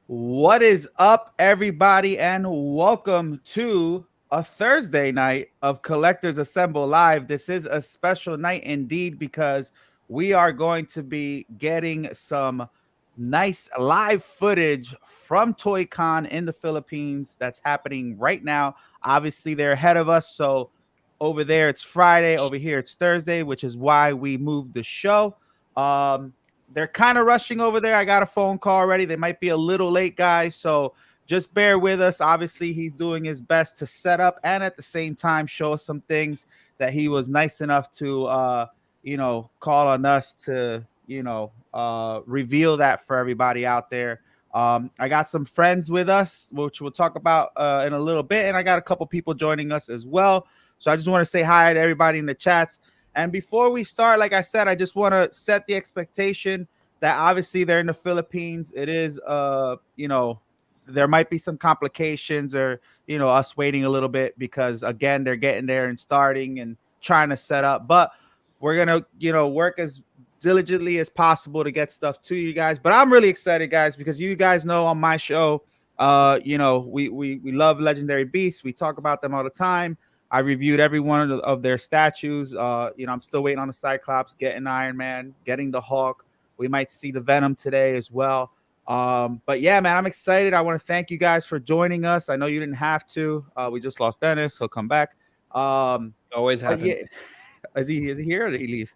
What is up, everybody, and welcome to a Thursday night of Collectors Assemble Live. This is a special night indeed because we are going to be getting some nice live footage from ToyCon in the Philippines that's happening right now. Obviously, they're ahead of us, so over there it's Friday, over here it's Thursday, which is why we moved the show. They're kind of rushing over there. I got a phone call already. They might be a little late, guys. So just bear with us. Obviously, he's doing his best to set up and at the same time show us some things that he was nice enough to, call on us to, reveal that for everybody out there. I got some friends with us, which we'll talk about in a little bit. And I got a couple people joining us as well. So I just want to say hi to everybody in the chats. And before we start, like I said, I just want to set the expectation that obviously they're in the Philippines. It is, there might be some complications or, us waiting a little bit because, again, they're getting there and starting and trying to set up. But we're going to, work as diligently as possible to get stuff to you guys. But I'm really excited, guys, because you guys know on my show, we love Legendary Beasts. We talk about them all the time. I reviewed every one of their statues. I'm still waiting on the Cyclops, getting Iron Man, getting the Hulk. We might see the Venom today as well. But yeah, man, I'm excited. I want to thank you guys for joining us. I know you didn't have to. We just lost Dennis. He'll come back. Always happens. Yeah. Is he here or did he leave?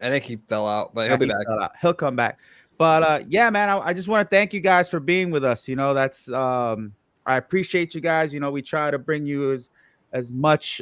I think he fell out, but he'll be back. He'll come back. But yeah, man, I just want to thank you guys for being with us. That's I appreciate you guys. We try to bring you as much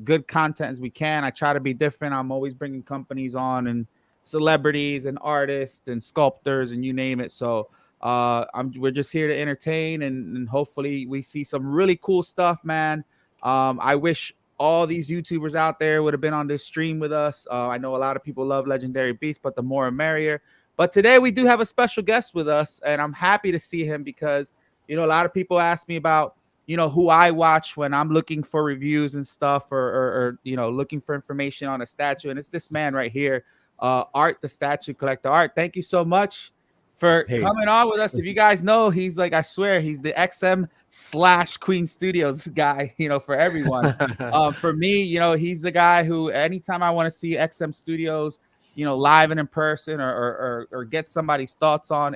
good content as we can. I try to be different. I'm always bringing companies on and celebrities and artists and sculptors and you name it. So we're just here to entertain and hopefully we see some really cool stuff, man. I wish all these YouTubers out there would have been on this stream with us. I know a lot of people love Legendary Beasts, but the more and merrier. But today we do have a special guest with us, and I'm happy to see him because, a lot of people ask me about, who I watch when I'm looking for reviews and stuff or looking for information on a statue. And it's this man right here, Art, the statue collector. Art, thank you so much for coming on with us. If you guys know, he's like, I swear, he's the XM/Queen Studios guy, for everyone. For me, he's the guy who anytime I want to see XM Studios, live and in person or get somebody's thoughts on,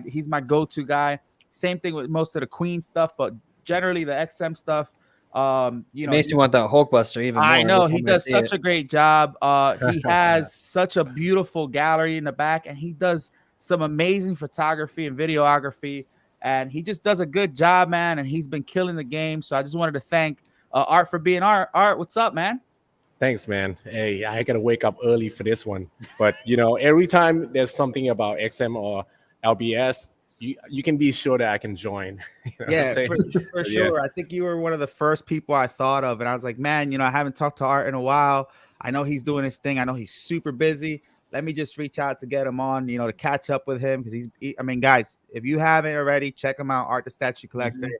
he's my go-to guy. Same thing with most of the Queen stuff, but generally the XM stuff, makes me want that Hulkbuster even more. I know he does such a great job. He has such a beautiful gallery in the back, and he does some amazing photography and videography, and he just does a good job, man. And he's been killing the game. So I just wanted to thank Art for being Art. Art, what's up, man? Thanks, man. Hey, I gotta wake up early for this one, but every time there's something about XM or LBS, you can be sure that I can join. Yeah, for sure. Yeah. I think you were one of the first people I thought of, and I was like, man, I haven't talked to Art in a while. I know he's doing his thing. I know he's super busy. Let me just reach out to get him on, to catch up with him because guys, if you haven't already, check him out, Art the Statue Collector.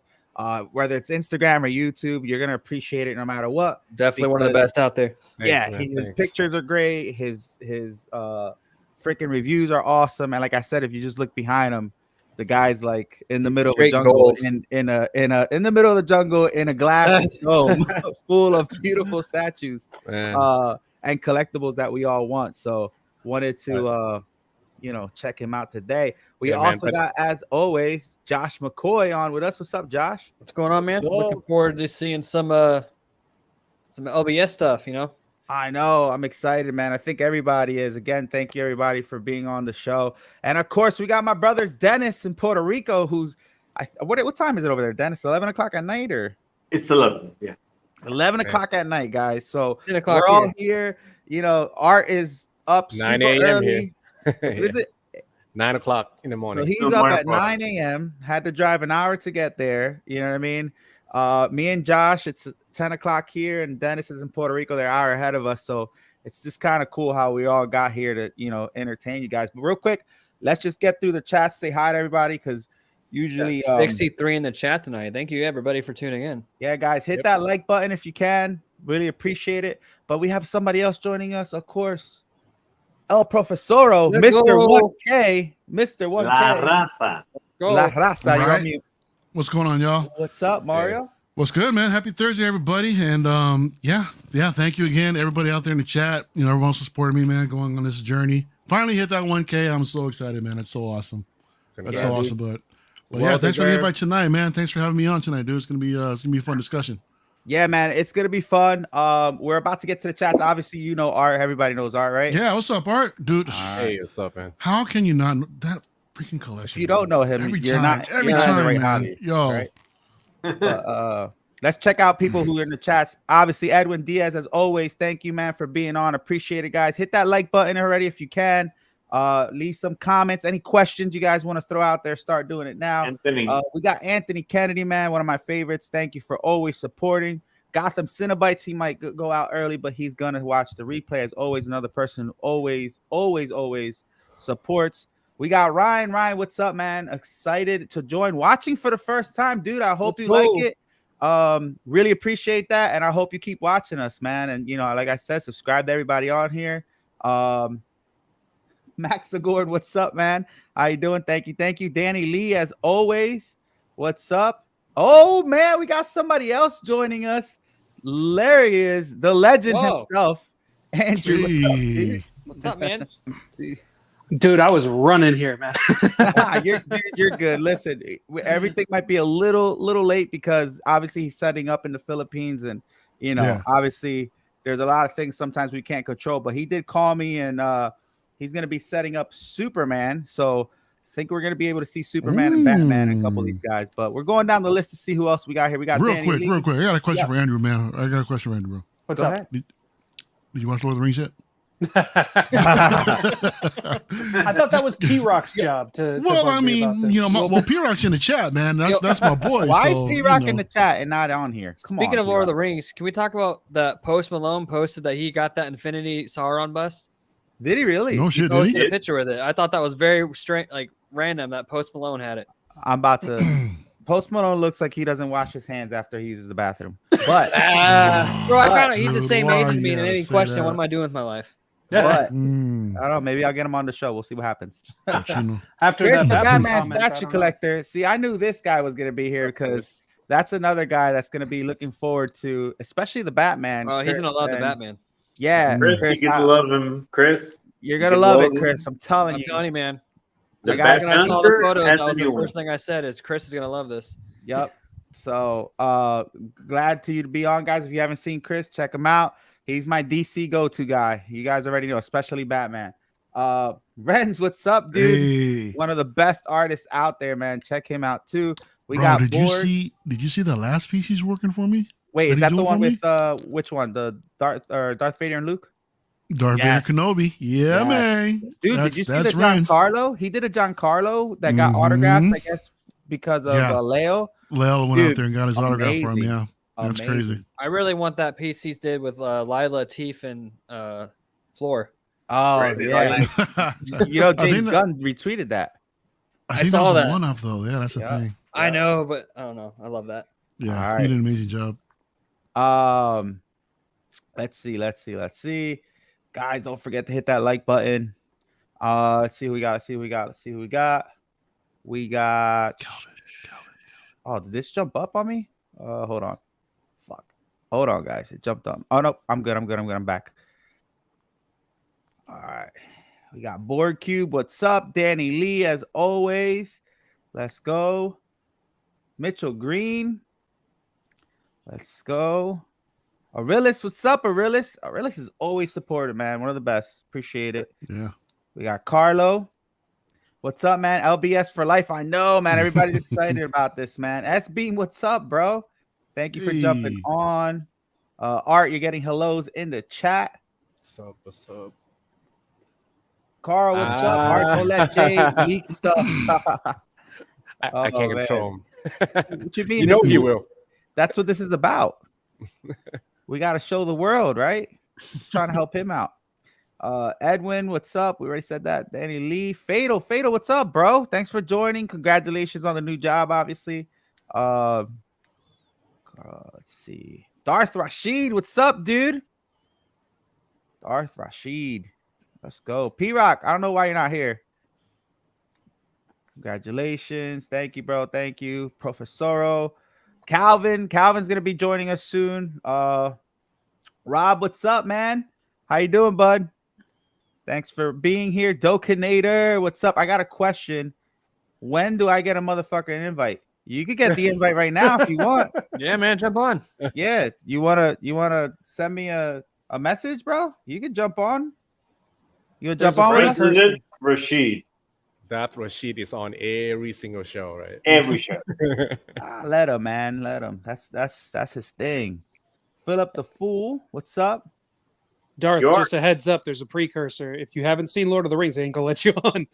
Whether it's Instagram or YouTube, you're gonna appreciate it no matter what. Definitely one of the best out there. Yeah, his pictures are great. His freaking reviews are awesome. And like I said, if you just look behind him, the guy's like in the middle of the jungle, in the middle of the jungle in a glass dome full of beautiful statues and collectibles that we all want. So wanted to check him out today. We got, as always, Josh McCoy on with us. What's up, Josh? What's going on, man? Looking forward to seeing some LBS stuff, I know. I'm excited, man. I think everybody is. Again, thank you, everybody, for being on the show. And, of course, we got my brother Dennis in Puerto Rico, who's what time is it over there, Dennis? 11 o'clock at night? Or it's 11, yeah. 11 o'clock at night, guys. So we're all here. Art is up 9 a.m. here. Is it? 9 o'clock in the morning. So he's up at 9 a.m. Had to drive an hour to get there. You know what I mean? Me and Josh, it's 10 o'clock here, and Dennis is in Puerto Rico. They're an hour ahead of us. So it's just kind of cool how we all got here to, entertain you guys. But real quick, let's just get through the chat. Say hi to everybody because usually 63 in the chat tonight. Thank you, everybody, for tuning in. Yeah, guys, hit that like button if you can. Really appreciate it. But we have somebody else joining us, of course. El Profesoro, Mr. 1K. Mr. 1K. La raza. Go. La Raza, you're on Right. mute. What's going on, y'all? What's up, Mario? What's good, man? Happy Thursday, everybody. And yeah, thank you again, everybody out there in the chat. You know, everyone's supporting me, man, going on this journey. Finally hit that 1K. I'm so excited, man. It's so awesome. That's Yeah, so dude. awesome. But Well yeah, thanks for the deserved. invite tonight, man. Thanks for having me on tonight, dude. It's gonna be a fun discussion. Yeah, man, it's gonna be fun. We're about to get to the chats. Obviously, you know Art. Everybody knows Art, right? Yeah, what's up, Art? Dude, Hey, what's up, man? how can you not know that freaking collection? If you don't know him, every you're time, not every you're not in the time, right man. hobby, Yo, right? But let's check out people who are in the chats. Obviously, Edwin Diaz, as always, thank you, man, for being on. Appreciate it, guys. Hit that like button already if you can. Leave some comments. Any questions you guys want to throw out there, start doing it now. Anthony. We got Anthony Kennedy, man, one of my favorites. Thank you for always supporting. Gotham Cinnabites, he might go out early, but he's gonna watch the replay. As always, another person who always supports. We got Ryan. Ryan, what's up, man? Excited to join. Watching for the first time, dude. I hope you like it. Really appreciate that, and I hope you keep watching us, man. And you know, like I said, subscribe to everybody on here. Max Segord, what's up, man? How you doing? Thank you. Danny Lee, as always, what's up? Oh man, we got somebody else joining us. Larry is the legend himself. Andrew, what's up, dude? What's up, man? Dude, I was running here, man. you're good. Listen, everything might be a little late because obviously he's setting up in the Philippines, and you know, obviously there's a lot of things sometimes we can't control. But he did call me, and he's gonna be setting up Superman. So I think we're gonna be able to see Superman and Batman and a couple of these guys. But we're going down the list to see who else we got here. We got real Danny quick. Lee. I got a question for Andrew, man. Bro. What's Go up? ahead. Did you watch Lord of the Rings yet? I thought that was P-Rock's job to Well, bug I me about mean, this. you know, P-Rock's in the chat, man. That's my boy. Why so, is P-Rock you in know. the chat and not on here? Come Speaking on, of Lord of the P-Rock. Rings, can we talk about that Post Malone posted that he got that Infinity Sauron bus? Did he really? No He shit, did posted he? a picture with it. I thought that was very strange, like random that Post Malone had it. I'm about to. Post Malone looks like he doesn't wash his hands after he uses the bathroom. But Bro, I found out he's the Dude, same why age as you me, and it gotta made me say question what that? am I doing with my life. but I Mm, don't know. Maybe I'll get him on the show. We'll see what happens. Pacino. After Chris, that the bathroom Batman comment, I statue don't know. collector. See, I knew this guy was gonna be here because that's another guy that's gonna be looking forward to, especially the Batman. Oh, he's gonna Chris, love the and- Batman. Yeah, Chris, Chris, you get to love him, Chris. you're you gonna can love love it, him. Chris. I'm telling I'm you. telling you, man. The I got- When I saw the Batcave photos, has that was the the new first one. thing I said is Chris is gonna love this. Yep. So glad to you to be on, guys. If you haven't seen Chris, check him out. He's my DC go-to guy. You guys already know, especially Batman. Renz, what's up, dude? Hey, One of the best artists out there, man. Check him out too. We bro, got did you Board. see the last piece he's working for me? Wait, that is he that the doing one for me? with which one? The Darth Vader and Luke? Darth Yes. Vader Kenobi. Yeah, Yes. man. Dude, did you see the Renz. Giancarlo? He did a Giancarlo that got autographed, I guess, because of Yeah. Leo. Lel went Dude, out there and got his autograph for him. amazing. Yeah, that's Amazing. crazy. I really want that piece he did with Lila, Teef, and Floor. Oh, Crazy, yeah. like- You know, I think James that- Gunn retweeted that. I I think saw that was that. a one-off though. Yeah, that's the Yeah. thing. I know, but I don't know. I love that. Yeah, All he right. did an amazing job. Let's see. Guys, don't forget to hit that like button. Let's see who we got. We got Oh, did this jump up on me? Hold on. Fuck. Hold on, guys. It jumped up. Oh no, I'm good. I'm back. All right. We got Board Cube. What's up? Danny Lee, as always. Let's go. Mitchell Green. Let's go. Aurelis, what's up, Aurelis? Aurelis is always supported, man. One of the best. Appreciate it. Yeah. We got Carlo. What's up, man? LBS for life. I know, man. Everybody's excited about this, man. S-Beam, what's up, bro? Thank you for jumping Hey. on. Art, you're getting hellos in the chat. What's up? Carl, what's up? Art, don't let Jay leak stuff. I Oh, can't man. control him. What you mean? You know This he is- will. That's what this is about. We got to show the world, right? Trying to help him out. Edwin, what's up? We already said that. Danny Lee, Fatal, what's up, bro? Thanks for joining. Congratulations on the new job, obviously. Let's see. Darth Rashid, what's up, dude? Darth Rashid. Let's go. P-Rock, I don't know why you're not here. Congratulations. Thank you, bro. Thank you. Professoro. Calvin's gonna be joining us soon. Rob, what's up, man? How you doing, bud? Thanks for being here. Dokinator, what's up? I got a question. When do I get a motherfucking invite? You could get the invite right now if you want. Yeah, man, jump on. Yeah, you wanna send me a message, bro? You can jump on. You There's jump a on with us? President Rashid, That Rashid is on every single show, right? every show. Let him, man. Let him. That's his thing. Fill up the fool. What's up? Darth, York. just a heads up. There's a precursor. If you haven't seen Lord of the Rings, they ain't gonna let you on.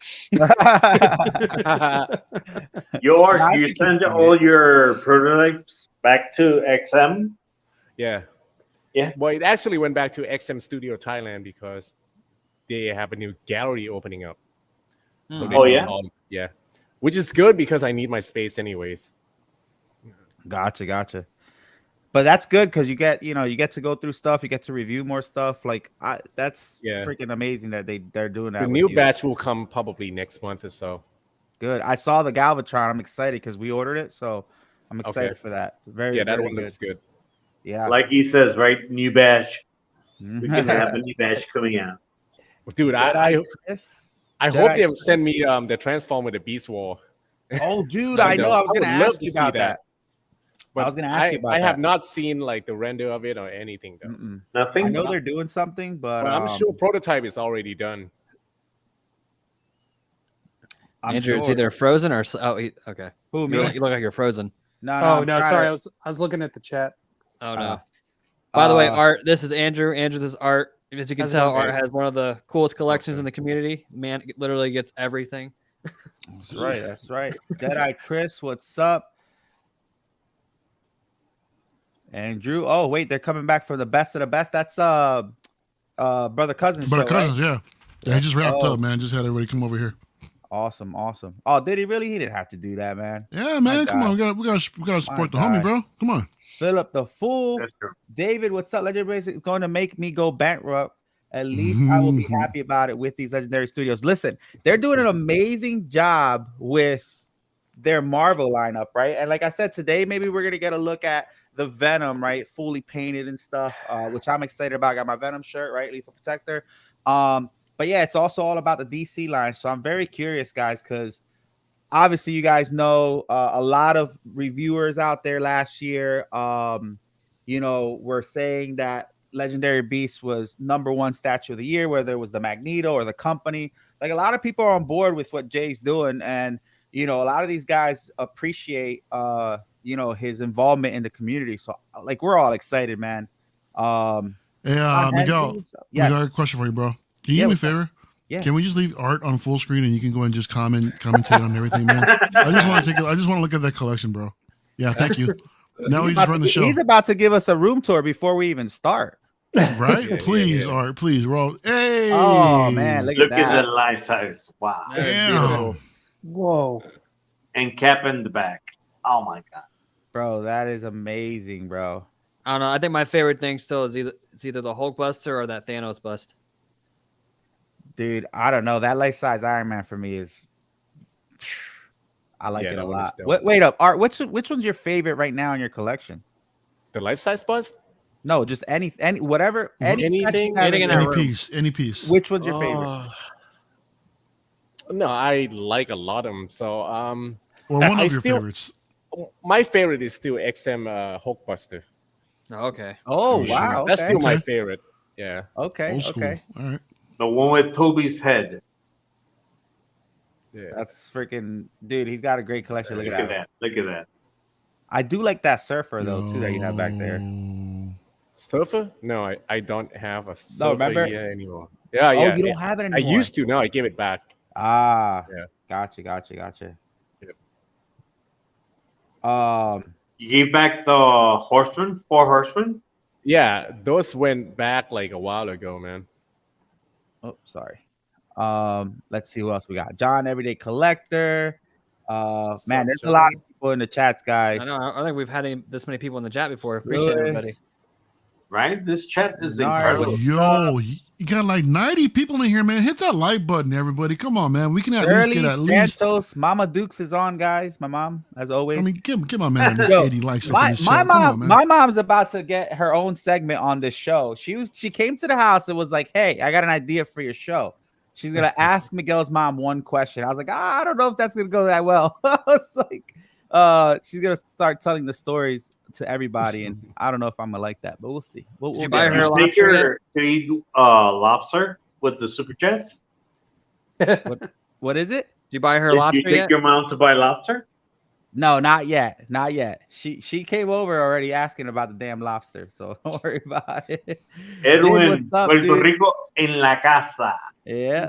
York, I you think send it's all your prototypes back to XM. Yeah. Yeah. Well, it actually went back to XM Studio Thailand because they have a new gallery opening up. So they Oh, need yeah? all- yeah. Which is good because I need my space anyways. Gotcha. But that's good because you get to go through stuff, you get to review more stuff. Like that's Yeah. freaking amazing that they're doing that. The with new you. batch will come probably next month or so. Good. I saw the Galvatron. I'm excited because we ordered it, so I'm excited for that. Very Yeah, that very one looks good. Yeah. Like he says, right? New batch. Mhm. We're gonna have a new batch coming out. Dude, I Chris? hope Jedi they send me the Transformer the Beast War. Oh, dude, I I know. know. I was I gonna would love ask to you see about that. that. But I was gonna ask you about I have that. not seen like the render of it or anything though. Mm-mm. Nothing. I know they're doing something, but But I'm sure prototype is already done. I'm Andrew, it's sure. either frozen or okay. Who You me? look like you're frozen. No, Oh I'm no, trying sorry. to- I was looking at the chat. Oh no. By the way, Art, this is Andrew. Andrew, this is Art. As you can How's it tell, going? Art has one of the coolest collections Okay. in the community. Man, it literally gets everything. That's right. That's right. Jedi Chris, what's up? Andrew. Oh, wait, they're coming back for the best of the best. That's Brother Cousins. But show, cousins, right? yeah, he just wrapped Oh. up, man. Just had everybody come over here. Awesome. Oh, did he really? He didn't have to do that, man. Yeah, man, come God. on, we gotta support the My homie, God. bro. Come on. Fill up the fool. That's true. David, what's up? Legendary is going to make me go bankrupt. At least I will be happy about it with these legendary studios. Listen, they're doing an amazing job with their Marvel lineup, right? And like I said, today maybe we're gonna get a look at the Venom, right? Fully painted and stuff, which I'm excited about. I got my Venom shirt, right? Lethal Protector. But yeah, it's also all about the DC line. So I'm very curious, guys, because obviously you guys know a lot of reviewers out there last year were saying that Legendary Beast was #1 statue of the year, whether it was the Magneto or the company. Like a lot of people are on board with what Jay's doing, and a lot of these guys appreciate his involvement in the community. So like we're all excited, man. Hey, Miguel, yeah, I got a question for you, bro. Can you do me a favor? Yeah. Can we just leave Art on full screen and you can go and just commentate on everything, man? I just want to look at that collection, bro. Yeah, thank you. Now we just run the show. He's about to give us a room tour before we even start. Right? Yeah, Please, yeah. Art, please. We're all hey. Oh man, look Look at at that. the life size. Wow. Damn. Whoa. And cap in the back. Oh my god. Bro, that is amazing, bro. I don't know. I think my favorite thing still is either the Hulk Buster or that Thanos bust. Dude, I don't know. That life-size Iron Man for me is I like Yeah, it a that one is lot. dope. Wait up, Art. Which one's your favorite right now in your collection? The life size bust? No, just any whatever Anything- anything in that room. Any piece. Which one's your favorite? No, I like a lot of them. So Or one I of your still- favorites. my favorite is still XM Hulkbuster. Oh, okay. Oh Oh, wow, That's okay. still my Okay. favorite. Yeah. Okay, Old school. okay. All right. The one with Toby's head. Yeah. That's freaking dude. He's got a great collection. Look at that. Look at that. I do like that surfer though too that you have back there. No. Surfer? No, I don't have a surfer remember? here anymore. Yeah, Oh, yeah. you don't have it I anymore. used to. Now I gave it back. Ah, Yeah. Gotcha. Yep. You gave back the horseman, 4 horsemen? Yeah, those went back like a while ago, man. Oh, sorry. Let's see who else we got. John, Everyday Collector. Man, there's a lot of people in the chats, guys. I know. I don't think we've had this many people in the chat before. Appreciate everybody. right? This chat is Nard, incredible. Yo, you got like 90 people in here, man. Hit that like button, everybody. Come on, man. We can at least get Shirley at least. Santos, Mama Dukes is on, guys. My mom, as always. I mean, give my man at least Yo, 80 likes up in my this chat. Come on, man. my mom's about to get her own segment on this show. She came to the house and was like, "Hey, I got an idea for your show." She's gonna ask Miguel's mom one question. I was like, I don't know if that's gonna go that well. I was like, she's gonna start telling the stories to everybody, and I don't know if I'm gonna like that, but we'll see. We'll Did you get buy it. her You take lobster yet? her to eat lobster with the super chats? What is it? Did you buy her Did you lobster take yet? your mom to buy lobster? No, not yet. Not yet. She came over already asking about the damn lobster, so don't worry about it. Edwin, Dude, what's up, Puerto dude? Rico en la casa. Yeah.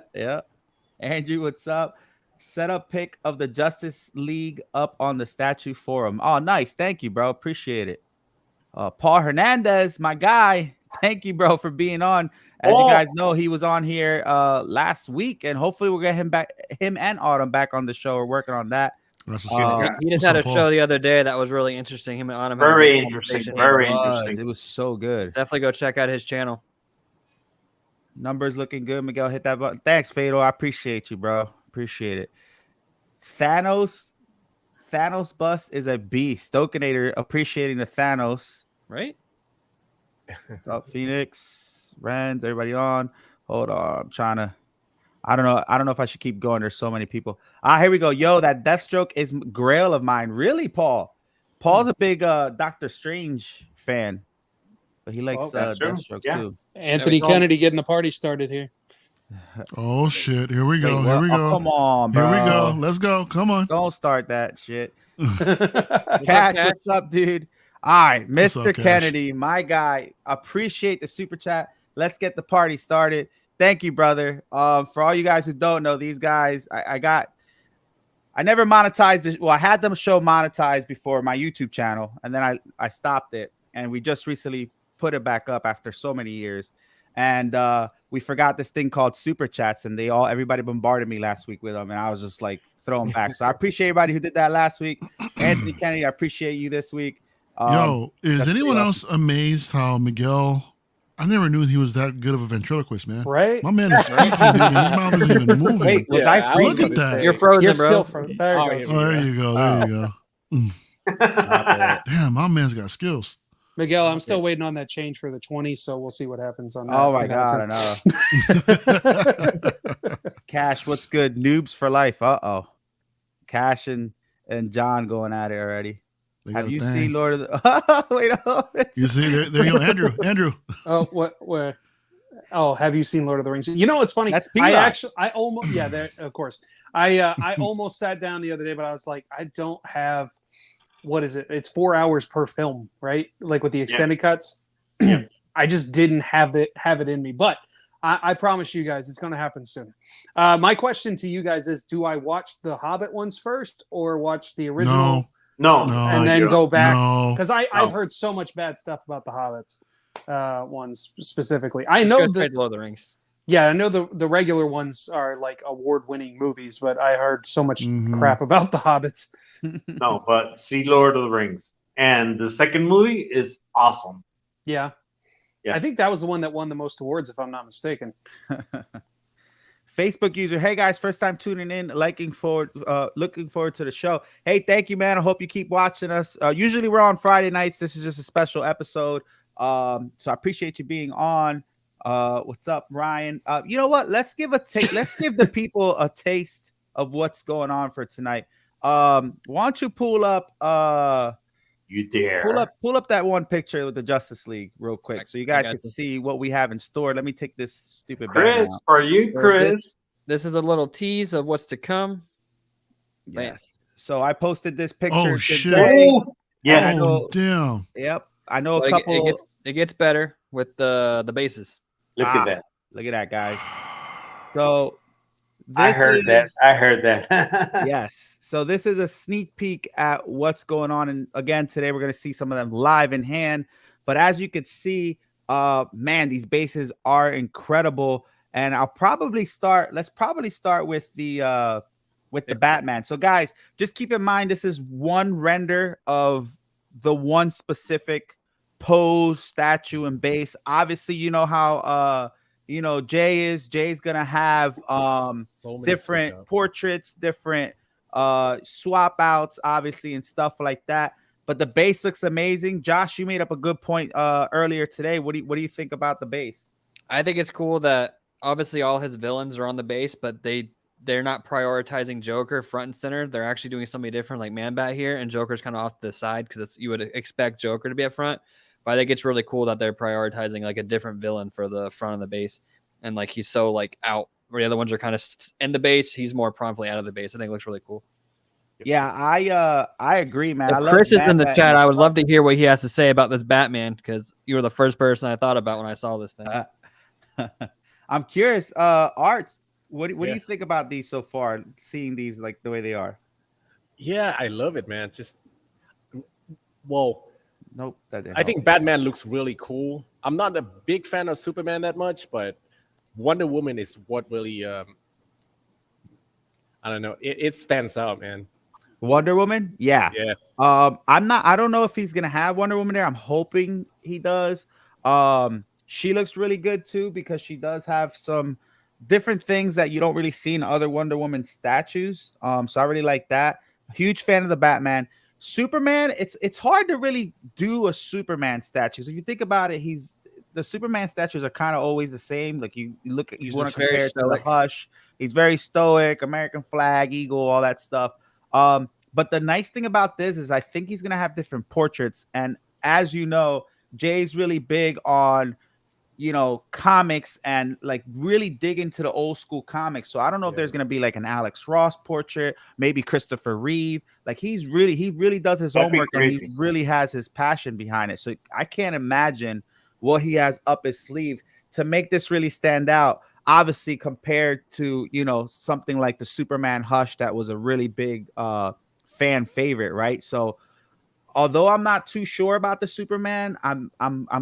Andrew, what's up? Set up pic of the Justice League up on the statue forum. Oh, nice. Thank you, bro. Appreciate it. Paul Hernandez, my guy. Thank you, bro, for being on. As you guys know, he was on here last week, and hopefully we'll get him and Autumn back on the show. We're working on that. That's what's up. He just What's had a up, Paul? show the other day that was really interesting. Him and Autumn had a Very good interesting. conversation. Very It was. interesting. It was so good. Definitely go check out his channel. Numbers looking good. Miguel, hit that button. Thanks, Fatal. I appreciate you, bro. Appreciate it. Thanos bust is a beast. Stokinator appreciating the Thanos. Right? What's up, Phoenix? Rens, everybody on. Hold on. I'm trying to. I don't know if I should keep going. There's so many people. Here we go. Yo, that Deathstroke is grail of mine. Really, Paul? Paul's a big Doctor Strange fan. But he likes that's true. Deathstrokes Yeah. too. Anthony Kennedy getting the party started here. Oh shit! Here we go. Wait, Here what? we Oh, go. come on, bro. Here we go. Let's go. Come on. Don't start that shit. Cash. Cash, what's up, dude? All right, What's Mr. up, Cash? Kennedy, my guy. Appreciate the super chat. Let's get the party started. Thank you, brother. For all you guys who don't know, these guys, I never monetized it. Well, I had them show monetized before my YouTube channel, and then I stopped it, and we just recently put it back up after so many years. And we forgot this thing called super chats, and everybody bombarded me last week with them, and I was just like throwing back. So I appreciate everybody who did that last week. Anthony Kennedy, I appreciate you this week. Yo, is that's anyone pretty else amazed how Miguel? I never knew he was that good of a ventriloquist, man. Right? My man is speaking, dude, and his mouth isn't even moving. Wait, was Yeah, I I freezing? was Look at that. You're frozen, You're bro. still from there. Oh, It goes. yeah. Oh, there you go. There you go. Not bad. Damn, my man's got skills. Miguel, I'm still waiting on that change for the 20, so we'll see what happens on that. Oh my god, I know. Cash, what's good? Noobs for life. Cash and John going at it already. They got Have a you thing. seen Lord of the Wait, You see, there you go, Andrew. Oh, what? Where? Oh, have you seen Lord of the Rings? You know what's funny? That's I almost, yeah, there, of course. I almost sat down the other day, but I was like, I don't have. What is it? It's 4 hours per film, right? Like with the extended cuts. I just didn't have it in me, but I promise you guys, it's going to happen soon. My question to you guys is: do I watch the Hobbit ones first, or watch the original? No, And then you go back No. because I've heard so much bad stuff about the Hobbits ones specifically. I Just know go that. straight to Lord of the Rings. Yeah, I know the regular ones are like award-winning movies, but I heard so much Mhm. crap about the Hobbits. no, but see Lord of the Rings. And the second movie is awesome. Yeah. Yeah. I think that was the one that won the most awards, if I'm not mistaken. Facebook user, hey guys, first time tuning in, looking forward to the show. Hey, thank you, man. I hope you keep watching us. Usually we're on Friday nights. This is just a special episode. So I appreciate you being on. What's up, Ryan? You know what? Let's give the people a taste of what's going on for tonight. Why don't you pull up You dare. pull up that one picture with the Justice League real quick so you guys got can you. see what we have in store. Let me take this stupid banner Chris, out. for you, So Chris. This is a little tease of what's to come. Yes. So I posted this picture Oh, shit. today. Oh, yeah. I know- Oh, damn. Yep. I know a Well, couple. it gets better with the bases. Look at that. Look at that, guys. So I heard that. is- I heard that. Yes. So this is a sneak peek at what's going on. And again, today we're going to see some of them live in hand. But as you could see, man, these bases are incredible. And let's probably start with the Batman. So guys, just keep in mind, this is one render of the one specific pose, statue, and base. Obviously, you know how Jay's gonna have So many different switch-ups. portraits, different swap outs, obviously, and stuff like that. But the base looks amazing. Josh, you made up a good point earlier today. What do you think about the base? I think it's cool that obviously all his villains are on the base, but they're not prioritizing Joker front and center. They're actually doing something different, like Man-Bat here, and Joker's kind of off the side because you would expect Joker to be up front. But I think it's really cool that they're prioritizing like a different villain for the front of the base, and like he's so like out where the other ones are kind of in the base. He's more promptly out of the base. I think it looks really cool. Yeah, I agree, man. I If love Chris is in the Man-Bat chat, and I would love to hear what he has to say about this Batman because you were the first person I thought about when I saw this thing. I'm curious, Art, what do you think about these so far? Seeing these like the way they are. Yeah, I love it, man. Well, Nope, that didn't I think Batman looks really cool. I'm not a big fan of Superman that much, but Wonder Woman is what really I don't know. It stands out, man. Wonder Woman. Yeah. Yeah. I don't know if he's gonna have Wonder Woman there. I'm hoping he does. She looks really good too because she does have some different things that you don't really see in other Wonder Woman statues. So I really like that. Huge fan of the Batman. Superman, it's hard to really do a Superman statue. So if you think about it, the Superman statues are kind of always the same. Like you look at, you want to compare it to the Hush. He's very stoic, American flag, eagle, all that stuff. But the nice thing about this is I think he's gonna have different portraits. And as you know, Jay's really big on comics and like really dig into the old school comics. So I don't know if there's gonna be like an Alex Ross portrait, maybe Christopher Reeve. Like he really does his homework and he really has his passion behind it. So I can't imagine what he has up his sleeve to make this really stand out. Obviously, compared to something like the Superman Hush that was a really big fan favorite, right? So although I'm not too sure about the Superman, I'm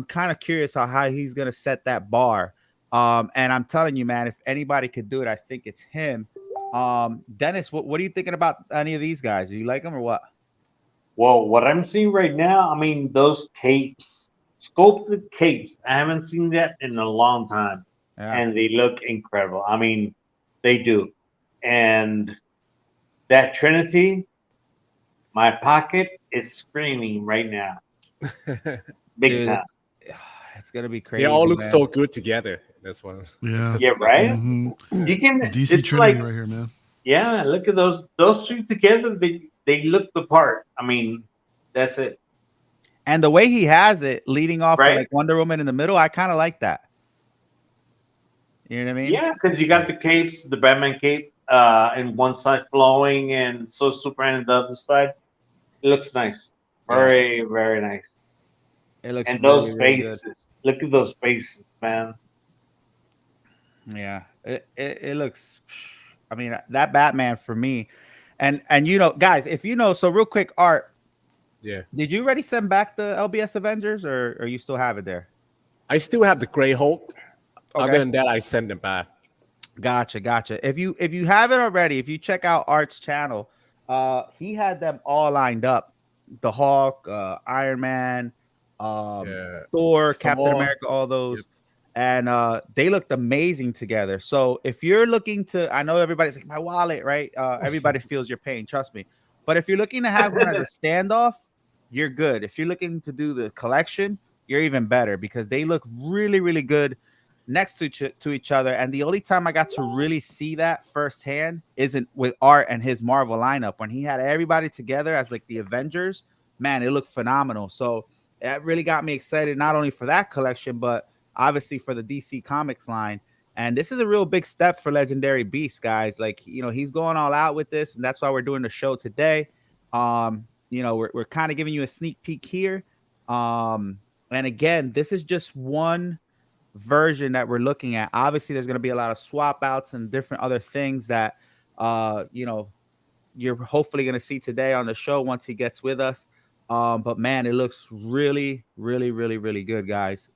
kind of curious how he's gonna set that bar. And I'm telling you, man, if anybody could do it, I think it's him. Dennis, what are you thinking about any of these guys? Do you like them or what? Well, what I'm seeing right now, I mean, those capes, sculpted capes, I haven't seen that in a long time. Yeah. And they look incredible. I mean, they do. And that Trinity, my pocket is screaming right now. Big Dude, time. It's gonna be crazy. They all look man. so good together. This one. Yeah. Yeah, right? Mhm. You can DC it's Trinity like, right here, man. yeah, look at those two together, they look the part. I mean, that's it. And the way he has it leading off Right. with like Wonder Woman in the middle, I kind of like that. You know what I mean? Yeah, because you got the capes, the Batman cape, in one side flowing, and so Superman on the other side. It looks nice. Very, very nice. It looks And really, those really good. faces. Look at those faces, man. Yeah, it looks. I mean, that Batman for me, and guys, if so real quick, Art. Yeah. Did you already send back the LBS Avengers, or you still have it there? I still have the Gray Hulk. Okay. Other than that, I send them back. Gotcha. If you have it already, if you check out Art's channel, he had them all lined up: the Hulk, Iron Man, Thor, Captain America, all those. Yep. And they looked amazing together. So if you're looking to, I know everybody's like, my wallet, right? Everybody feels your pain, trust me. But if you're looking to have one as a standoff, you're good. If you're looking to do the collection, you're even better because they look really, really good next to each other. And the only time I got to really see that firsthand isn't with Art and his Marvel lineup. When he had everybody together as like the Avengers, man, it looked phenomenal. So that really got me excited, not only for that collection, but obviously for the DC Comics line. And this is a real big step for Legendary Beast, guys. Like, he's going all out with this, and that's why we're doing the show today. We're kind of giving you a sneak peek here. And again, this is just one version that we're looking at. Obviously, there's going to be a lot of swap outs and different other things that, you're hopefully going to see today on the show once he gets with us. But man, it looks really, really, really, really good, guys.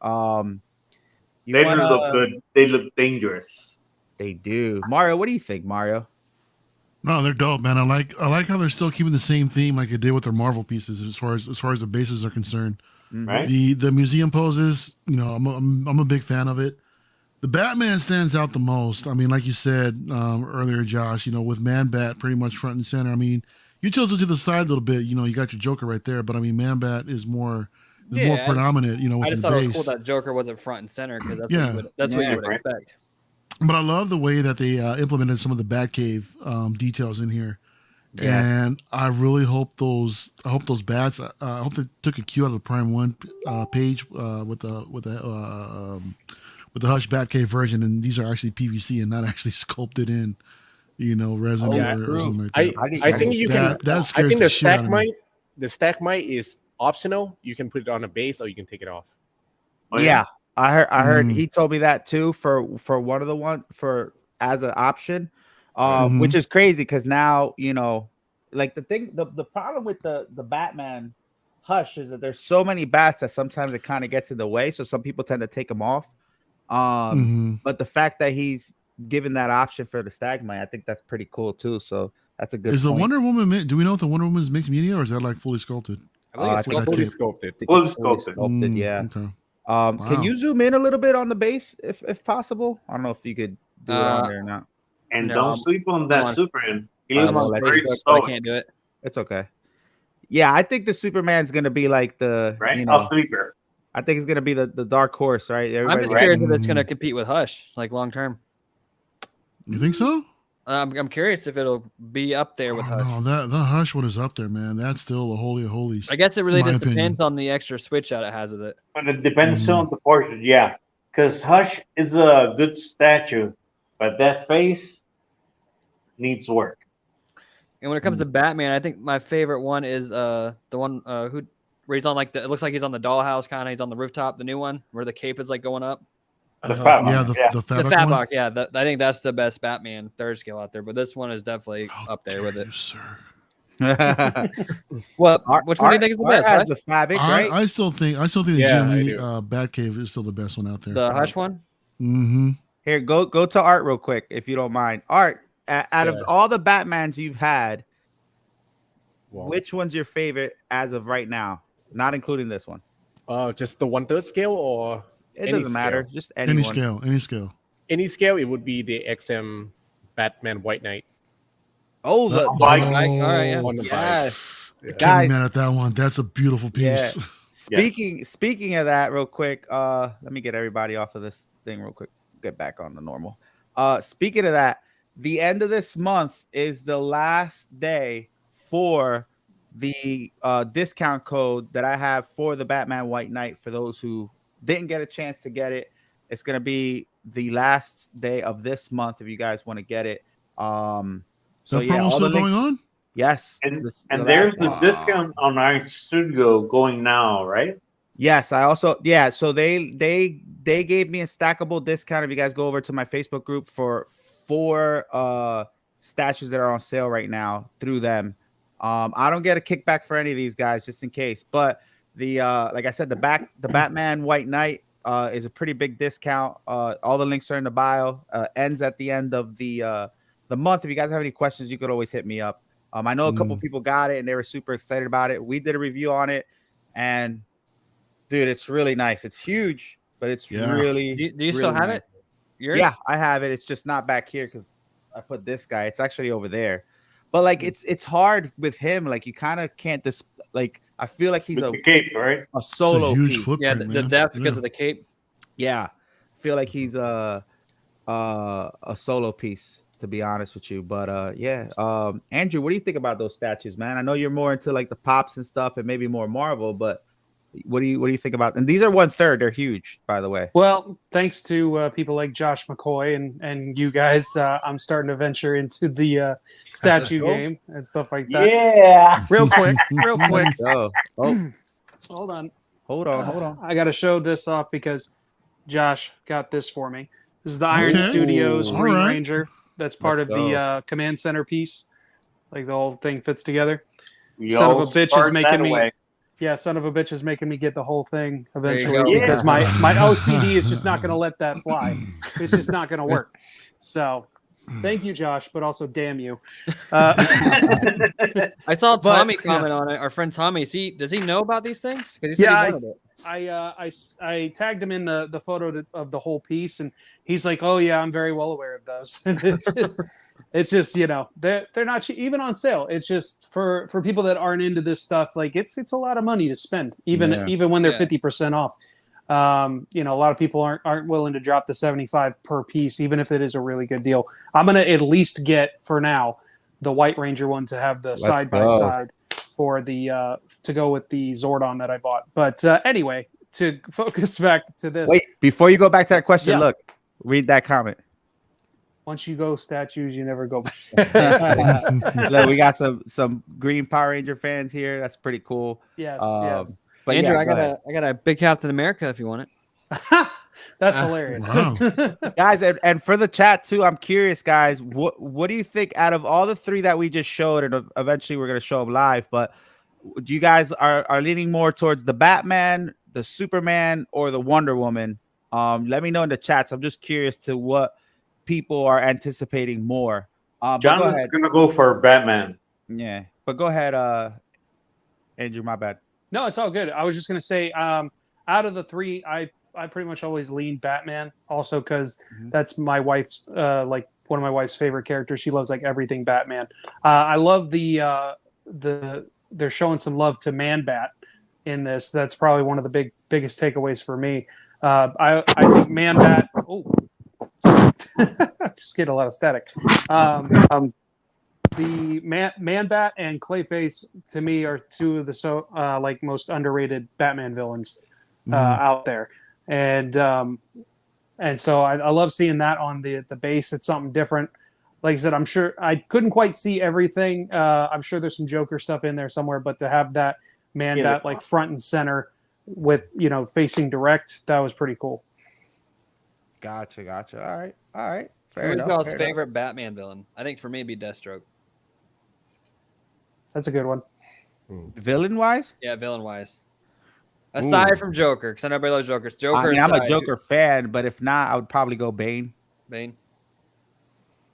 They look good. They look dangerous. They do. Mario, what do you think, Mario? No, they're dope, man. I like how they're still keeping the same theme like they did with their Marvel pieces as far as the bases are concerned. Mhm. Right? The museum poses, I'm a big fan of it. The Batman stands out the most. I mean, like you said earlier, Josh, with Man Bat pretty much front and center. I mean, you tilted to the side a little bit. You got your Joker right there, but I mean, Man Bat is more predominant. I With just the thought it base. was cool that Joker wasn't front and center because that's Yeah. what you would right. expect. But I love the way that they implemented some of the Batcave details in here. Yeah. And I really hope those bats. I hope they took a cue out of the Prime One page with the Hush Batcave version, and these are actually PVC and not actually sculpted in, resin yeah, or something like I that. I think you can. That I scares think the the shit out stack of me. mite is optional. You can put it on a base or you can take it off. Oh, Yeah, I heard Mm. he told me that too for one of the one for as an option, which is crazy because now like the problem with the Batman Hush is that there's so many bats that sometimes it kind of gets in the way, so some people tend to take them off. But the fact that he's given that option for the Stagmite, I think that's pretty cool too. So that's a good. Is the point. Wonder Woman? Do we know if the Wonder Woman is mixed media or is that like fully sculpted? I think it's I think fully it's- sculpted. I think Fully it's fully sculpted. sculpted, yeah. Okay. Can Wow. you zoom in a little bit on the base if possible? I don't know if you could do it on there or not. And No, don't I'm- sleep on I'm that on- Superman. He I'm I'm looks on like very Facebook, so I stoic, can't do it. It's okay. Yeah, I think the Superman's gonna be like the right? you A know, sleeper. I think it's gonna be the dark horse, right? I'm Everybody's just like, curious if it's going to Mm. compete with Hush, like long term. You think so? I'm curious if it'll be up there with Hush. No, that the Hush one is up there, man. That's still a holy of holies. I guess it really in my just opinion. depends on the extra switch out it has with it. But it depends Mhm. on the portrait, yeah. Because Hush is a good statue, but that face needs work. And when it comes to Batman, I think my favorite one is the one where he's on like it looks like he's on the dollhouse kind of. He's on the rooftop, the new one where the cape is like going up. The Fat Yeah, One, the yeah. the The Fat Fat one. Block, yeah. I think that's the best Batman third scale out there. But this one is definitely How up there with dare it. you, sir. What? Art- Which one do you Art- think is the Art best? has Hush? the fabric, right? I still think the Yeah, Jim I Lee do. Batcave is still the best one out there. The Hush one? Mm-hmm. Here, go to Art real quick if you don't mind. Art, out of Yeah. all the Batmans you've had, Wow. which one's your favorite as of right now? Not including this one. Just the 1/3 scale or It Any doesn't matter. scale. Just Any anyone. scale, any scale. any scale? It would be the XM Batman White Knight. Oh, the Bike. All right, yeah. On the bike. yes. Yeah. Can't Guys, be mad at that one. That's a beautiful piece. Speaking of that, real quick, let me get everybody off of this thing real quick. Get back on the normal. Speaking of that, the end of this month is the last day for the discount code that I have for the Batman White Knight. For those who didn't get a chance to get it, it's gonna be the last day of this month if you guys want to get it. So that yeah, promo all the still going links. on? Yes, And this- and the there's last the one. discount on our studio going now, right? Yes, I also so they gave me a stackable discount if you guys go over to my Facebook group for 4 statues that are on sale right now through them. I don't get a kickback for any of these guys just in case, but the like I said, the Batman White Knight is a pretty big discount. All the links are in the bio. Ends at the end of the month. If you guys have any questions, you could always hit me up. I know a couple people got it and they were super excited about it. We did a review on it, and dude, it's really nice. It's huge, but it's Yeah. really. Do you still really have nice. it? Yours? Yeah, I have it. It's just not back here because I put this guy. It's actually over there. But like, it's hard with him. Like, you kind of can't like. I feel like he's With a the cape, right? solo huge piece. footprint. Yeah, the man. depth because Yeah. of the cape. Yeah, I feel like he's a solo piece, to be honest with you. But yeah, Andrew, what do you think about those statues, man? I know you're more into like the pops and stuff, and maybe more Marvel, but what do you think about? And these are 1/3. They're huge, by the way. Well, thanks to people like Josh McCoy and you guys, I'm starting to venture into the statue Cool. game and stuff like that. Yeah. Real quick. Oh, Hold on. hold on. I got to show this off because Josh got this for me. This is the Iron Okay. Studios Ooh. Green All right. Ranger. That's part Let's of the command center piece. Like the whole thing fits together. Yo, Son of a bitch is start making that me- away. Yeah, son of a bitch is making me get the whole thing you eventually go. because Yeah. my OCD is just not going to let that fly. It's just not going to work. So Thank you, Josh, but also damn you. I saw But, Tommy yeah. comment on it. Our friend Tommy. Does he know about these things? Because he said Yeah, he wanted it. I tagged him in the photo of the whole piece, and he's like, "Oh yeah, I'm very well aware of those." And it's just they're not cheap, even on sale. It's just for people that aren't into this stuff. Like it's a lot of money to spend, even when they're 50% off. A lot of people aren't willing to drop the 75 per piece, even if it is a really good deal. I'm gonna at least get for now the White Ranger one to have the side by side for the to go with the Zordon that I bought. But anyway, to focus back to this. Wait, before you go back to that question, Yeah. look, read that comment. Once you go statues, you never go back. Look, we got some Green Power Ranger fans here. That's pretty cool. Yes, yes. But Andrew, yeah, I got a big Captain America if you want it. That's hilarious. Wow. guys, and for the chat too, I'm curious, guys. What do you think out of all the three that we just showed, and eventually we're gonna show them live? But do you guys are leaning more towards the Batman, the Superman, or the Wonder Woman? Let me know in the chats. I'm just curious to what people are anticipating more. John is gonna go for Batman. Yeah, but go ahead, Andrew. My bad. No, it's all good. I was just gonna say, out of the three, I pretty much always lean Batman, also because that's my wife's like one of my wife's favorite characters. She loves like everything Batman. I love the they're showing some love to Man Bat in this. That's probably one of the biggest takeaways for me. I think Man Bat. Oh, sorry. Just get a lot of static. The Man Bat and Clayface to me are two of the most underrated Batman villains out there, and so I love seeing that on the base. It's something different. Like I said, I'm sure I couldn't quite see everything. I'm sure there's some Joker stuff in there somewhere, but to have that Man Bat like front and center with facing direct, that was pretty cool. Gotcha. All right. Fair Who's enough. y'all's favorite Batman villain? I think for me, it'd be Deathstroke. That's a good one. Villain wise? Yeah, villain wise. Aside from Joker, because I know everybody loves Jokers. Joker. I mean, I'm a Joker fan, but if not, I would probably go Bane. Bane.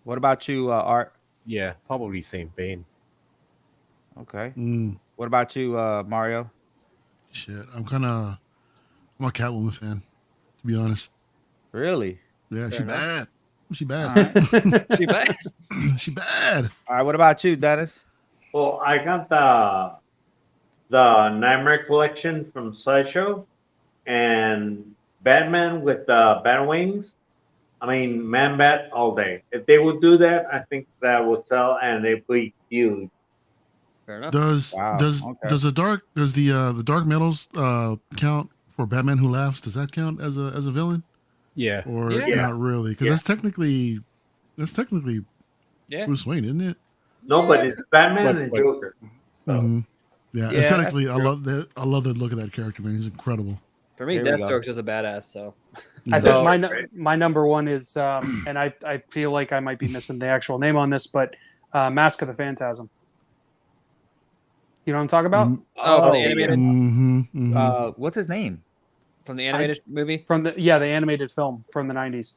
What about you, Art? Yeah, probably same Bane. Okay. What about you, Mario? Shit, I'm a Catwoman fan, to be honest. Really? Yeah, Fair she enough. bad. She bad. She bad. She bad. All right. What about you, Dennis? Well, I got the Nightmare collection from Sideshow and Batman with bat wings. I mean, Man Bat all day. If they would do that, I think that would sell and they'd be huge. Fair enough. Does the Dark Metals count for Batman Who Laughs? Does that count as a villain? Yeah. Or Yes. not really? Because that's technically Bruce Wayne, isn't it? No, but it's Batman and Joker. So. Mhm. Yeah, Yeah, aesthetically, I love the look of that character, man. He's incredible. For me, There we go. Deathstroke's just a badass. So I So- think my number one is, and I feel like I might be missing the actual name on this, but Mask of the Phantasm. You know what I'm talking about? from the animated What's his name? from the animated movie. From the animated film from the 90s.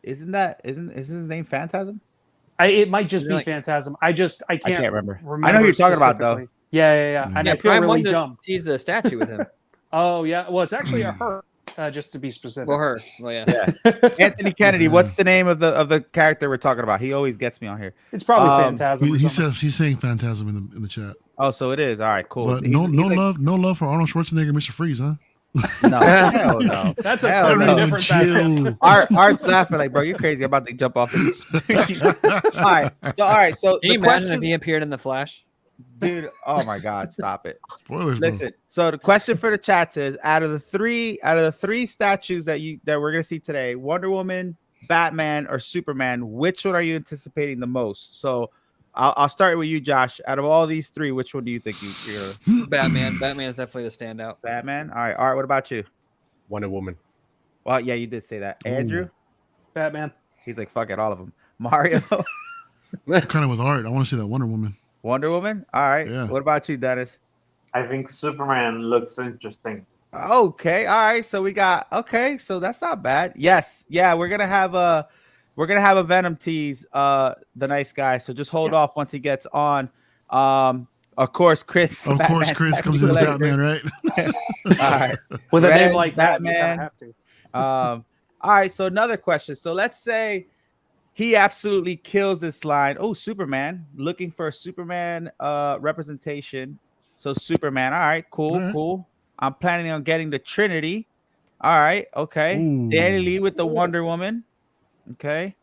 Isn't his name Phantasm? It might just You're be like- Phantasm. I can't remember. I know who you're talking about, though. specifically. Yeah. And Yeah, I feel Prime really wanted to dumb. tease the statue with him. Oh yeah. Well, it's actually a her, just to be specific. Well, her. Well, yeah. Anthony Kennedy. What's the name of the character we're talking about? He always gets me on here. It's probably Phantasm. He or something. says he's saying Phantasm in the chat. Oh, so it is. All right, cool. But He's like, no love for Arnold Schwarzenegger, Mr. Freeze, huh? No, hell no. That's a Hell totally no. different Batman. Art's laughing like, bro, you're crazy. I'm about to jump off this. All right. So Can you the imagine if question, he appeared in the Flash? dude. Oh my God, stop it. Spoilers, bro. Listen. So the question for the chat is: out of the three statues that we're gonna see today, Wonder Woman, Batman, or Superman, which one are you anticipating the most? So I'll start with you, Josh. Out of all these three, which one do you think you're gonna... Batman. Batman is definitely the standout. Batman? All right. Art, what about you? Wonder Woman. Well, yeah, you did say that. Andrew? Batman. He's like, fuck it, all of them. Mario? Kind of with Art. I want to see that Wonder Woman. Wonder Woman? All right. Yeah. What about you, Dennis? I think Superman looks interesting. Okay. All right. So we got, okay. So that's not bad. Yes. Yeah. We're going we're gonna have a Venom tease, the nice guy. So just hold off once he gets on. Of course, Chris. Of course, Batman Chris comes Tattoo as Collector. Batman, right? All right. With a Red, name like that, you Batman. kind of have to. All right. So another question. So let's say he absolutely kills this line. Oh, Superman. Looking for a Superman representation. So Superman. All right. Cool. All right. Cool. I'm planning on getting the Trinity. All right. Okay. Ooh. Danny Lee with the Wonder Woman. Okay.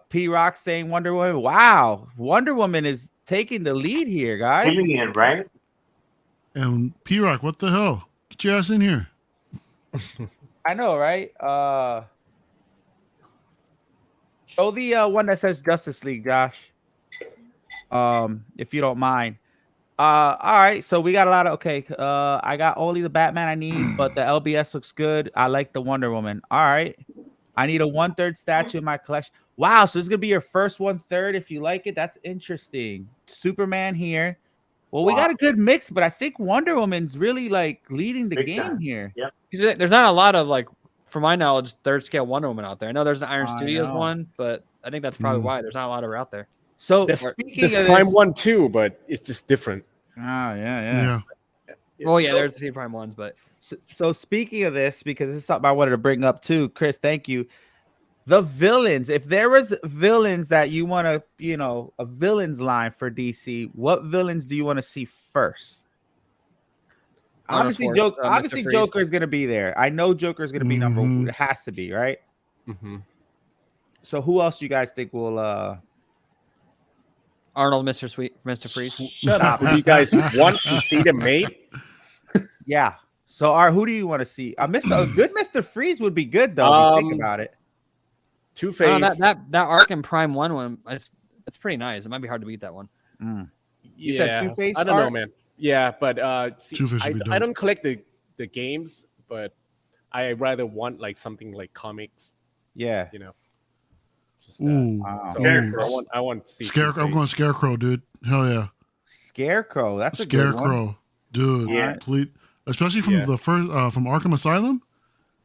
P Rock saying Wonder Woman. Wow. Wonder Woman is taking the lead here, guys. Killing it, right? And P-Rock, what the hell? Get your ass in here. I know, right? Show the one that says Justice League, Josh. If you don't mind. All right, so we got a lot of I got only the Batman I need, but the LBS looks good. I like the Wonder Woman. All right. I need a 1/3 statue in my collection. Wow, so this is gonna be your first 1/3 if you like it. That's interesting. Superman here. Well, we got a good mix, but I think Wonder Woman's really like leading the Big game time. here. Yep. There's not a lot of like, from my knowledge, 3rd scale Wonder Woman out there. I know there's an Iron I Studios know. one, but I think that's probably why there's not a lot of her out there. So There's speaking of Prime this, one too, but it's just different. Yeah. Well, yeah, there's a few Prime ones, but so speaking of this, because this is something I wanted to bring up too, Chris, thank you. The villains, if there was villains that you want to, a villains line for DC, what villains do you want to see first? Obviously, Mr. Freeze. Joker is going to be there. I know Joker is going to be number one. It has to be, right? Mm-hmm. So who else do you guys think will Arnold, Mr. Freeze. Shut up. Do you guys want to see them made? Yeah. So who do you want to see? A good Mr. Freeze would be good though, if you think about it. Two-Face. That Arkham Prime one, it's pretty nice. It might be hard to beat that one. You said Two-Face? I don't know, man. Yeah, but see, Two-Face would be dope. I don't collect the games, but I rather want like something like comics. Yeah. Just that. Ooh. Wow. Scarecrow. I want to see Scarecrow. I'm Two-Face. going Scarecrow, dude. Hell yeah. Scarecrow. That's a good one. Scarecrow, dude. Yeah. Complete. Especially from the first from Arkham Asylum,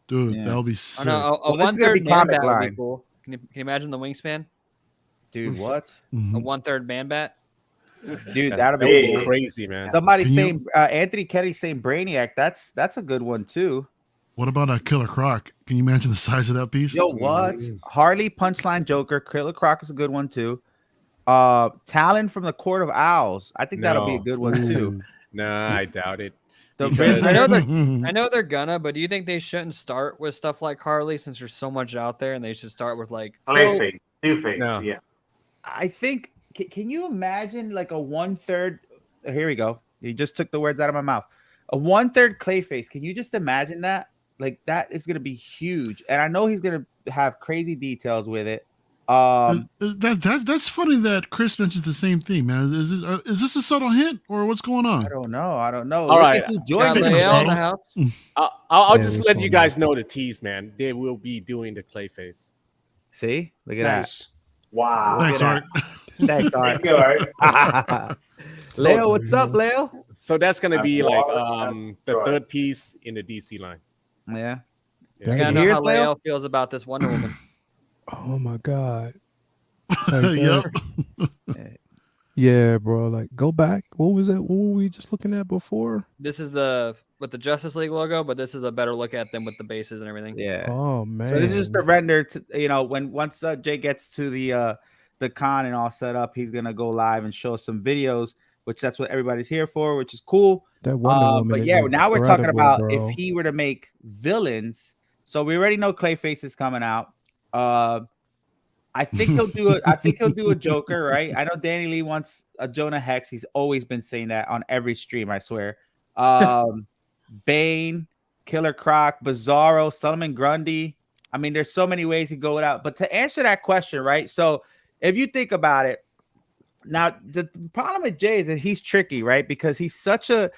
dude. Yeah. That'll be Oh, sick. no, a Well, this is gonna be 1/3 man comic bat would line. be cool. Can you imagine the wingspan? Dude, what? A Mhm. 1/3 man bat? Dude, That's that'll be big. cool. crazy, man. Somebody Can you- saying Anthony Kenny saying Brainiac. That's a good one too. What about a Killer Croc? Can you imagine the size of that piece? Yo, what? Mm. Harley Punchline Joker. Killer Croc is a good one too. Talon from the Court of Owls. I think that'll be a No. good one too. Nah, I doubt it. The Because- Riddler- I know they're gonna, but do you think they shouldn't start with stuff like Harley since there's so much out there, and they should start with like Clayface. Two-Face. No. Yeah. I think. Can you imagine like a 1/3? Here we go. You just took the words out of my mouth. A 1/3 Clayface. Can you just imagine that? Like that is gonna be huge, and I know he's gonna have crazy details with it. That's funny that Chris mentions the same thing, man. Is this a subtle hint or what's going on? I don't know. All right. Who got joined Speaking of Leo in subtle- the house. I'll Yeah, just this let one, you guys know the tease, man. They will be doing the Clayface. See, look at Nice. Wow. Thanks, at Art. that. Thanks, Art. Thank you, Art. Leo, what's up, Leo? So that's gonna be like the Right. third piece in the DC line. Yeah. I Damn. gotta know Here's how Leo. Leo feels about this Wonder Woman. Oh my god. Like, Yep. yeah, bro. Like, go back. What was that? What were we just looking at before? This is with the Justice League logo, but this is a better look at them with the bases and everything. Yeah. Oh man. So this is just the render to once Jay gets to the con and all set up, he's gonna go live and show some videos, which that's what everybody's here for, which is cool. that Wonder Woman. But is yeah, now we're talking incredible, about bro. if he were to make villains. So we already know Clayface is coming out. I think he'll do it. I think he'll do a Joker, right? I know Danny Lee wants a Jonah Hex. He's always been saying that on every stream, I swear. Bane, Killer Croc, Bizarro, Solomon Grundy. I mean, there's so many ways to go without. But to answer that question, right? So if you think about it, now the problem with Jay is that he's tricky, right? Because he's such a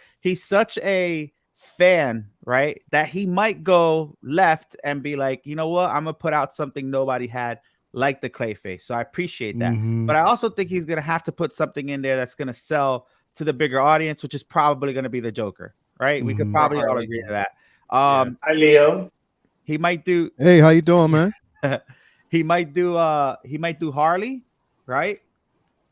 fan, right? That he might go left and be like, you know what? I'm gonna put out something nobody had, like the Clayface. So I appreciate that. Mhm. But I also think he's gonna have to put something in there that's gonna sell to the bigger audience, which is probably gonna be the Joker, right? We could Mhm. probably all agree to that. Hi, Leo. He might do Hey, how you doing, man? he might do Harley, right?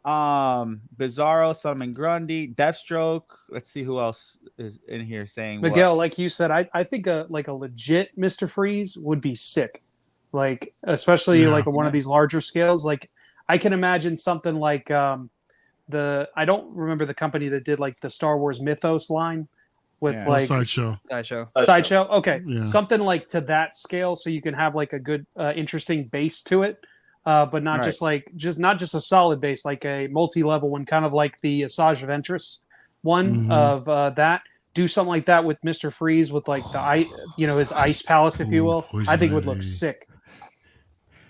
Bizarro, Solomon Grundy, Deathstroke. Let's see who else is in here saying Miguel, what. like you said, I think a legit Mr. Freeze would be sick. Like, especially like on one of these larger scales. Like, I can imagine something like I don't remember the company that did like the Star Wars Mythos line with like Sideshow. Sideshow. Okay, Yeah. something like to that scale, so you can have like a good, interesting base to it, but not not just a solid base, like a multi-level one, kind of like the Asajj Ventress one of that. Do something like that with Mr. Freeze with like his ice palace, if you will. I think it would look sick.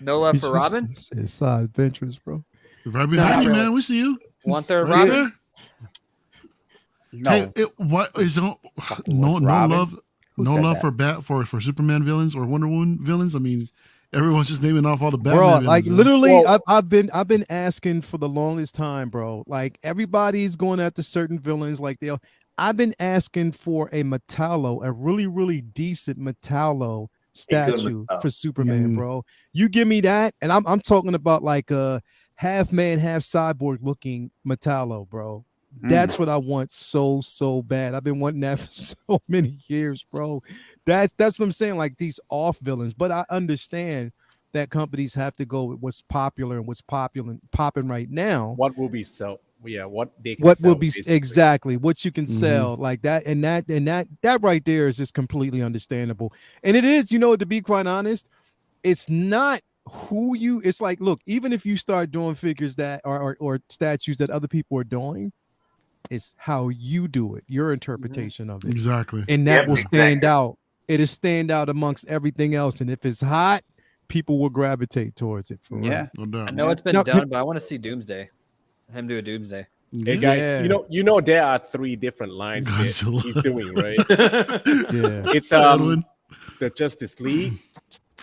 No love for Robin. It's adventures, bro. Right behind you, man. We see you. 1/3 Right Robin. there. No. What is no Robin? love for Superman villains or Wonder Woman villains? I mean, everyone's just naming off all the Batman Bro, villains. like man. literally, I've been asking for the longest time, bro. Like everybody's going after certain villains. Like I've been asking for a Metallo, a really, really decent Metallo statue for Superman, bro. You give me that, and I'm talking about like a half man, half cyborg looking Metallo, bro. That's what I want so bad. I've been wanting that for so many years, bro. That's what I'm saying. Like these off villains, but I understand that companies have to go with what's popular and what's popping right now. What will be so? Yeah, what they can what sell, will be basically. exactly what you can sell like that, and that right there is just completely understandable. And it is, to be quite honest, it's not who you. It's like, look, even if you start doing figures that or statues that other people are doing, it's how you do it, your interpretation of it, Exactly, and that will stand out. It'll stand out amongst everything else, and if it's hot, people will gravitate towards it. For real. no doubt. I know it's been done, but I want to see Doomsday. Him do a Doomsday. Hey guys, you know there are 3 different lines that he's doing, right? It's the Justice League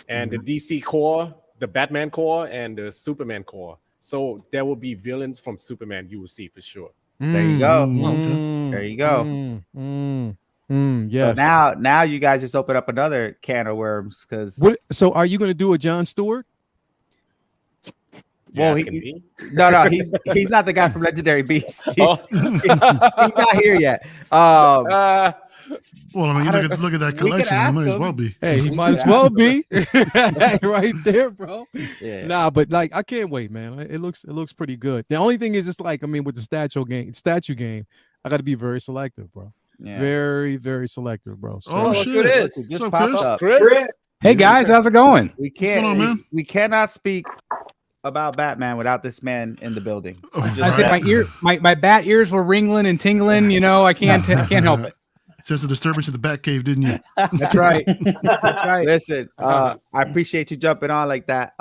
and the DC core, the Batman core, and the Superman core. So there will be villains from Superman you will see for sure. There you go. There you go. Yes. So now you guys just open up another can of worms because. So are you going to do a John Stewart? Well, no, he's not the guy from Legendary Beasts. He's not here yet. Well, I mean, look at that collection. He might as well be. Hey, he might as well be right there, bro. Yeah. Nah, but like, I can't wait, man. It looks pretty good. The only thing is, it's like, I mean, with the statue game, I got to be very selective, bro. Yeah. Very, very selective, bro. Oh shit! It is. It just popped up. Chris. Hey guys, how's it going? We we cannot speak about Batman without this man in the building. I said my bat ears were ringling and tingling. I can't help it. Sense a disturbance in the Batcave, didn't you? That's right. That's right. Listen, I appreciate you jumping on like that.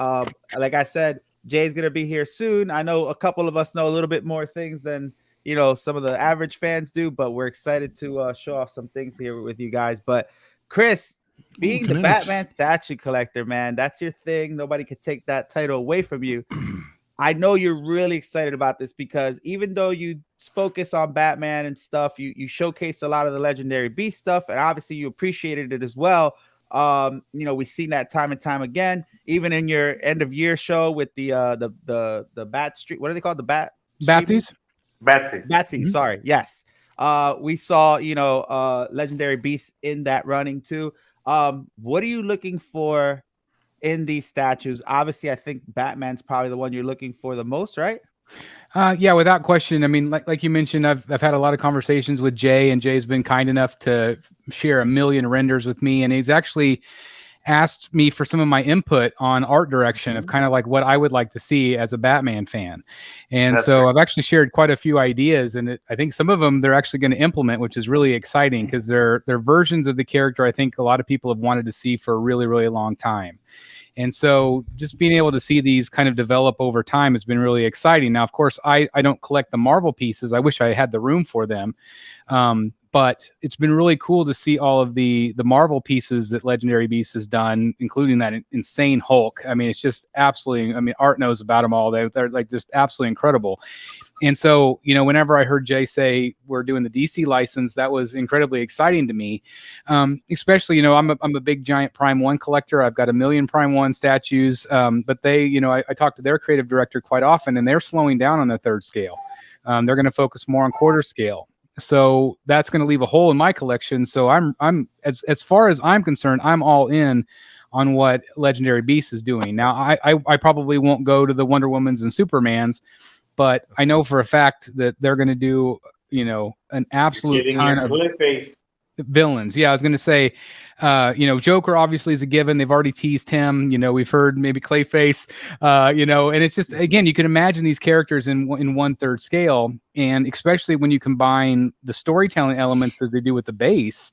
Like I said, Jay's gonna be here soon. I know a couple of us know a little bit more things than some of the average fans do, but we're excited to show off some things here with you guys. But Chris, being the Batman statue collector, man, that's your thing. Nobody could take that title away from you. I know you're really excited about this because even though you focus on Batman and stuff, you showcase a lot of the Legendary Beast stuff, and obviously you appreciated it as well. We've seen that time and time again, even in your end of year show with the Bat Street. What are they called? The Batsies? Batsy, sorry. Yes. We saw, Legendary Beasts in that running too. What are you looking for in these statues? Obviously, I think Batman's probably the one you're looking for the most, right? Yeah, without question. I mean, like you mentioned, I've had a lot of conversations with Jay, and Jay's been kind enough to share 1 million renders with me, and he's actually asked me for some of my input on art direction of kind of like what I would like to see as a Batman fan. And I've actually shared quite a few ideas, and I think some of them they're actually going to implement, which is really exciting because they're versions of the character I think a lot of people have wanted to see for a really, really long time. And so just being able to see these kind of develop over time has been really exciting. Now, of course, I don't collect the Marvel pieces. I wish I had the room for them. But it's been really cool to see all of the Marvel pieces that Legendary Beasts has done, including that insane Hulk. I mean, it's just absolutely. I mean, Art knows about them all. They're like just absolutely incredible. And so, you know, whenever I heard Jay say we're doing the DC license, that was incredibly exciting to me. Especially, you know, I'm a big giant Prime 1 collector. I've got 1 million Prime 1 statues. But they, you know, I talk to their creative director quite often, and they're slowing down on the 3rd scale. They're going to focus more on quarter scale. So that's going to leave a hole in my collection. So I'm as far as I'm concerned, I'm all in on what Legendary Beasts is doing. Now, I probably won't go to the Wonder Womans and Supermans, but I know for a fact that they're going to do, you know, an absolute ton of villains. Yeah, I was going to say, you know, Joker obviously is a given. They've already teased him. You know, we've heard maybe Clayface, you know, and it's just, again, you can imagine these characters in 1/3 scale. And especially when you combine the storytelling elements that they do with the base,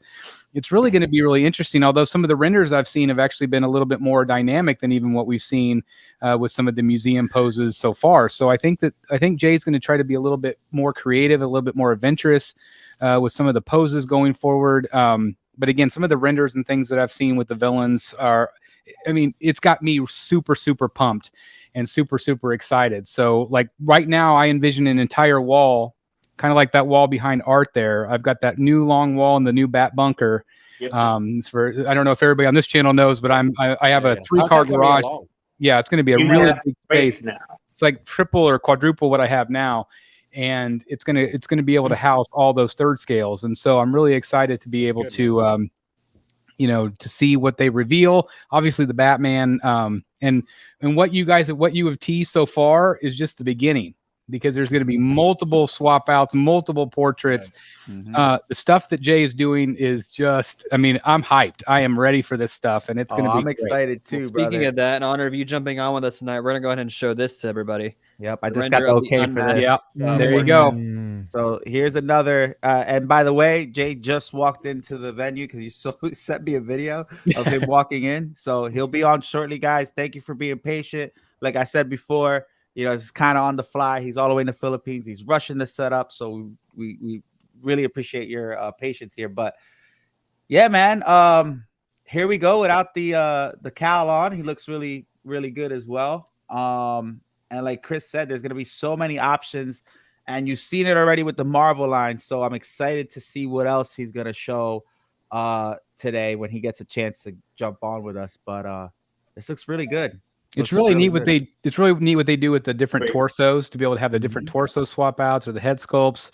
it's really going to be really interesting. Although some of the renders I've seen have actually been a little bit more dynamic than even what we've seen with some of the museum poses so far. So I think Jay's going to try to be a little bit more creative, a little bit more adventurous with some of the poses going forward. But again, some of the renders and things that I've seen with the villains are, I mean, it's got me super, super pumped and super, super excited. So like right now I envision an entire wall, kind of like that wall behind Art there. I've got that new long wall and the new Bat Bunker. Yep. It's for, I don't know if everybody on this channel knows, but I have a 3-car garage. Yeah, it's going to be a really big space now. It's like triple or quadruple what I have now. And it's gonna be able to house all those 3rd scales, and so I'm really excited to be able to, you know, to see what they reveal. Obviously, the Batman, and what you have teased so far is just the beginning, because there's going to be multiple swap outs, multiple portraits. The stuff that Jay is doing is just, I mean, I'm hyped. I am ready for this stuff, and it's going to be. I'm excited too. Well, speaking of that, in honor of you jumping on with us tonight, we're gonna go ahead and show this to everybody. Yep, I just got the okay for this. Yep, there you go. So here's another. And by the way, Jay just walked into the venue because he sent me a video of him walking in. So he'll be on shortly, guys. Thank you for being patient. Like I said before, you know, it's kind of on the fly. He's all the way in the Philippines. He's rushing the setup. So we really appreciate your patience here. But yeah, man. Here we go without the cowl on. He looks really, really good as well. And like Chris said, there's going to be so many options, and you've seen it already with the Marvel line. So I'm excited to see what else he's going to show today when he gets a chance to jump on with us. But this looks really good. It's really neat what they do with the different torsos, to be able to have the different torso swap outs or the head sculpts.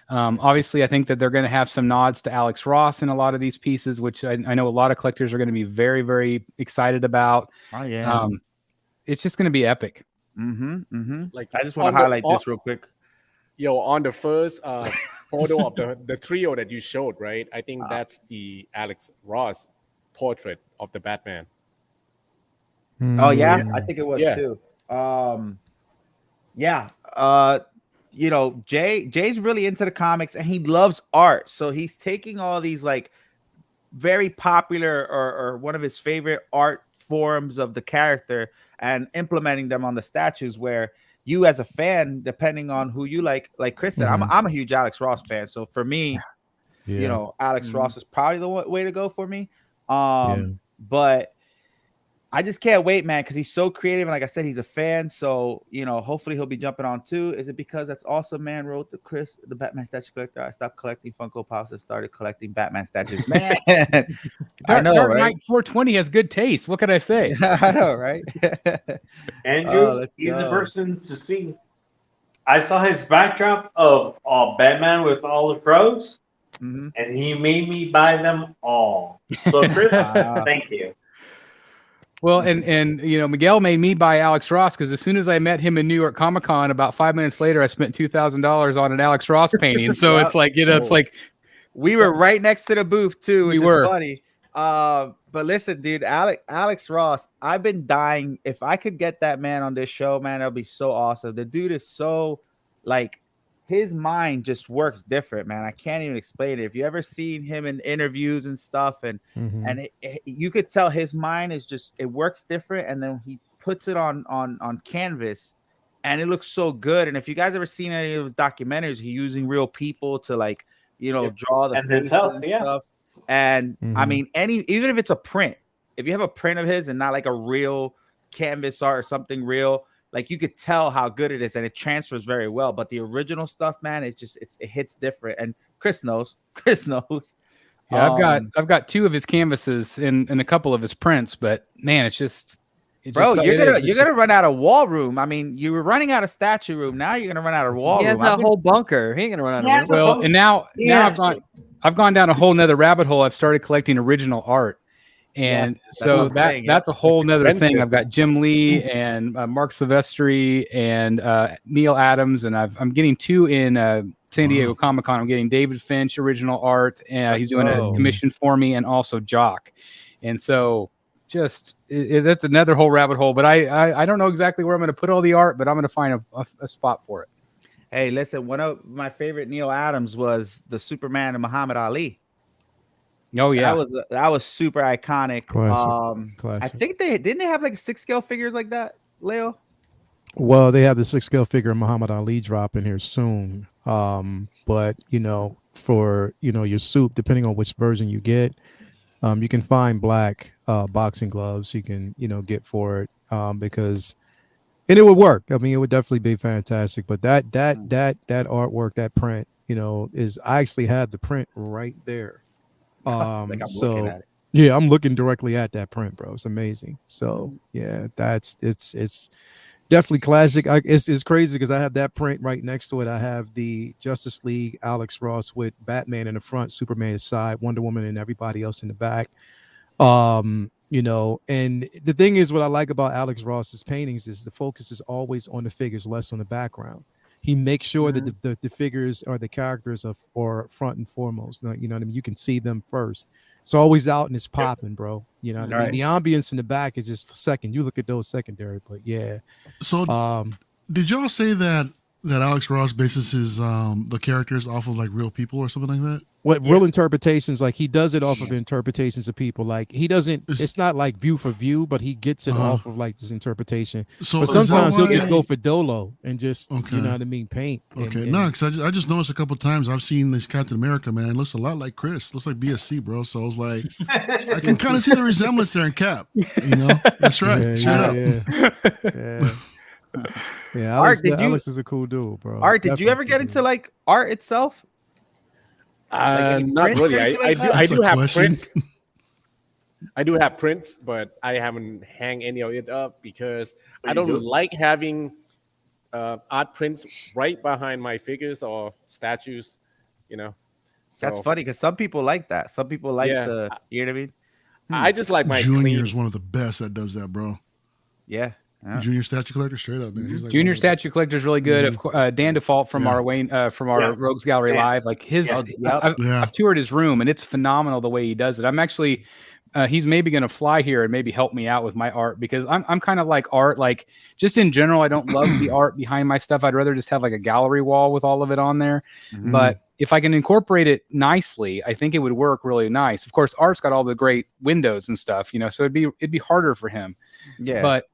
Obviously, I think that they're going to have some nods to Alex Ross in a lot of these pieces, which I know a lot of collectors are going to be very, very excited about. Oh yeah, it's just going to be epic. Like, I just want to highlight this real quick. Yo, on the first photo of the trio that you showed, right? I think that's the Alex Ross portrait of the Batman. Oh yeah, I think it was too. You know, Jay's really into the comics and he loves art, so he's taking all these like very popular or one of his favorite art forms of the character and implementing them on the statues, where you as a fan, depending on who you like Chris said, I'm a huge Alex Ross fan. So for me, you know, Alex Ross is probably the way to go for me. But I just can't wait, man, because he's so creative. And like I said, he's a fan. So, you know, hopefully he'll be jumping on too. Is it because that's awesome, man? Wrote to Chris, the Batman statue collector. I stopped collecting Funko Pops and started collecting Batman statues. Man, I know, Dark right? Knight 420 has good taste. What can I say? I know, right? Andrew, he's the person to see. I saw his backdrop of Batman with all the frogs, and he made me buy them all. So, Chris, thank you. Well, and you know, Miguel made me buy Alex Ross, because as soon as I met him in New York Comic Con, about 5 minutes later, I spent $2,000 on an Alex Ross painting. So it's like, you know, it's like we were right next to the booth too, which is funny. But listen, dude, Alex Ross, I've been dying. If I could get that man on this show, man, that'd be so awesome. The dude is so, like, his mind just works different, man. I can't even explain it. If you ever seen him in interviews and stuff, and you could tell his mind is just, it works different, and then he puts it on canvas, and it looks so good. And if you guys ever seen any of his documentaries, he's using real people to, like, draw the And faces himself, and yeah. stuff. And I Mhm. mean, even if it's a print, if you have a print of his and not like a real canvas art or something real, like you could tell how good it is, and it transfers very well. But the original stuff, man, it hits different. And Chris knows. Yeah, Um, I've got 2 of his canvases and a couple of his prints, but man, bro, it you're is. gonna run out of wall room. I mean, you were running out of statue room. Now you're gonna run out of wall He has room. that whole bunker. He ain't gonna run out of room. Well, and now I've gone down a whole nother rabbit hole. I've started collecting original art. And Yes, so that's a whole nother thing. expensive. I've got Jim Lee and Mark Silvestri and Neil Adams, and I'm getting 2 in San Diego Comic Con. I'm getting David Finch original art, and he's doing a commission for me, and also Jock. And so that's another whole rabbit hole. But I don't know exactly where I'm going to put all the art, but I'm going to find a spot for it. Hey, listen, one of my favorite Neil Adams was the Superman and Muhammad Ali. Oh yeah, that was super iconic. Classic. I think they have like 6 scale figures like that, Leo. Well, they have the 6 scale figure of Muhammad Ali dropping here soon. But for your soup, depending on which version you get, you can find black boxing gloves you can get for it, because and it would work. I mean, it would definitely be fantastic. But that artwork, that print, is I actually have the print right there. Like I'm looking at it. Yeah, I'm looking directly at that print, bro. It's amazing. So yeah, it's definitely classic. It's crazy because I have that print right next to it. I have the Justice League Alex Ross with Batman in the front, Superman side, Wonder Woman, and everybody else in the back. And the thing is, what I like about Alex Ross's paintings is the focus is always on the figures, less on the background. He makes sure that the figures or the characters are front and foremost. You know what I mean? You can see them first. It's always out and it's popping, bro. You know what I mean? The ambience in the back is just second. You look at those secondary, but yeah. So did y'all say that Alex Ross bases his the characters off of like real people or something like that? What real interpretations, like he does it off of interpretations of people. Like he doesn't, it's not like view for view, but he gets it off of like this interpretation. So but sometimes he'll just go for dolo and just you know what I mean, paint. Okay, no, because I just noticed a couple of times I've seen this Captain America, man. It looks a lot like Chris. Looks like BSC, bro. So I was like, I can kind of see the resemblance there in Cap. That's right. Yeah, Alex is a cool dude, bro. Art, did you ever get into like art itself? Not really. I do have prints. I do have prints, but I haven't hang any of it up because I don't like having art prints right behind my figures or statues. So, that's funny because some people like that. Some people like the. You know what I mean? I just like my Junior is one of the best that does that, bro. Yeah. Junior statue collector, straight up, man. He's like Junior statue collector is really good. Of course, Dan Default from our Rogues Gallery Live, like his. I've toured his room and it's phenomenal the way he does it. I'm actually, he's maybe going to fly here and maybe help me out with my art because I'm kind of like art, like just in general. I don't love the art behind my stuff. I'd rather just have like a gallery wall with all of it on there. But if I can incorporate it nicely, I think it would work really nice. Of course, Art's got all the great windows and stuff, so it'd be harder for him. Yeah, but.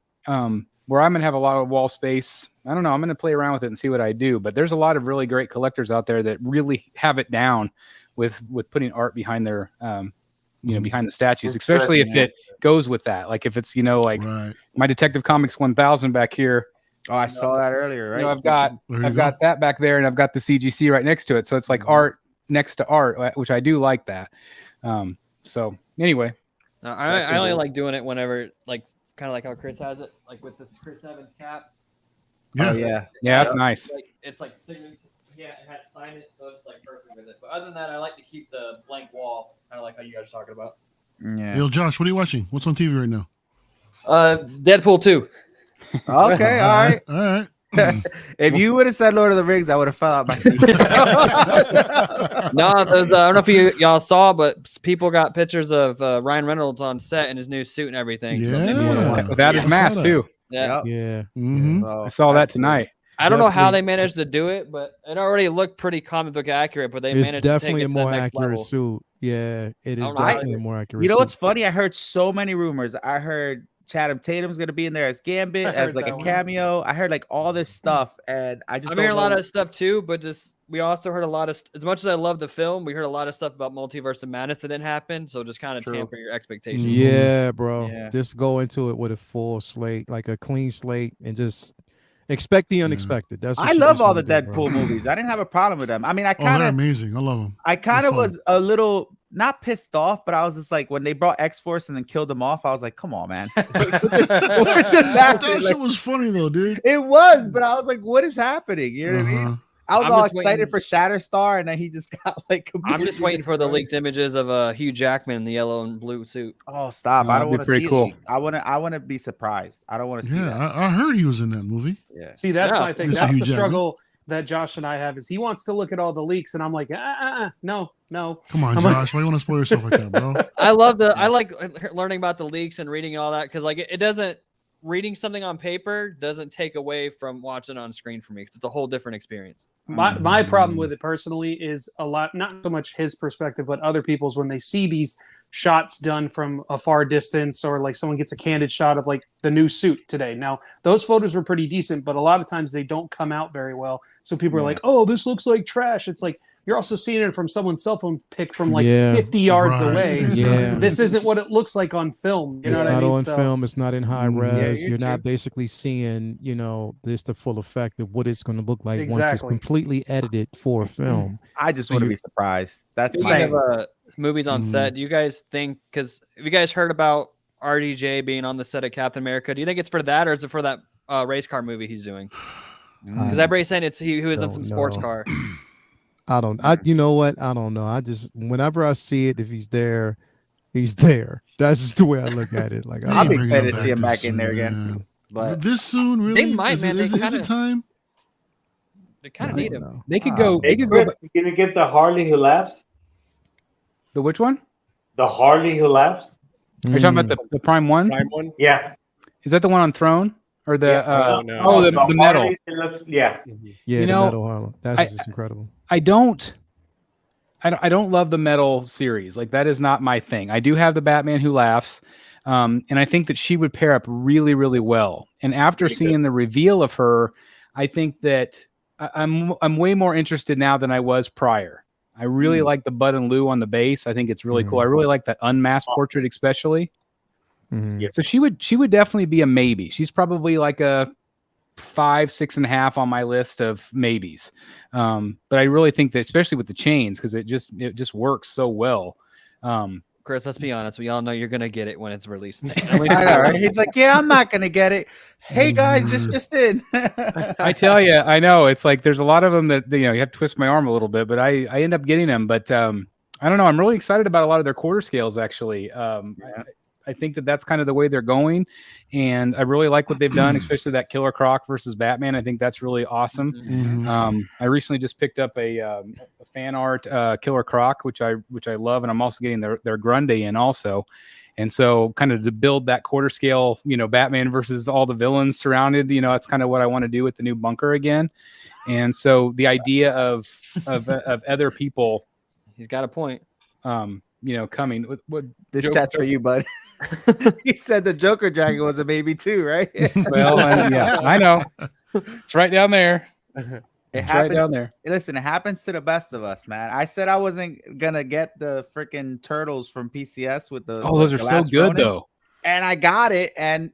Where I'm going to have a lot of wall space. I don't know. I'm going to play around with it and see what I do. But there's a lot of really great collectors out there that really have it down with putting art behind their, behind the statues, especially if it goes with that. Like if it's, like my Detective Comics 1000 back here. Oh, I saw that earlier, right? I've got that back there and I've got the CGC right next to it. So it's like art next to art, which I do like that. So anyway. I only like doing it whenever kind of like how Chris has it, like with this Chris Evans cap. Yeah, yeah, that's nice. It's like signature. Yeah, it had to sign it, so it's like perfect with it. But other than that, I like to keep the blank wall, kind of like how you guys are talking about. Yeah. Yo, Josh, what are you watching? What's on TV right now? Deadpool 2. Okay, all right. All right. If you would have said Lord of the Rings, I would have fell out my seat. No, I don't know if y'all saw, but people got pictures of Ryan Reynolds on set in his new suit and everything. Yeah. So maybe Without his mask too. Yeah. Yeah. Mm-hmm. I saw that tonight. I don't know how they managed to do it, but it already looked pretty comic book accurate. But they managed It's definitely to take a it to more the next accurate level. suit. Yeah, it is All right. definitely a more accurate. You know suit. what's funny? I heard so many rumors. I heard Channing Tatum's gonna be in there as Gambit, as like a cameo. I heard like all this stuff, and I just I'm hearing a lot of stuff too, but we also heard a lot of as much as I love the film, we heard a lot of stuff about Multiverse of Madness that didn't happen. So just kind of tamper your expectations. Yeah, bro. Yeah. Just go into it with a full slate, like a clean slate, and just expect the unexpected. That's what I you love just all the wanna do, Deadpool bro. movies. I didn't have a problem with them. I mean, I they're kind of amazing. I love them. I kind of They're fun. was a little not pissed off, but I was just like, when they brought X-Force and then killed them off, I was like, come on, man. What just happened? That shit was funny though, dude. It was, but I was like, what is happening? You know what I mean? I was I'm all just excited waiting- for Shatterstar, and then he just got like. I'm just waiting for the leaked images of Hugh Jackman in the yellow and blue suit. Oh, stop! No, I don't that'd want be to pretty see cool. it. I want to be surprised. I don't want to see Yeah, that. I heard he was in that movie. Yeah. See, that's Yeah. my thing. Mr. That's Hugh the Jackman. struggle that Josh and I have. Is he wants to look at all the leaks, and I'm like, no. Come on, I'm Josh. Why you want to spoil yourself like that, bro? I like learning about the leaks and reading all that because like it doesn't reading something on paper doesn't take away from watching it on screen for me because it's a whole different experience. My problem with it personally is a lot, not so much his perspective, but other people's when they see these shots done from a far distance, or like someone gets a candid shot of like the new suit today. Now, those photos were pretty decent, but a lot of times they don't come out very well. So people are like, oh, this looks like trash. It's like, you're also seeing it from someone's cell phone pic from like 50 yards Right. away. Yeah. This isn't what it looks like on film. You It's know what I not mean? on So, film. It's not in high res. you're You're not basically seeing, this the full effect of what it's going to look like once it's Exactly. completely edited for film. I just So want to you- be surprised. That's Speaking my. of movies on set, do you guys think? Because have you guys heard about RDJ being on the set of Captain America? Do you think it's for that, or is it for that race car movie he's doing? Because everybody's saying it's he who is in don't some sports know. car. You know what? I don't know. I just, whenever I see it, if he's there, he's there. That's just the way I look at it. Like, I'll be Bringing excited it to see him this back in there soon, again. man. But This soon, really? They might, Is man. It, They is it kinda- time? They kind I of need don't him. know. They could go. Hey, They could go. Chris, can you get the Harley who laughs? The which one? The Harley who laughs? Are you talking about the Prime one? Prime one? Yeah. Is that the one on Throne or the? Yeah. The Harley, metal. it looks, yeah. Yeah, You the know, metal Harlem. That's just incredible. I don't love the metal series. Like that is not my thing. I do have the Batman Who Laughs, and I think that she would pair up really, really well. And after seeing the reveal of her, I think that I'm way more interested now than I was prior. I really like the Bud and Lou on the base. I think it's really cool. I really like that unmasked portrait, especially. Mhm. So she would definitely be a maybe. She's probably like a 5, 6.5 on my list of maybes. But I really think that, especially with the chains, because it just works so well. Chris, let's be honest. We all know you're gonna get it when it's released. I know, right? He's like, yeah, I'm not gonna get it. Hey guys, this just in. I tell you, I know it's like there's a lot of them that you have to twist my arm a little bit, but I end up getting them. But I don't know. I'm really excited about a lot of their quarter scales. Actually, I think that that's kind of the way they're going, and I really like what they've done, especially that Killer Croc versus Batman. I think that's really awesome. Mhm. I recently just picked up a fan art Killer Croc, which I love, and I'm also getting their Grunde in also. And so, kind of to build that quarter scale, Batman versus all the villains surrounded. That's kind of what I want to do with the new bunker again. And so, the idea of other people, He's got a point. coming with This Joker- chat's for you, bud. He said the Joker Dragon was a baby too, right? Well, yeah, I know. It's right down there. It It's right happens. down there. Listen, it happens to the best of us, man. I said I wasn't gonna get the freaking turtles from PCS with the. Oh, those are the so last good, Ronin, though. and I got it. And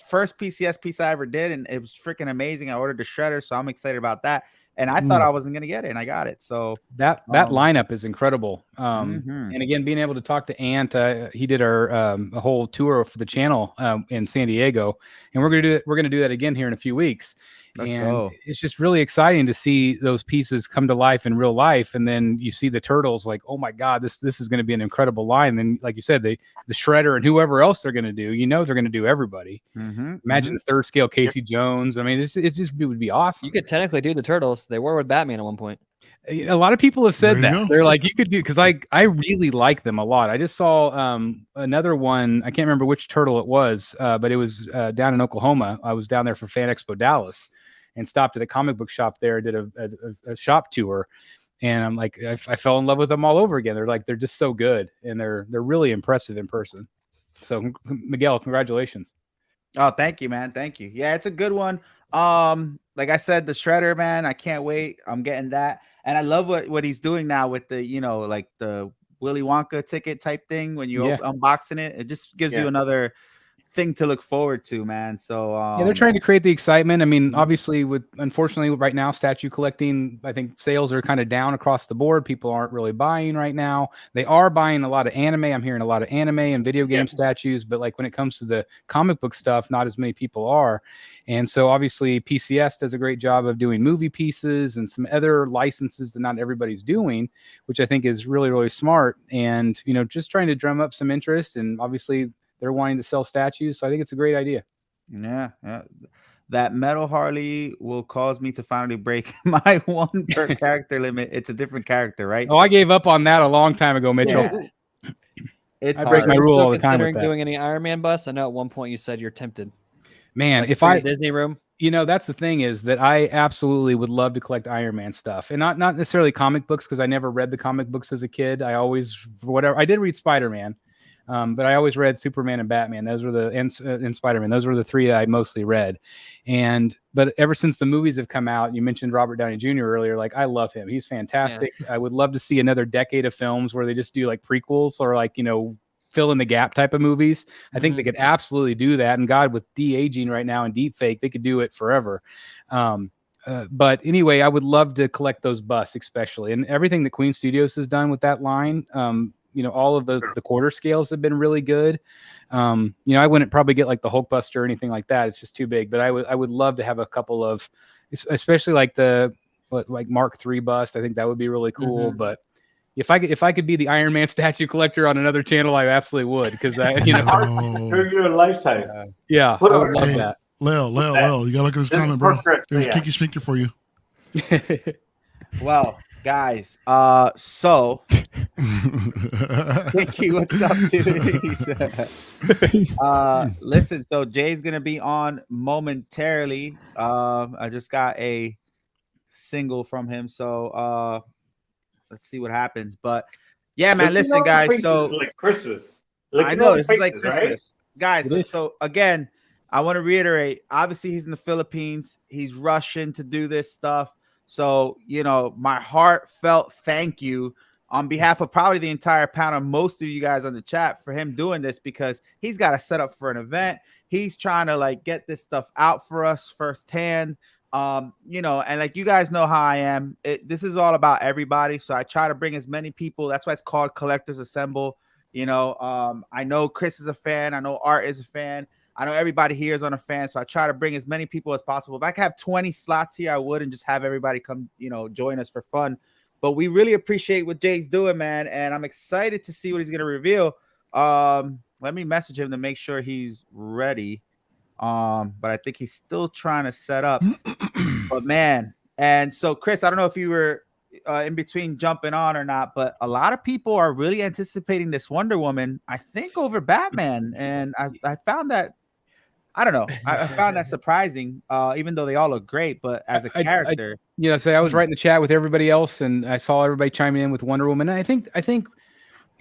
first PCS piece I ever did, and it was freaking amazing. I ordered the shredder, so I'm excited about that. And I thought I wasn't gonna get it, and I got it. So That lineup is incredible. Mhm. And again, being able to talk to Ant, he did our a whole tour for the channel in San Diego, and we're gonna do that again here in a few weeks. Let's and go. it's just really exciting to see those pieces come to life in real life, and then you see the turtles like, oh my god, this is going to be an incredible line. And then, like you said, the shredder and whoever else they're going to do, they're going to do everybody. Imagine the third scale Casey Jones. I mean, it would be awesome. You could technically do the turtles. They were with Batman at one point. A lot of people have said There you that. go. They're like, you could do, because I really like them a lot. I just saw another one. I can't remember which turtle it was, but it was down in Oklahoma. I was down there for Fan Expo Dallas and stopped at a comic book shop there, did a shop tour. And I'm like, I fell in love with them all over again. They're just so good. And they're really impressive in person. So Miguel, congratulations. Oh, thank you, man. Thank you. Yeah, it's a good one. Like I said, the Shredder, man, I can't wait. I'm getting that. And I love what he's doing now with the, like the Willy Wonka ticket type thing when you unboxing it. It just gives you another thing to look forward to, man. So yeah, they're trying to create the excitement. I mean, Mhm. obviously, unfortunately right now, statue collecting, I think sales are kind of down across the board. People aren't really buying right now. They are buying a lot of anime. I'm hearing a lot of anime and video game statues, but like when it comes to the comic book stuff, not as many people are. And so obviously PCS does a great job of doing movie pieces and some other licenses that not everybody's doing, which I think is really, really smart. And, just trying to drum up some interest, and obviously they're wanting to sell statues. So I think it's a great idea. Yeah. That Metal Harley will cause me to finally break my 1 per character limit. It's a different character, right? Oh, I gave up on that a long time ago, Mitchell. Yeah. I break my rule all the time with Considering that. doing any Iron Man busts? I know at one point you said you're tempted. Man, Like if for I your Disney room, that's the thing, is that I absolutely would love to collect Iron Man stuff, and not necessarily comic books, because I never read the comic books as a kid. I always, for whatever, I did read Spider-Man, but I always read Superman and Batman. Those were and Spider-Man. Those were the 3 that I mostly read. But ever since the movies have come out, you mentioned Robert Downey Jr. earlier. Like, I love him. He's fantastic. Yeah. I would love to see another decade of films where they just do like prequels or like, fill in the gap type of movies. I think they could absolutely do that. And God, with de-aging right now and deep fake, they could do it forever. But anyway, I would love to collect those busts, especially, and everything that Queen Studios has done with that line. All of the quarter scales have been really good. I wouldn't probably get like the Hulkbuster or anything like that. It's just too big, but I would love to have a couple of, especially like like Mark III bust. I think that would be really cool. But if I could be the Iron Man statue collector on another channel, I absolutely would, because for your lifetime. Yeah, I would love that. Leo, you gotta look at this comment, bro. There's Kiki Sphincter for you. Well, guys, so Kiki, what's up, dude? Listen, so Jay's gonna be on momentarily. I just got a single from him, so let's see what happens. But yeah, man, listen, guys. So like Christmas. I know this is like Christmas, right? Guys. So again, I want to reiterate. Obviously, he's in the Philippines. He's rushing to do this stuff. So my heartfelt thank you on behalf of probably the entire panel, most of you guys on the chat, for him doing this, because he's got to set up for an event. He's trying to like get this stuff out for us firsthand. And like you guys know how I am. This is all about everybody, so I try to bring as many people. That's why it's called Collectors Assemble. I know Chris is a fan. I know Art is a fan. I know everybody here is on a fan, so I try to bring as many people as possible. If I could have 20 slots here, I would, and just have everybody come, join us for fun. But we really appreciate what Jay's doing, man, and I'm excited to see what he's gonna reveal. Let me message him to make sure he's ready. But I think he's still trying to set up. But man, and so Chris, I don't know if you were in between jumping on or not, but a lot of people are really anticipating this Wonder Woman, I think, over Batman, and I found that, I don't know, I found that surprising, even though they all look great, but as a character, I was right in the chat with everybody else, and I saw everybody chiming in with Wonder Woman. And I think.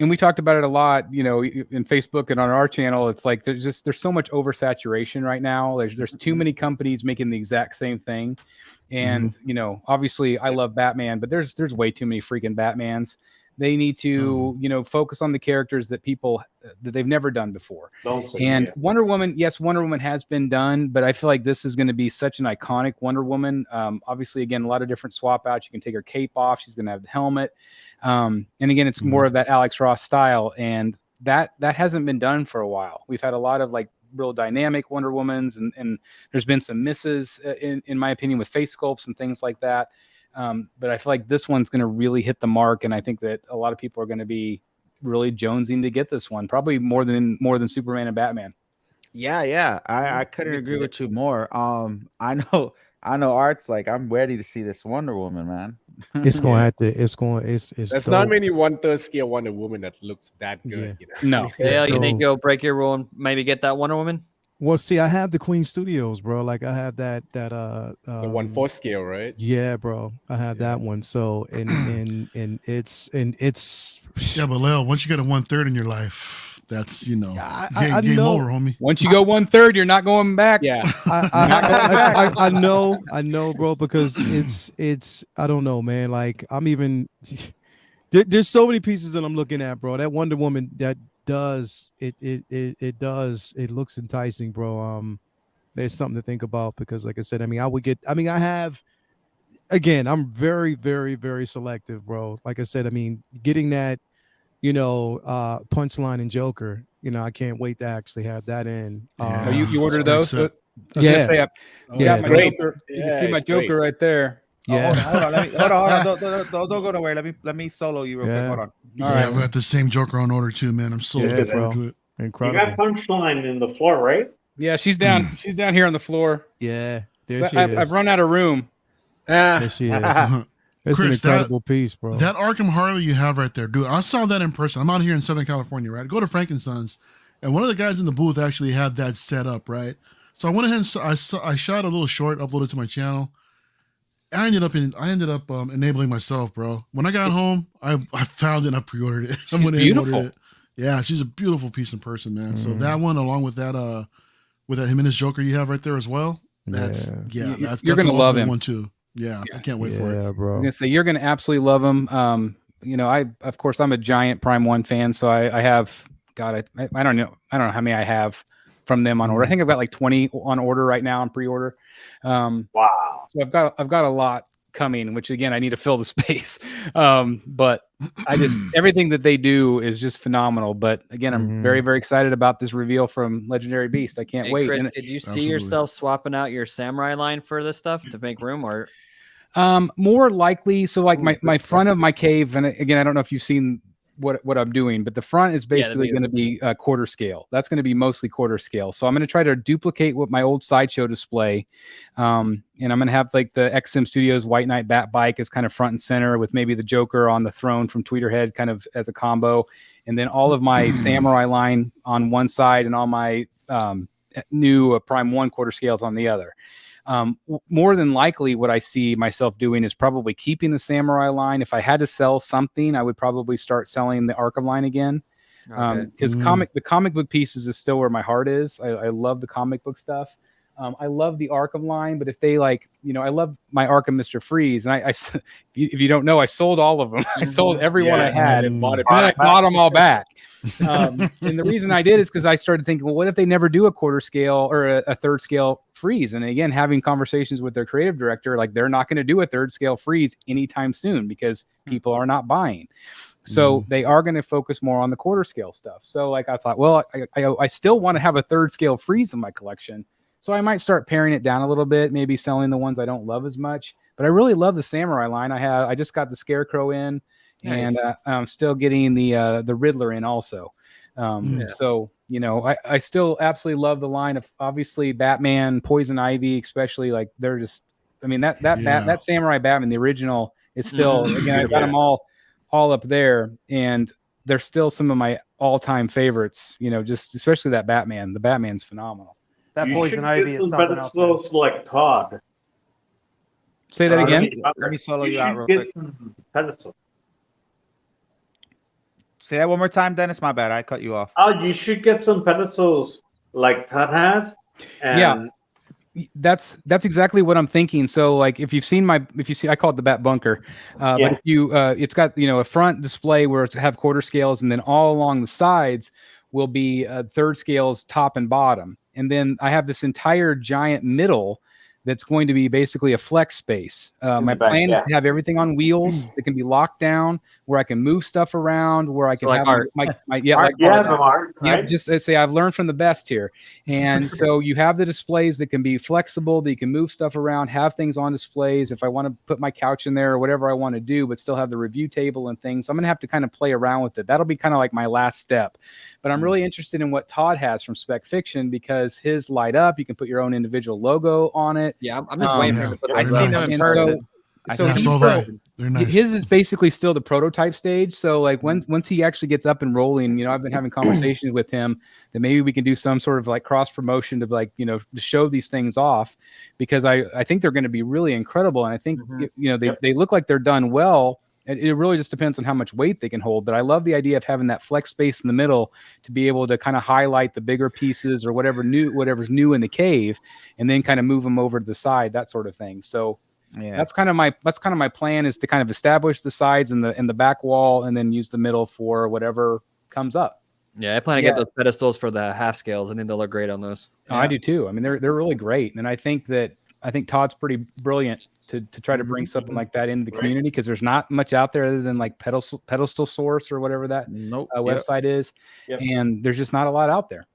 And we talked about it a lot, in Facebook and on our channel. It's like there's so much oversaturation right now. There's too many companies making the exact same thing, and obviously I love Batman, but there's way too many freaking Batmans. They need to focus on the characters that people that they've never done before. Wonder Woman, yes, Wonder Woman has been done, but I feel like this is going to be such an iconic Wonder Woman. Obviously, again, a lot of different swap outs. You can take her cape off. She's going to have the helmet. And again, it's more of that Alex Ross style, and that hasn't been done for a while. We've had a lot of like real dynamic Wonder Womans, and there's been some misses in my opinion with face sculpts and things like that. But I feel like this one's going to really hit the mark, and I think that a lot of people are going to be really jonesing to get this one, probably more than Superman and Batman. Yeah, I couldn't agree with you more. I know Art's like, I'm ready to see this Wonder Woman, man. It's going to have to. It's There's not many 1/3 scale Wonder Woman that looks that good. No. Yeah, you think you'll break your rule and maybe get that Wonder Woman? Well, see, I have the Queen Studios, bro. Like I have that the 1/4 scale, right? Yeah, bro. I have that one. So and it's yeah, but Leo, once you get a 1/3 in your life, that's I game know. over, homie. Once you go 1/3, you're not going back. Yeah. I know, bro, because it's I don't know, man. Like I'm even there's so many pieces that I'm looking at, bro. That Wonder Woman that does it looks enticing, bro. There's something to think about because, like I said, I have. Again, I'm very, very, very selective, bro. Like I said, getting that, punchline and Joker, I can't wait to actually have that in. Oh, you ordered Great those? set. I was gonna say, I got my great. Joker. You Yeah, can see my it's Joker great. right there. Yeah. Hold on. Don't go nowhere. Let me solo you real quick. Hold on. I've got the same Joker on order too, man. I'm so looking forward to it. You Incredible. got punchline in the floor, right? Yeah, she's down. She's down here on the floor. Yeah, there But she is. I've run out of room. There she is. It's an Chris, incredible piece, bro. That Arkham Harley you have right there, dude. I saw that in person. I'm out here in Southern California, right? Go to Frankenson's, and one of the guys in the booth actually had that set up, right? So I went ahead and I shot a little short, uploaded to my channel. I ended up enabling myself, bro. When I got home, I found it and I pre-ordered it. I went ahead and ordered it. Yeah, she's a beautiful piece in person, man. So that one, along with that him and his Joker you have right there as well. That's You're gonna love him one too. Yeah, I can't wait for it. Yeah, bro. I was gonna say you're gonna absolutely love him. Of course I'm a giant Prime 1 fan, so I have I don't know how many I have from them on order. I think I've got like 20 on order right now on pre-order. Wow. So I've got a lot coming, which again I need to fill the space. But I just everything that they do is just phenomenal. But again, I'm very, very excited about this reveal from Legendary Beast. I can't wait. Chris, And did you see yourself swapping out your samurai line for this stuff to make room, or more likely, so like my front of my cave, and again, I don't know if you've seen what I'm doing, but the front is basically going to be quarter scale. That's going to be mostly quarter scale. So I'm going to try to duplicate what my old Sideshow display, and I'm going to have like the XM Studios White Knight Bat Bike as kind of front and center with maybe the Joker on the throne from Tweeterhead kind of as a combo, and then all of my samurai line on one side and all my new Prime 1 quarter scales on the other. More than likely, what I see myself doing is probably keeping the samurai line. If I had to sell something, I would probably start selling the Arkham line again. Because the comic book pieces is still where my heart is. I love the comic book stuff. I love the Arkham line, but if they I love my Arkham Mr. Freeze, and I if you don't know, I sold all of them. I sold every one I had and bought it. And I bought them all back. And the reason I did is because I started thinking, well, what if they never do a quarter scale or a third scale freeze? And again, having conversations with their creative director, like they're not going to do a third scale freeze anytime soon because people are not buying. So they are going to focus more on the quarter scale stuff. So like I thought, well, I still want to have a third scale freeze in my collection. So I might start paring it down a little bit, maybe selling the ones I don't love as much. But I really love the samurai line. I just got the Scarecrow in, and I'm still getting the Riddler in also. So I still absolutely love the line of obviously Batman, Poison Ivy, especially like they're just. I mean that samurai Batman, the original, is still again I've got them all up there, and they're still some of my all-time favorites. Just especially that Batman. The Batman's phenomenal. That Poison Ivy is something else. Like Todd. Say that again. Let me solo you out real quick. Say that one more time, Dennis. My bad. I cut you off. Oh, you should get some pedestals like Todd has. And that's exactly what I'm thinking. So like if you see I call it the Bat Bunker, but if you it's got a front display where it's have quarter scales, and then all along the sides will be third scales top and bottom. And then I have this entire giant middle that's going to be basically a flex space. My plan is to have everything on wheels that can be locked down, where I can move stuff around, where I can have just say I've learned from the best here. And so you have the displays that can be flexible, that you can move stuff around, have things on displays. If I want to put my couch in there or whatever I want to do, but still have the review table and things, I'm going to have to kind of play around with it. That'll be kind of like my last step. But I'm really interested in what Todd has from Spec Fiction, because his light up, you can put your own individual logo on it. Yeah, I'm just waiting for him to put I seen them in person. His is basically still the prototype stage. So like once he actually gets up and rolling, I've been having conversations with him that maybe we can do some sort of like cross promotion to like, to show these things off, because I think they're going to be really incredible. And I think, they look like they're done well. It really just depends on how much weight they can hold. But I love the idea of having that flex space in the middle to be able to kind of highlight the bigger pieces or whatever's new in the cave, and then kind of move them over to the side, that sort of thing. So Yeah. that's kind of my plan, is to kind of establish the sides and the back wall, and then use the middle for whatever comes up. Yeah, I plan to get those pedestals for the half scales. I think they'll look great on those. Oh, I do too. I mean, they're really great, and I think Todd's pretty brilliant to try to bring something like that into the community, because there's not much out there other than like pedestal source or whatever that website is, and there's just not a lot out there.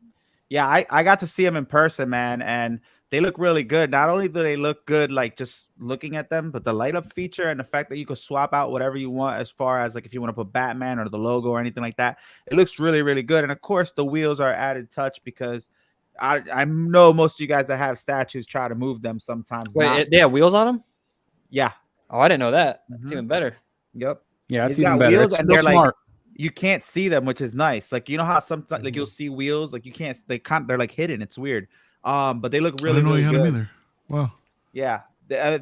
Yeah, I got to see them in person, man, and they look really good. Not only do they look good, like just looking at them, but the light up feature and the fact that you could swap out whatever you want as far as like if you want to put Batman or the logo or anything like that, it looks really, really good. And of course, the wheels are added touch, because I know most of you guys that have statues try to move them sometimes. Wait, they have wheels on them? Yeah. Oh, I didn't know that. That's even better. Yep. Yeah, it's He's got even better. wheels, It's and real they're like, smart. you can't see them, which is nice. Like, you know how sometimes like you'll see wheels, like they're like hidden. It's weird. But they look really, I didn't know really you had good. them either. Wow. Yeah,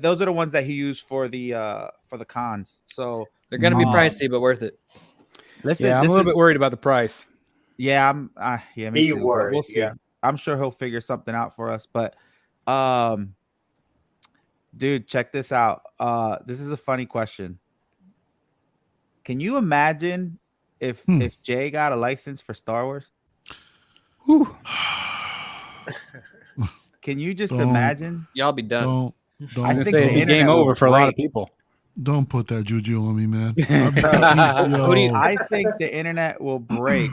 those are the ones that he used for the cons. So They're gonna be pricey, but worth it. listen, Yeah, I'm a little bit worried about the price. Yeah, me Be too. But worried, we'll see. yeah. I'm sure he'll figure something out for us. But dude, check this out. This is a funny question. Can you imagine if Jay got a license for Star Wars? Whew. Can you just Don't. imagine? Y'all be done. Don't I I'm think gonna the say it'd be internet game will over for a lot of break. people. don't put that juju on me, man. Who do you- I think the internet will break.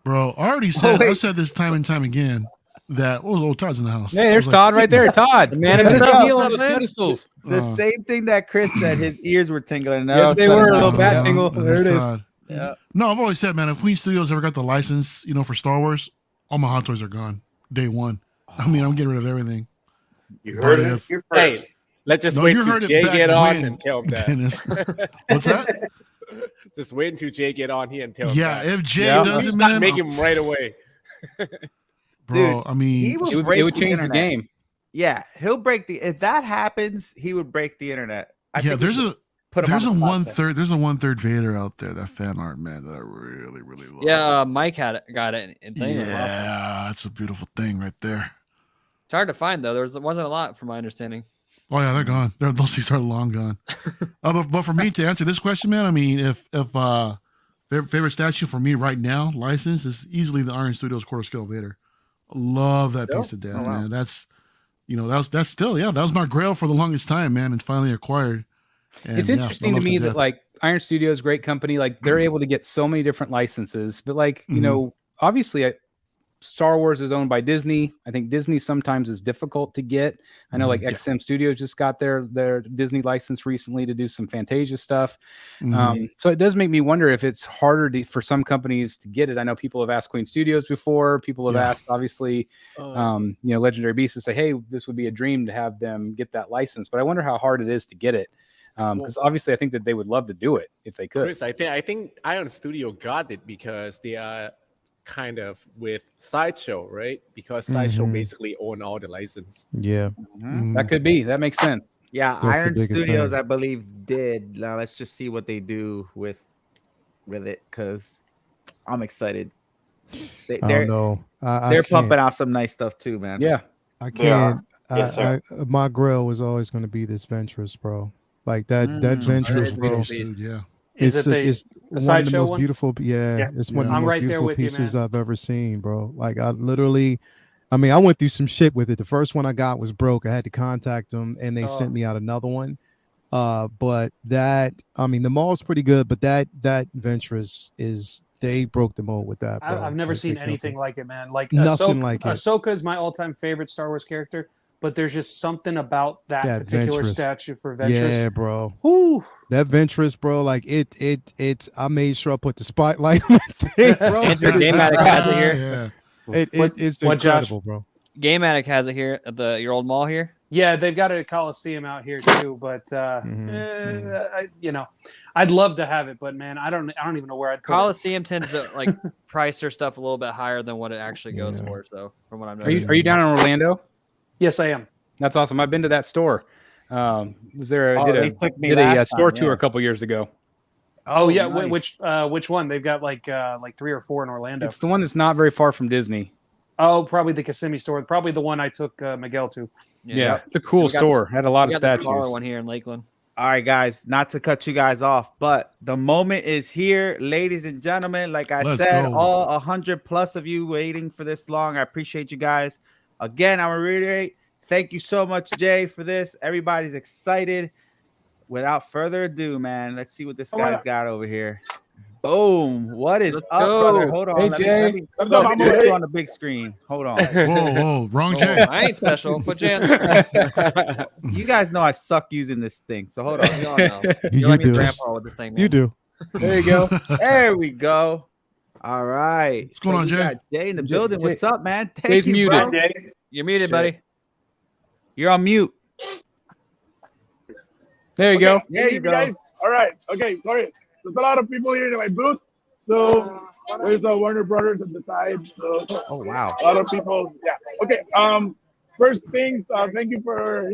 Bro, I already said I've said this time and time again that Todd's in the house. Hey, I there's was Todd right there. Todd, The man That's is a big up, deal on those man. pedestals. The same thing that Chris said. His ears were tingling. And Yes, they were. A little bat Uh-huh. tingle. There it is. Todd. Yeah. No, I've always said, man, if Queen Studios ever got the license, for Star Wars, all my Hot Toys are gone day one. I mean, I'm getting rid of everything. You But heard it. if- You're first. Hey, let's just No, wait you till heard it Jay back get on when, and tell him that. Dennis. What's that? Just wait until Jay get on here and tell him Yeah, that. if Jay Yeah. does Please it, not man, make him right away. bro, Dude, I mean, he will It break would the change the internet. game. Yeah, he'll break the. If that happens, he would break the internet. I yeah, think there's he would a put him there's a on the spot one there. third there's a 1/3 Vader out there, that fan art, man, that I really, really love. Yeah, Mike got it. And thing. Yeah, that's a beautiful thing right there. It's hard to find though. There wasn't a lot, from my understanding. Oh yeah, they're gone. Those things are long gone. But for me to answer this question, man, I mean, if favorite statue for me right now, license, is easily the Iron Studios quarter scale Vader. I love that piece of death, Oh, wow. man. That's that's still that was my grail for the longest time, man, and finally acquired. And, It's yeah, interesting I to love me that death. like Iron Studios, great company, like they're able to get so many different licenses, but like obviously Star Wars is owned by Disney. I think Disney sometimes is difficult to get. I know like XM Studios just got their Disney license recently to do some Fantasia stuff. So it does make me wonder if it's harder for some companies to get it. I know people have asked Queen Studios before. People have asked, obviously, Legendary Beasts to say, hey, this would be a dream to have them get that license. But I wonder how hard it is to get it. Because obviously I think that they would love to do it if they could. Chris, I think Iron Studio got it because they are kind of with Sideshow, right? Because Sideshow basically own all the license. Yeah. That could be. That makes sense. Yeah, That's the Iron biggest Studios, thing. I believe, did. Now let's just see what they do with it, because I'm excited. I don't know. I They're can't- pumping out some nice stuff too, man. Yeah. I They are. can't. Yes, sir. My grill was always going to be this Ventress, bro. Like that Ventress, bro. Piece. Yeah. Is It's it the one of the sideshow most one? beautiful. Yeah, Yeah. it's one of the I'm most right there beautiful with you, pieces man. I've ever seen, bro. Like I mean, I went through some shit with it. The first one I got was broke. I had to contact them, and they sent me out another one. But that, I mean, the mall's pretty good, but that Ventress they broke the mold with that. Bro. I've never Like, seen they killed anything it. like it, man. Like Nothing like it. Ahsoka is my all-time favorite Star Wars character, but there's just something about that That particular Ventress. statue for Ventress. Yeah, bro. Whew. That Ventress, bro, like it's. I made sure I put the spotlight on that thing, bro. Andrew, It is- Game Addict has it here. Yeah. it's what, Josh? incredible, bro. Game Addict has it here at your old mall here. Yeah, they've got a Coliseum out here too, but I'd love to have it, but man, I don't even know where I'd put it. Coliseum tends to like price their stuff a little bit higher than what it actually goes Yeah. for. So from what I'm Are you down in Orlando? Yes, I am. That's awesome. I've been to that store. Was there? Oh, they took me Did a last store time, tour yeah. a couple years ago. Oh yeah, nice. which one? They've got like 3 or 4 in Orlando. It's the one that's not very far from Disney. Oh, probably the Kissimmee store. Probably the one I took Miguel to. Yeah, it's a cool We got- store. Had a lot We of got the statues. Tar one here in Lakeland. All right, guys, not to cut you guys off, but the moment is here, ladies and gentlemen. Like I Let's said, go. all 100 plus of you waiting for this long. I appreciate you guys. Again, I'm gonna reiterate. Thank you so much, Jay, for this. Everybody's excited. Without further ado, man, let's see what this guy's got over here. Boom! What is Let's up, go. brother? Hold on. Hey, let Jay. me Let's go, put Jay. you on the big screen. Hold on. Whoa, wrong Oh, Jay. I ain't special. Put Jay on the screen. You guys know I suck using this thing, so hold on. We all know. You You're like do. grandpa with this thing, man. You do. There you go. There we go. All right. What's going on, we Jay? got Jay in the Jay- building. Jay- What's up, man? Thank Jay's you, muted. bro. Jay. You're muted, Jay. buddy. You're on mute. There you go. There you go. Guys. All right. Okay. Sorry. There's a lot of people here in my booth. So there's a Warner Brothers at the side. So Oh wow. a lot of people. Yeah. Okay. First things. Thank you for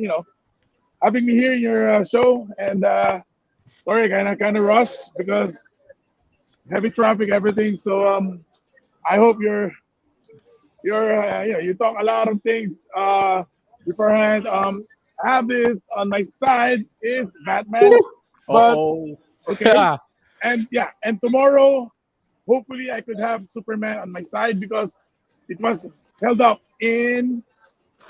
having me here in your show. And sorry, I kind of rushed because heavy traffic, everything. So I hope you talk a lot of things beforehand. I have this on my side is Batman. But okay. And tomorrow, hopefully I could have Superman on my side because it was held up in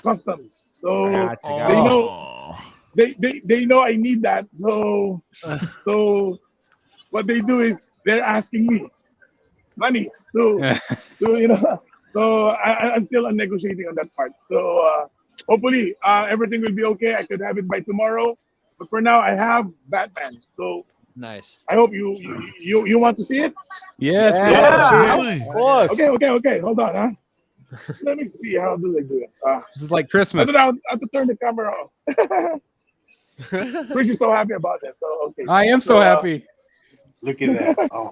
customs. So Gotcha. they know they know I need that. So what they do is they're asking me money to So I'm still on negotiating on that part. So hopefully everything will be okay. I could have it by tomorrow. But for now, I have Batman. So Nice. I hope you want to see it. Yes. Yeah. Really? Of course. Okay. Hold on, huh? Let me see how do they do it. This is like I Christmas. don't know how to turn the camera off. Chris is so happy about this. So okay. I am so happy. Look at that. Oh,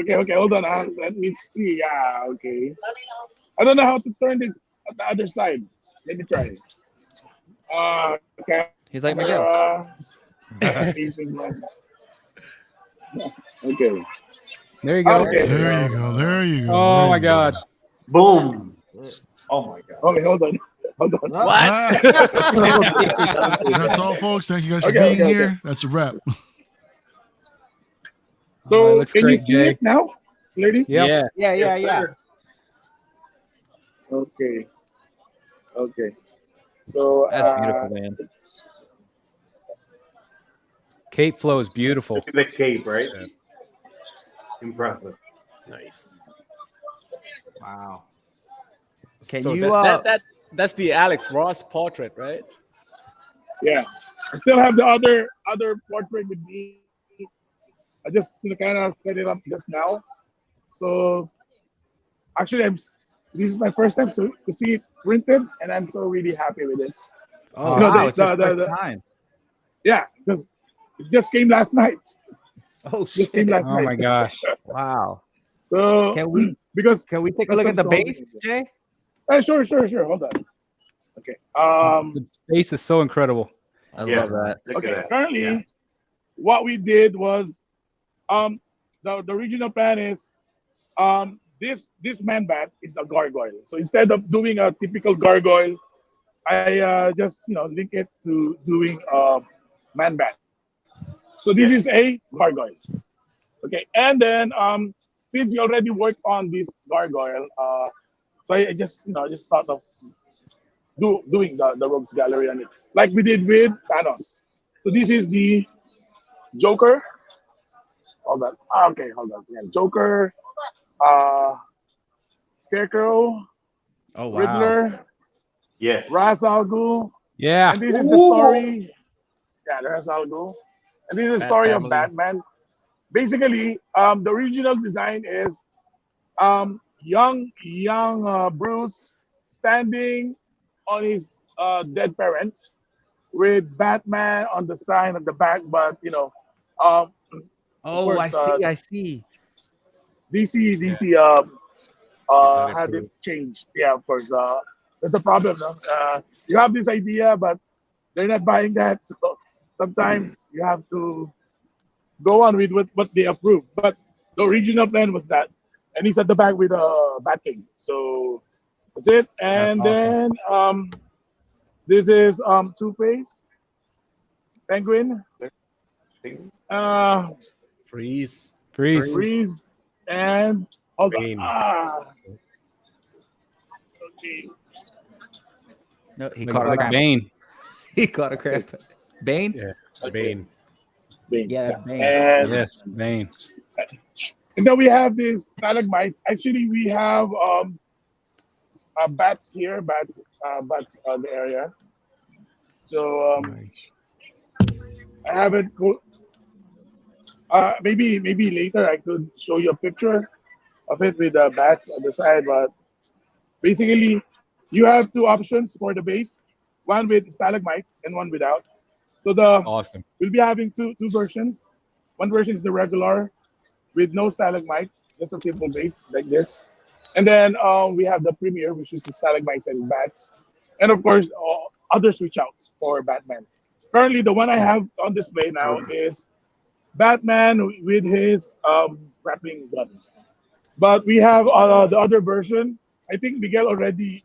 Okay. Hold on. Let me see. Yeah. Okay. I don't know how to turn this at the other side. Let me try it. Okay. He's like Miguel. Okay. There you go. Okay. There you go. Oh my God. boom. Oh my God. Okay, hold on. What? That's all, folks. Thank you guys for Okay, being okay, here. That's a wrap. So looks can you great, see Jay. it now, lady? Yep. Yeah. Yeah. Okay. So That's beautiful, man. Cape flow is beautiful. Look at the cape, right? Impressive. Nice. Wow. Can So you that's the Alex Ross portrait, right? yeah, I still have the other portrait with me. I just kind of set it up just now. So actually, this is my first time to see it printed, and I'm so really happy with it. Oh, No, wow. It's your the- first time. Yeah, because it just came last night. Oh Just came shit. last Oh night. my gosh. Wow. So Can we because take a look at the Custom base, sold. Jay? Sure. Hold on. Okay. The base is so incredible. I Yeah. love that. Look Okay. at that. Currently, Yeah. what we did was, the original plan is, this man bat is a gargoyle. So instead of doing a typical gargoyle, I just link it to doing man bat. So this is a gargoyle. Okay, and then since we already worked on this gargoyle, so I just thought of doing the rogues gallery on it, like we did with Thanos. So this is the Joker. Hold on. Okay, hold on. Yeah, Joker, Scarecrow, Oh wow. Riddler, Yes. Ra's al Ghul, Yeah. and this is the story. Yeah, Ra's al Ghul, and this is the Bat story family. of Batman. Basically, the original design is young Bruce standing on his dead parents with Batman on the sign at the back, but Oh, course, I see. DC had it changed. Yeah, of course. That's the problem. No? You have this idea, but they're not buying that. So sometimes you have to go on with what they approved. But the original plan was that, and he's at the back with a Batcave. So that's it. And then this is Two-Face, Penguin, Freeze. Freeze, and hold on. Bane. Okay. No, he Like, caught a like cramp. Bane. He caught a cramp. Bane? Yeah, Bane. Bane. Yeah, that's Bane. And, Yes, Bane. and then we have this stalagmites. Actually, we have bats here, bats on the area. So I haven't. Maybe later I could show you a picture of it with the bats on the side. But basically, you have two options for the base: one with stalagmites and one without. So Awesome. we'll be having two versions. One version is the regular with no stalagmites, just a simple base like this. And then we have the premiere, which is the stalagmites and bats, and of course other switch outs for Batman. Currently, the one I have on display now is Batman with his grappling gun. But we have the other version. I think Miguel already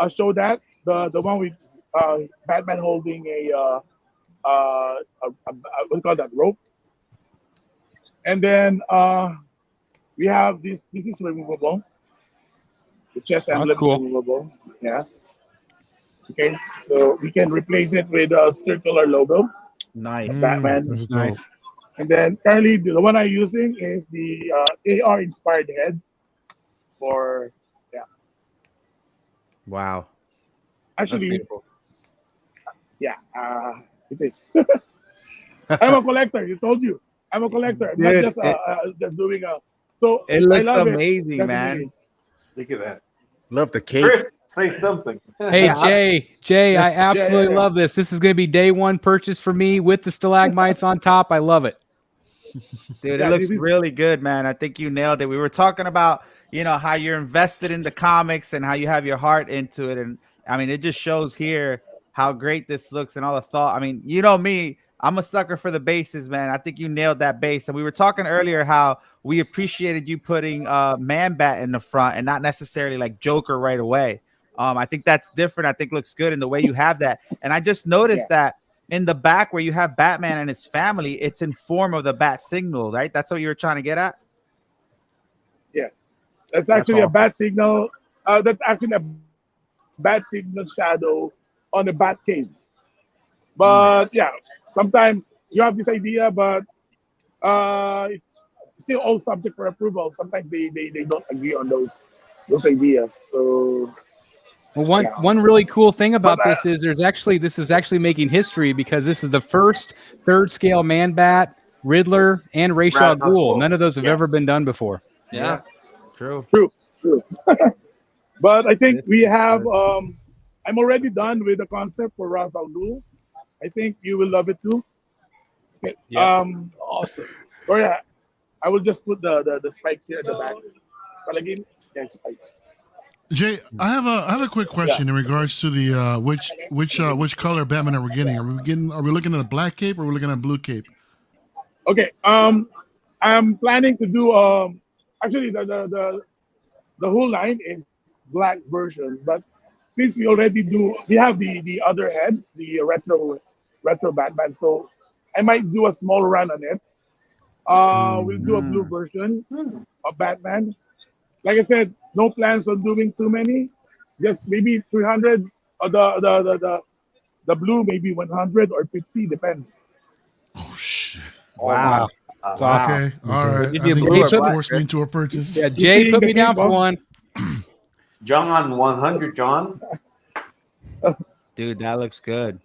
showed that the one with Batman holding a what do you call that, rope. And then we have this. This is removable. The chest emblem is cool. removable. Yeah. Okay, so we can replace it with a circular logo, Nice. Batman. That's Nice. dope. And then currently the one I'm using is the AR inspired head for Wow. That's actually beautiful. it is. I'm a collector. You told you I'm a collector. I'm Dude, not just doing a. So It I looks love it, amazing, man. definitely. Look at that. Love the cape. Chris, say something. Hey, Jay, I absolutely yeah. love this. This is going to be day one purchase for me with the stalagmites on top. I love it. Dude, Yeah, it looks this is- really good, man. I think you nailed it. We were talking about, how you're invested in the comics and how you have your heart into it. And I mean, it just shows here how great this looks and all the thought. I mean, you know me, I'm a sucker for the bases, man. I think you nailed that base. And we were talking earlier how we appreciated you putting Man Bat in the front and not necessarily like Joker right away. I think that's different. I think looks good in the way you have that. And I just noticed that in the back where you have Batman and his family, it's in form of the bat signal, right? That's what you were trying to get at? That's actually a awesome. bat signal. That's actually a bat signal shadow on the Batcave. But yeah, sometimes you have this idea, but it's still all subject for approval. Sometimes they don't agree on those ideas. So Well, one really cool thing about this is this is actually making history because this is the first third scale Man Bat, Riddler, and Ra's al Ghul. None of those have ever been done before. Yeah. True. But I think we have. I'm already done with the concept for Ra's al Ghul. I think you will love it too. Okay. Awesome. Or yeah, I will just put the spikes here at the back. But again, spikes. Jay, I have a quick question in regards to the which color Batman are we getting? Are we looking at a black cape or are we looking at a blue cape? Okay. I'm planning to do actually the whole line is black version, but since we have the other head, the retro Batman, so I might do a small run on it. We'll do a blue version of Batman. Like I said, no plans on doing too many. Just maybe 300. Or the blue maybe 100 or 50, depends. Oh shit! Wow. It's awesome. Okay, all right. Did I you think blue you or black, forced me into a purchase. Yeah, Jay, put me down for one. John 100, John. Dude, that looks good.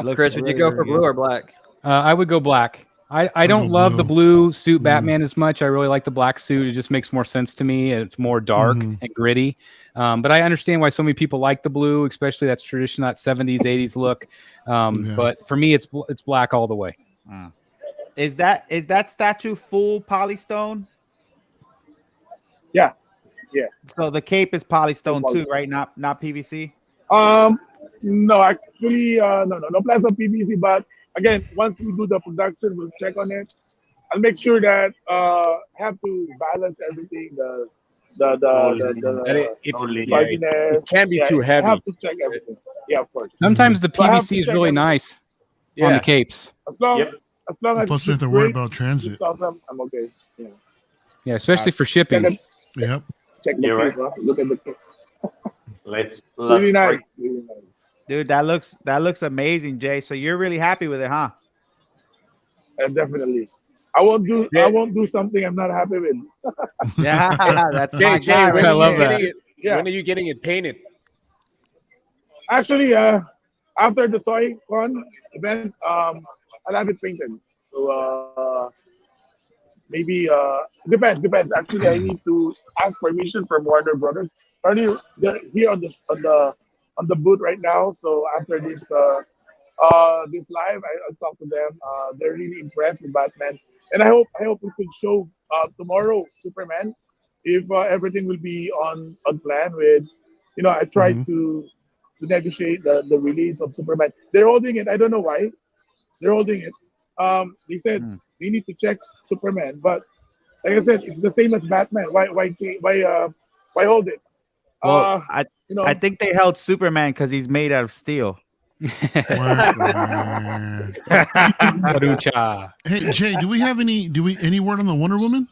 Looks Chris, would you really, go for really blue good. or black? I would go black. I don't love the blue suit Batman as much. I really like the black suit. It just makes more sense to me. It's more dark and gritty. But I understand why so many people like the blue, especially that's tradition, that 70s, 80s look. But for me, it's black all the way. Is that statue full polystone? Yeah. So the cape is polystone Full too, polystone. right? Not PVC. No, actually, no plans on PVC. But again, once we do the production, we'll check on it. I'll make sure that have to balance everything. The spikiness. It can't be too I heavy. have to check everything. Yeah, of course. Sometimes the So I have PVC to is check really everything. nice on the capes. As long as Plus, you have it's to worry great, about transit. it's awesome, I'm okay. Yeah. Yeah, especially for shipping. Yep. Check the You're cape, huh? Look at the cape. Let's Really nice. break. Really nice. Dude, that looks amazing, Jay. So you're really happy with it, huh? Definitely. I won't do something I'm not happy with. Yeah, that's my Jay, guy when right are you there. getting it? Yeah. When are you getting it painted? Actually, after the ToyCon event, I'll have it painted. So maybe depends. Actually, I need to ask permission from Warner Brothers. Currently, they're here on the booth right now. So after this this live, I'll talk to them. They're really impressed with Batman, and I hope we could show tomorrow Superman if everything will be on plan with. I tried to negotiate the release of Superman. They're holding it. I don't know why they're holding it. They said we need to check Superman, but like I said, it's the same as Batman. Why hold it? Well, I think they held Superman because he's made out of steel. Hey, Jay, do we have any word on the Wonder Woman?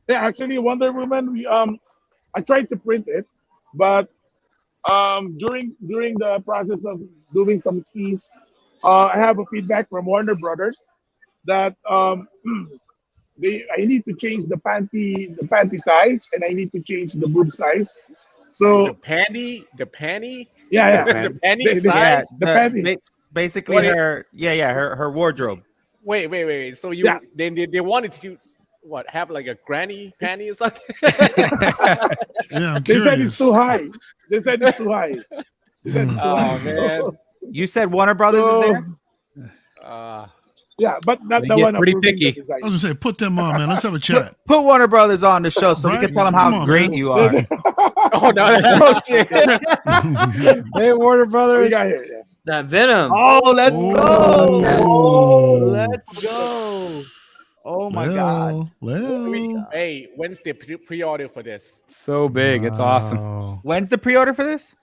Yeah, actually, Wonder Woman. I tried to print it, but during the process of doing some keys, I have a feedback from Warner Brothers that I need to change the panty size, and I need to change the boob size. So the panty. Yeah. The panty size. The panty. Basically, her wardrobe. Wait. So they wanted to have like a granny panty or something? Yeah, they said it's too high. Oh man. You said Warner Brothers is there? Yeah, but not They the get one pretty approving the picky. design. I was gonna say, put them on, man. Let's have a chat. Put Warner Brothers on the show so we Right? can tell them Come how on, great man. you are. Oh no! Shit. Hey, Warner What Brothers. we got here? Yeah. That Venom. Oh, let's go! Oh. Let's go! Oh my God! Well. Hey, when's the pre-order for this? So big. It's awesome. Wow. When's the pre-order for this?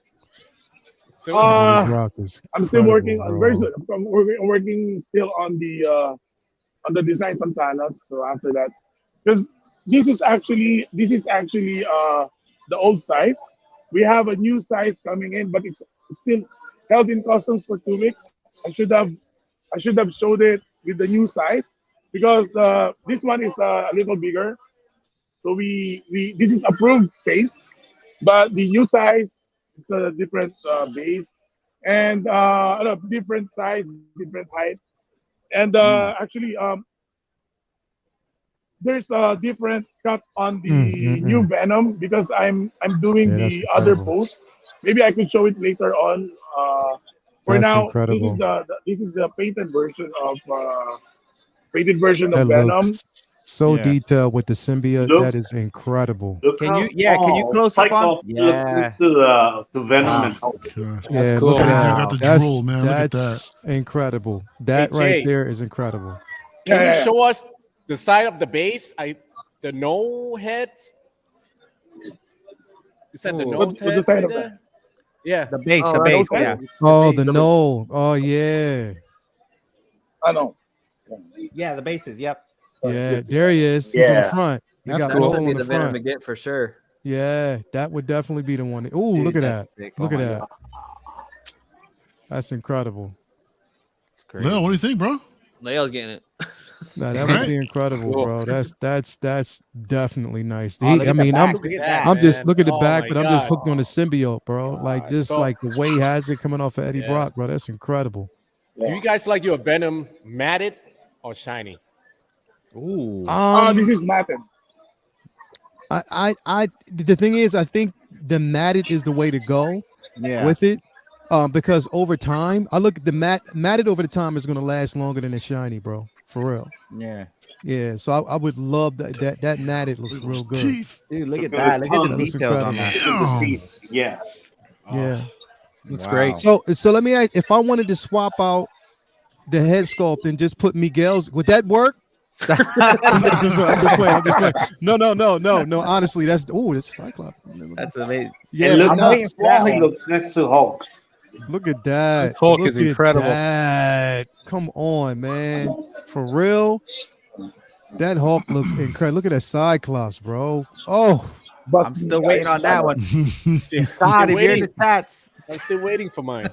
So I'm still working on bro. very soon. I'm working still on the design from Thanos. So after that, because this is actually the old size. We have a new size coming in, but it's still held in customs for 2 weeks. I should have showed it with the new size because this one is a little bigger. So this is approved space, but the new size, it's a different base and a different size, different height, and actually there's a different cut on the new Venom because I'm doing Yeah, that's the other incredible. post. Maybe I could show it later on. For That's now, incredible. this is the painted version of That Venom. looks so Yeah. detailed with the symbiote. Look. That is incredible. Look Can how you- yeah, can you small close up on- Cycle Yeah. looks to Venom Wow. and Hulk. Gosh. Yeah, cool. look at Guys, that. you got the That's, drool, man. Look at that's incredible. That Hey, right Jay. there is incredible. can Yeah. you show us the side of the base? The no heads. Is that the Ooh. nose What's the head side right of there? Yeah. The base, Oh, the right. base, yeah. Oh, base. the knoll. Oh, yeah. I know. Yeah, the bases, yep. Yeah, there he is. He's on the Yeah. front. He That's got That the cool. hole would be in the the Venom front. to get for sure. Yeah, that would definitely be the one. Oh, Dude, look at that's that. sick. Look Oh at my that. God, That's incredible. it's great. Well, what do you think, bro? Leo's getting it. Nah, that Right? would be incredible, Cool. bro. That's definitely nice. Oh, He- look I at the mean, back. I'm Look at that. I'm just man. look at the Oh back, my but I'm just God. hooked on the symbiote, bro. Like just So- like the way he has it coming off of Eddie Yeah. Brock, bro. That's incredible. Do you guys like your Venom matted or shiny? Ooh. This is matted. The thing is, I think the matted is the way to go Yeah. with it. Because over time, I look at the matted over the time is gonna last longer than the shiny, bro. For real. Yeah. Yeah. So I would love that matted looks real good. Teeth. Dude, look at Look at that. the Look at the tongue. Looks details on incredible. that. Damn. Yeah. Yeah. Looks Wow. great. So let me ask, if I wanted to swap out the head sculpt and just put Miguel's, would that work? I'm just playing. No. Honestly, that's Cyclops. That's amazing. Yeah, Yeah, look I'm how waiting for that small he one. looks next to Hulk. Look at that. This Hulk Look is at incredible. that. Come on, man. For real. That Hulk looks incredible. Look at that Cyclops, bro. Oh, I'm still waiting on that one. Still God, if you're in waiting. the chats, I'm still waiting for mine.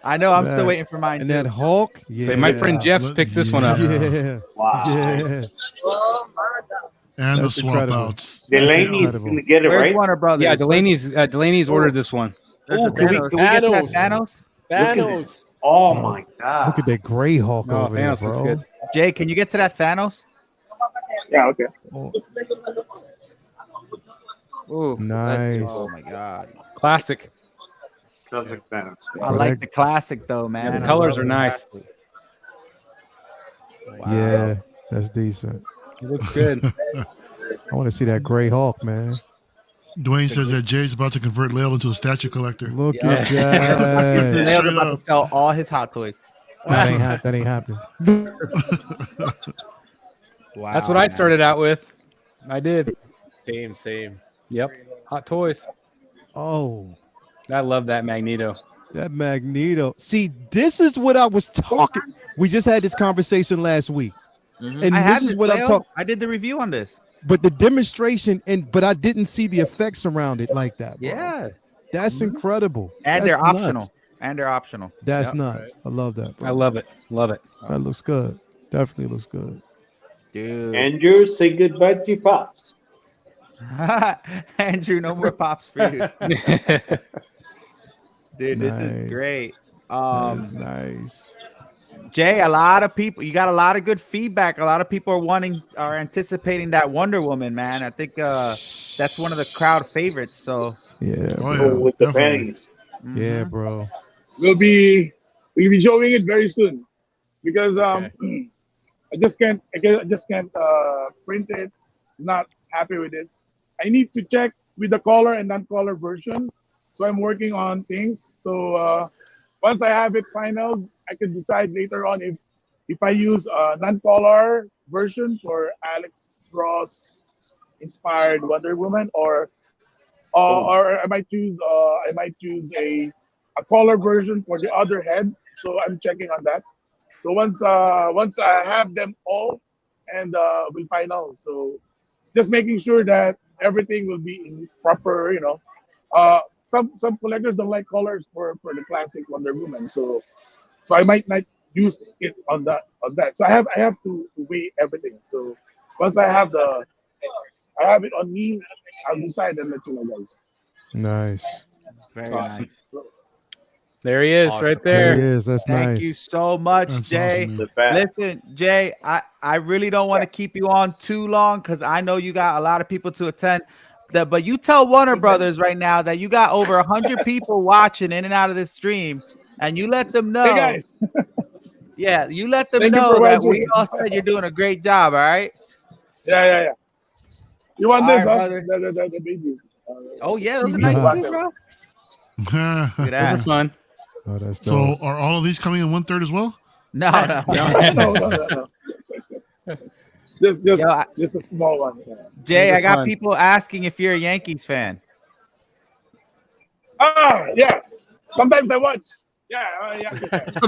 I know I'm Man. still waiting for mine and too. that Hulk. Yeah. Say, my friend Jeff's picked this one up. Yeah. Wow. Yeah. And the That's swap incredible. outs. Delaney's incredible. gonna get it Where's right. Warner Brothers? Yeah, Delaney's ordered this one. There's Ooh, a can we Thanos. get that Thanos. Thanos? Thanos. Oh my god. Look at that gray Hulk Oh, over there, Thanos looks bro. good. Jay, can you get to that Thanos? Yeah, okay. Oh, Ooh, nice. Oh my god. Classic. Doesn't Thanos. I like the classic though, man. Yeah, the I colors love are the nice. classic. Yeah, that's decent. It looks good. I want to see that gray Hulk, man. Dwayne says that Jay's about to convert Lale into a statue collector. Look Yeah. at that. Nail's Straight about up. to sell all his hot toys. That ain't happening. Wow, That's what I man. started out with. I did. Same. Yep. Hot toys. Oh, I love that Magneto. that Magneto. See, this is what I was talking. We just had this conversation last week. Mhm. And I had this is what I'm Leo. talking. I did the review on this. But the demonstration, but I didn't see the effects around it like that. Bro. Yeah, That's incredible. and That's they're nuts. optional. And they're optional. That's Yep. nuts. I love that. Bro. I love it. Love it. That looks good. Definitely looks good. Dude. Andrew, say goodbye to your pops. Andrew, no more pops for you. Dude, this Nice. is great. That is nice. Jay, a lot of people, you got a lot of good feedback. A lot of people are anticipating that Wonder Woman, man. I think that's one of the crowd favorites. So Yeah. Oh, bro. yeah. With the definitely. panties. Yeah, bro. We'll be showing it very soon because I just can't print it. Not happy with it. I need to check with the color and non-color version. So I'm working on things. So once I have it final, I can decide later on if I use a non-color version for Alex Ross inspired Wonder Woman or I might choose a color version for the other head. So I'm checking on that. So once I have them all and we'll final. So just making sure that everything will be in proper, some collectors don't like colors for the classic Wonder Woman. So I might not use it on that. So I have to weigh everything. So once I have it on me, I'll decide and let you know, guys. Nice. very Awesome. nice. There he is, Awesome. right There there. he is. That's Thank nice. you so much, That's Jay. awesome, man. The back. Listen, Jay, I really don't want to keep you on too long because I know you got a lot of people to attend. But you tell Warner Brothers right now that you got over 100 people watching in and out of this stream, and you let them know. Hey guys, Yeah, you let them Thank you know for that watching. we all said you're doing a great job. All right. yeah. You want All this, right, huh? brother. The babies. Oh yeah, those are TV nice box. too, bro. Look at Those are that. fun. Oh, that's So dope. are all of these coming in 1/3 as well? No. No. Just Yo, just a small one. Jay, Those are I got fun. people asking if you're a Yankees fan. Yeah. Sometimes I watch. Yeah.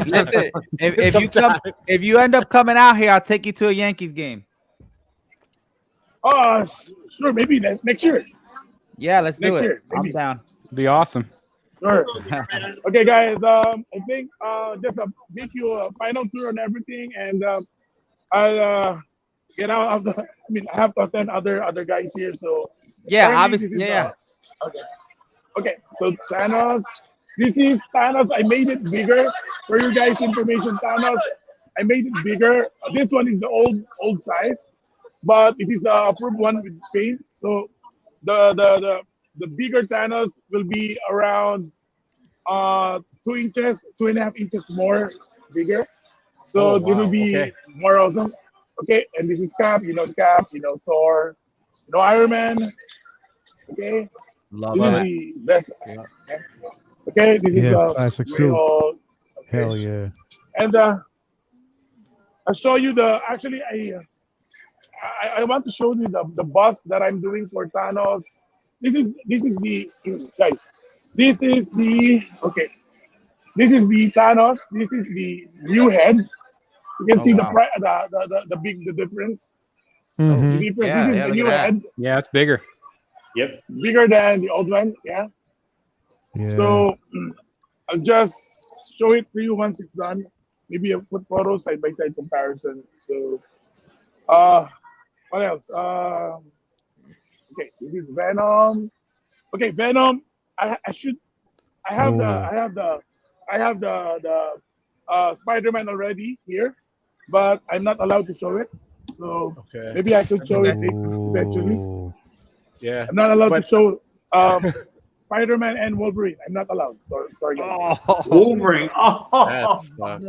Listen, if you end up coming out here, I'll take you to a Yankees game. Oh, sure. Maybe next year. Yeah, let's do Next it. year, I'm maybe. down. Be awesome. Sure. Okay, guys. I think just give you a final tour on everything, and I'll get out of the. I mean, I have to attend other guys here, so Yeah, currently obviously. this is, Yeah. Okay. So Thanos. This is Thanos. I made it bigger for you guys' information. Thanos. I made it bigger. This one is the old size, but it is the approved one with paint. So the bigger Thanos will be around 2 inches, 2.5 inches more bigger. So it will be more awesome. Okay, and this is Cap, Thor, Iron Man. Okay, Love this is it. the best. Okay, this is Yeah, classic Grey suit. Hulk. Hell yeah. And I'll show you I I want to show you the bus that I'm doing for Thanos. This is the guys. This is the okay. This is the Thanos. This is the new head. You can see the difference. Mhm. The difference. This is the new head. Yeah, it's bigger. Yep. Bigger than the old one. Yeah. Yeah. So I'll just show it to you once it's done. Maybe I'll put photos side by side comparison. So what else? Okay, so this is Venom. Okay, Venom. I have the Spider-Man already here, but I'm not allowed to show it. So maybe I could show it eventually. Oh. Yeah. I'm not allowed to show Spider-Man and Wolverine. I'm not allowed. Sorry guys. Wolverine. Oh, That's, No. It's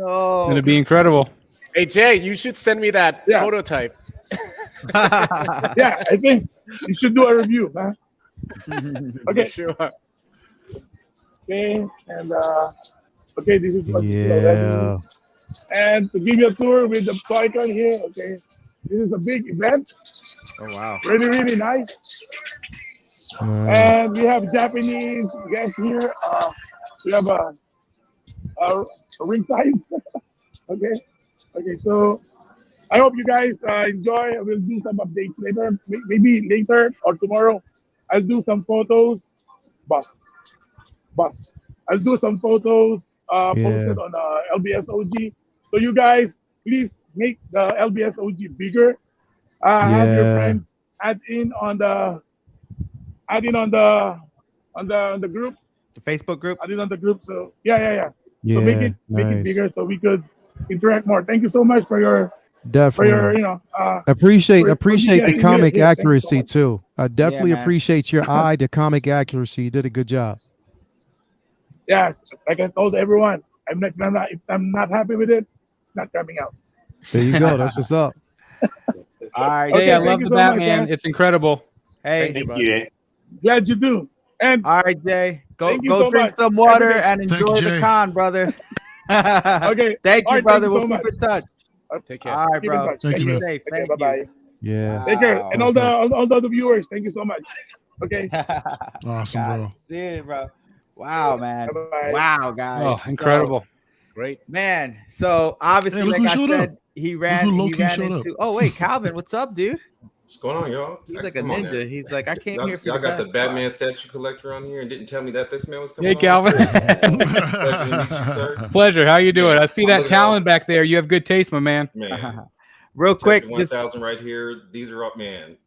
gonna be incredible. hey Jay, you should send me that Yeah. prototype. Yeah, I think you should do a review, huh? Okay. Sure. Okay, and okay, this is what Yeah. and to give you a tour with the ToyCon here. Okay, this is a big event. Oh wow. Really nice. And we have Japanese guests here. We have a ringside. Okay. So I hope you guys enjoy. We'll do some updates later. Maybe later or tomorrow. I'll do some photos. Bus. I'll do some photos posted on LBS OG. So you guys, please make the LBS OG bigger. Have your friends add in on the group. The Facebook group. Add in on the group. So yeah. Yeah. So make it bigger so we could interact more. Thank you so much for your Definitely. Appreciate the comic accuracy too. I definitely appreciate your eye to comic accuracy. You did a good job. Yes, like I told everyone, if I'm not happy with it, it's not coming out. There you go. That's what's up. All right. Okay, Hey, I thank love you the so much, Batman. man. It's incredible. Hey. thank you. Glad you do. And All right, Jay. Go Thank you so drink much. some water Everything. and Thank you, enjoy the Jay. con, brother. okay, Thank All you, right, brother. thank you We'll so keep much. in touch. Take care. All right, Keep in bro. touch. Thank you, Be man. safe. Okay, Thank bye-bye. you. Yeah. Take care. And all the viewers, thank you so much. Okay. Awesome, bro. See it, bro. Wow, man. Bye-bye. Wow, guys. Oh, incredible. Great. Man, so obviously, Hey, look like who I showed said, up. he Look ran who low-key showed up. into. Oh wait, Calvin, what's up, dude? What's going on, y'all? He's like a Come on now. ninja. He's like, I came Y'all, here for y'all got the Batman. Batman statue collector on here and didn't tell me that this man was coming Hey, on. Calvin. Pleasure to meet you, sir. Pleasure. How you doing? I see I'm that looking talent out. back there. You have good taste, my man. Man, Real quick, just 1,000 right here. These are up, man.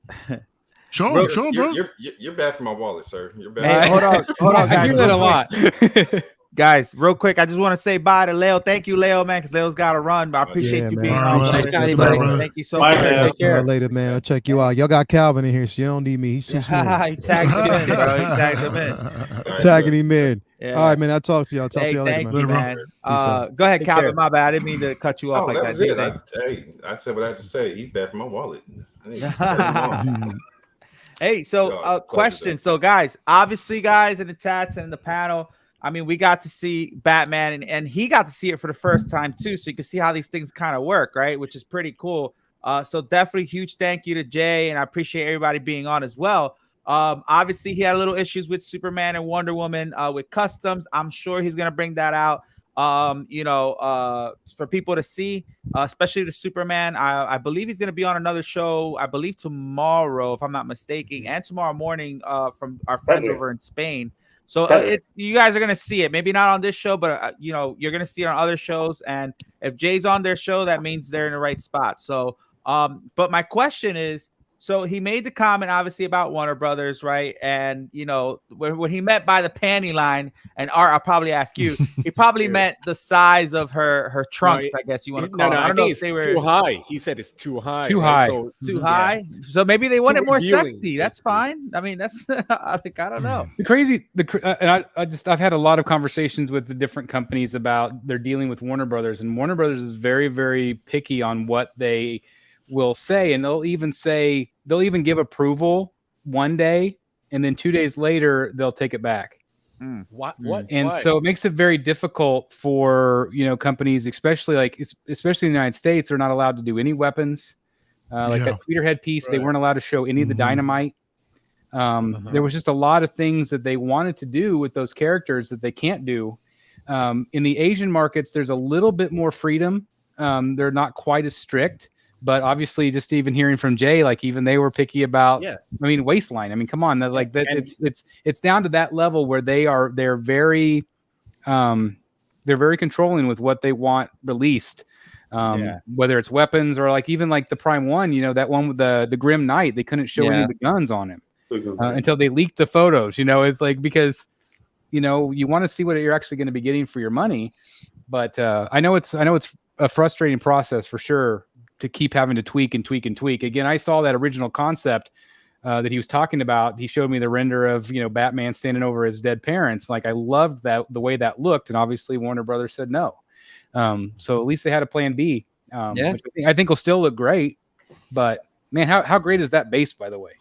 Show Bro, him, bro. You're bad for my wallet, sir. You're bad. Hey, hold on, I guys. hear that a real quick. lot. Guys, real quick, I just want to say bye to Leo. Thank you, Leo, man, because Leo's got to run. But I appreciate Yeah, you man. being All on. right, brother. Thank you, brother. buddy. Thank you so Bye, much. man. Take care. Later, man. I'll check you out. Y'all got Calvin in here, so you don't need me. He's too smooth. He tagged him in, bro. He tagged him in. All right, Tagging sir. him in. Yeah. All right, man. I'll talk to y'all. Talk Hey, to y'all later, thank man. you, Later, bro. man. Peace Go ahead, Take Calvin. care. My bad. I didn't mean to cut you off Oh, like that that. was did it. I said what I had to say. He's bad for my wallet. I need to turn him off. Hey, so Yo, pleasure, question. though. So, guys, obviously, guys, in the chats and in the panel, I mean, we got to see Batman, and he got to see it for the first time too. So you can see how these things kind of work, right? Which is pretty cool. So definitely huge thank you to Jay, and I appreciate everybody being on as well. Obviously, he had a little issues with Superman and Wonder Woman with customs. I'm sure he's gonna bring that out. For people to see, especially the Superman. I believe he's going to be on another show, I believe tomorrow, if I'm not mistaken, and tomorrow morning from our friends over in Spain. So you guys are going to see it. Maybe not on this show, but, you're going to see it on other shows. And if Jay's on their show, that means they're in the right spot. So, but my question is, so he made the comment, obviously, about Warner Brothers, right? And, when he meant by the panty line, and Art, I'll probably ask you, he probably meant the size of her trunk, I guess you want to call it. I don't know if they were too high. He said it's too high. Too right? high. So, too high. So maybe they want it more revealing, sexy. That's fine. I mean, that's, I don't know. And I've had a lot of conversations with the different companies about they're dealing with Warner Brothers, and Warner Brothers is very, very picky on what they will say, and they'll even give approval one day, and then 2 days later they'll take it back. What? And Why? so it makes it very difficult for companies, especially in the United States. They're not allowed to do any weapons. Like that tweeter headpiece, they weren't allowed to show any of the dynamite. There was just a lot of things that they wanted to do with those characters that they can't do. In the Asian markets, there's a little bit more freedom. They're not quite as strict, but obviously, just even hearing from Jay, like even they were picky about. I mean, Waistline. I mean, come on, like that. It's down to that level where they're very controlling with what they want released. Whether it's weapons or like even like the Prime 1, you know, that one with the Grim Knight, they couldn't show any of the guns on him until they leaked the photos. You know, it's like because you know you want to see what you're actually going to be getting for your money. But I know it's a frustrating process for sure to keep having to tweak and tweak and tweak. Again, I saw that original concept that he was talking about. He showed me the render of, you know, Batman standing over his dead parents. Like I loved that, the way that looked, and obviously Warner Brothers said no. So at least they had a plan B. Which I think will still look great. But man, how great is that base, by the way,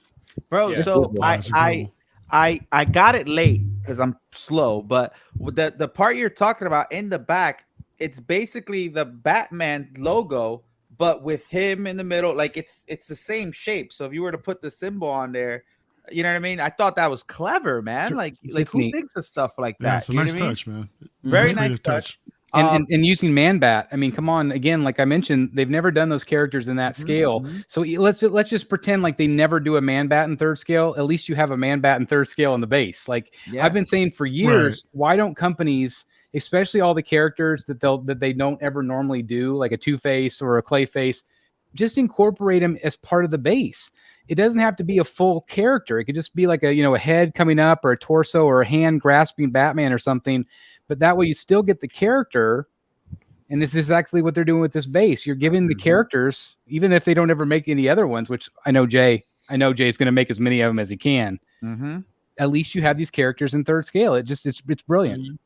bro? So I got it late because I'm slow, but the part you're talking about in the back, it's basically the Batman logo, but with him in the middle. Like it's the same shape. So if you were to put the symbol on there, you know what I mean? I thought that was clever, man. Like who neat. thinks of stuff like that? Yeah, it's a nice touch, man. Very nice touch. And using Man-Bat, I mean, come on, again, like I mentioned, they've never done those characters in that scale. So let's just pretend like they never do a Man-Bat in third scale. At least you have a Man-Bat in third scale in the base. Like I've been saying for years, why don't companies, especially all the characters that they don't ever normally do, like a Two-Face or a Clayface, just incorporate them as part of the base. It doesn't have to be a full character. It could just be like a head coming up or a torso or a hand grasping Batman or something. But that way you still get the character, and this is exactly what they're doing with this base. You're giving the characters, even if they don't ever make any other ones, which I know Jay's going to make as many of them as he can. At least you have these characters in third scale. It's brilliant.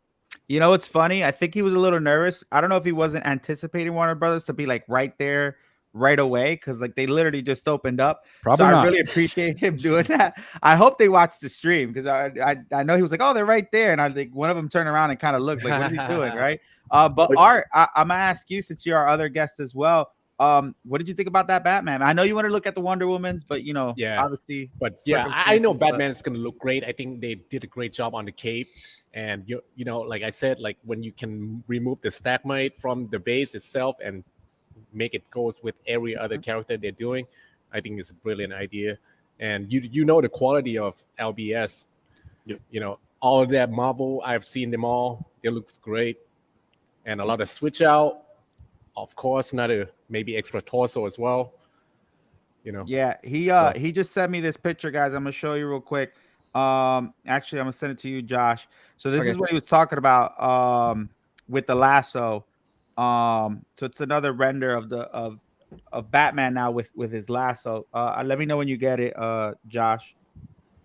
You know, it's funny. I think he was a little nervous. I don't know if he wasn't anticipating Warner Brothers to be like right there right away, because like they literally just opened up. Probably so not. I really appreciate him doing that. I hope they watched the stream, because I know he was like, oh, they're right there, and I think one of them turned around and kind of looked like, what is he doing, right? But Art, I'm gonna ask you, since you're our other guest as well, what did you think about that Batman? I know you want to look at the Wonder Woman's, but you know, obviously, but I know Batman is gonna look great. I think they did a great job on the cape, and you know, like I said, like when you can remove the stalagmite from the base itself and make it goes with every other character they're doing, I think it's a brilliant idea. And you know the quality of LBS, you know, all of that Marvel, I've seen them all. It looks great, and a lot of switch out, of course, maybe extra torso as well. You know. Yeah, he just sent me this picture, guys. I'm gonna show you real quick. Actually, I'm gonna send it to you, Josh. So this is what he was talking about with the lasso. So it's another render of Batman now with his lasso. Let me know when you get it, Josh.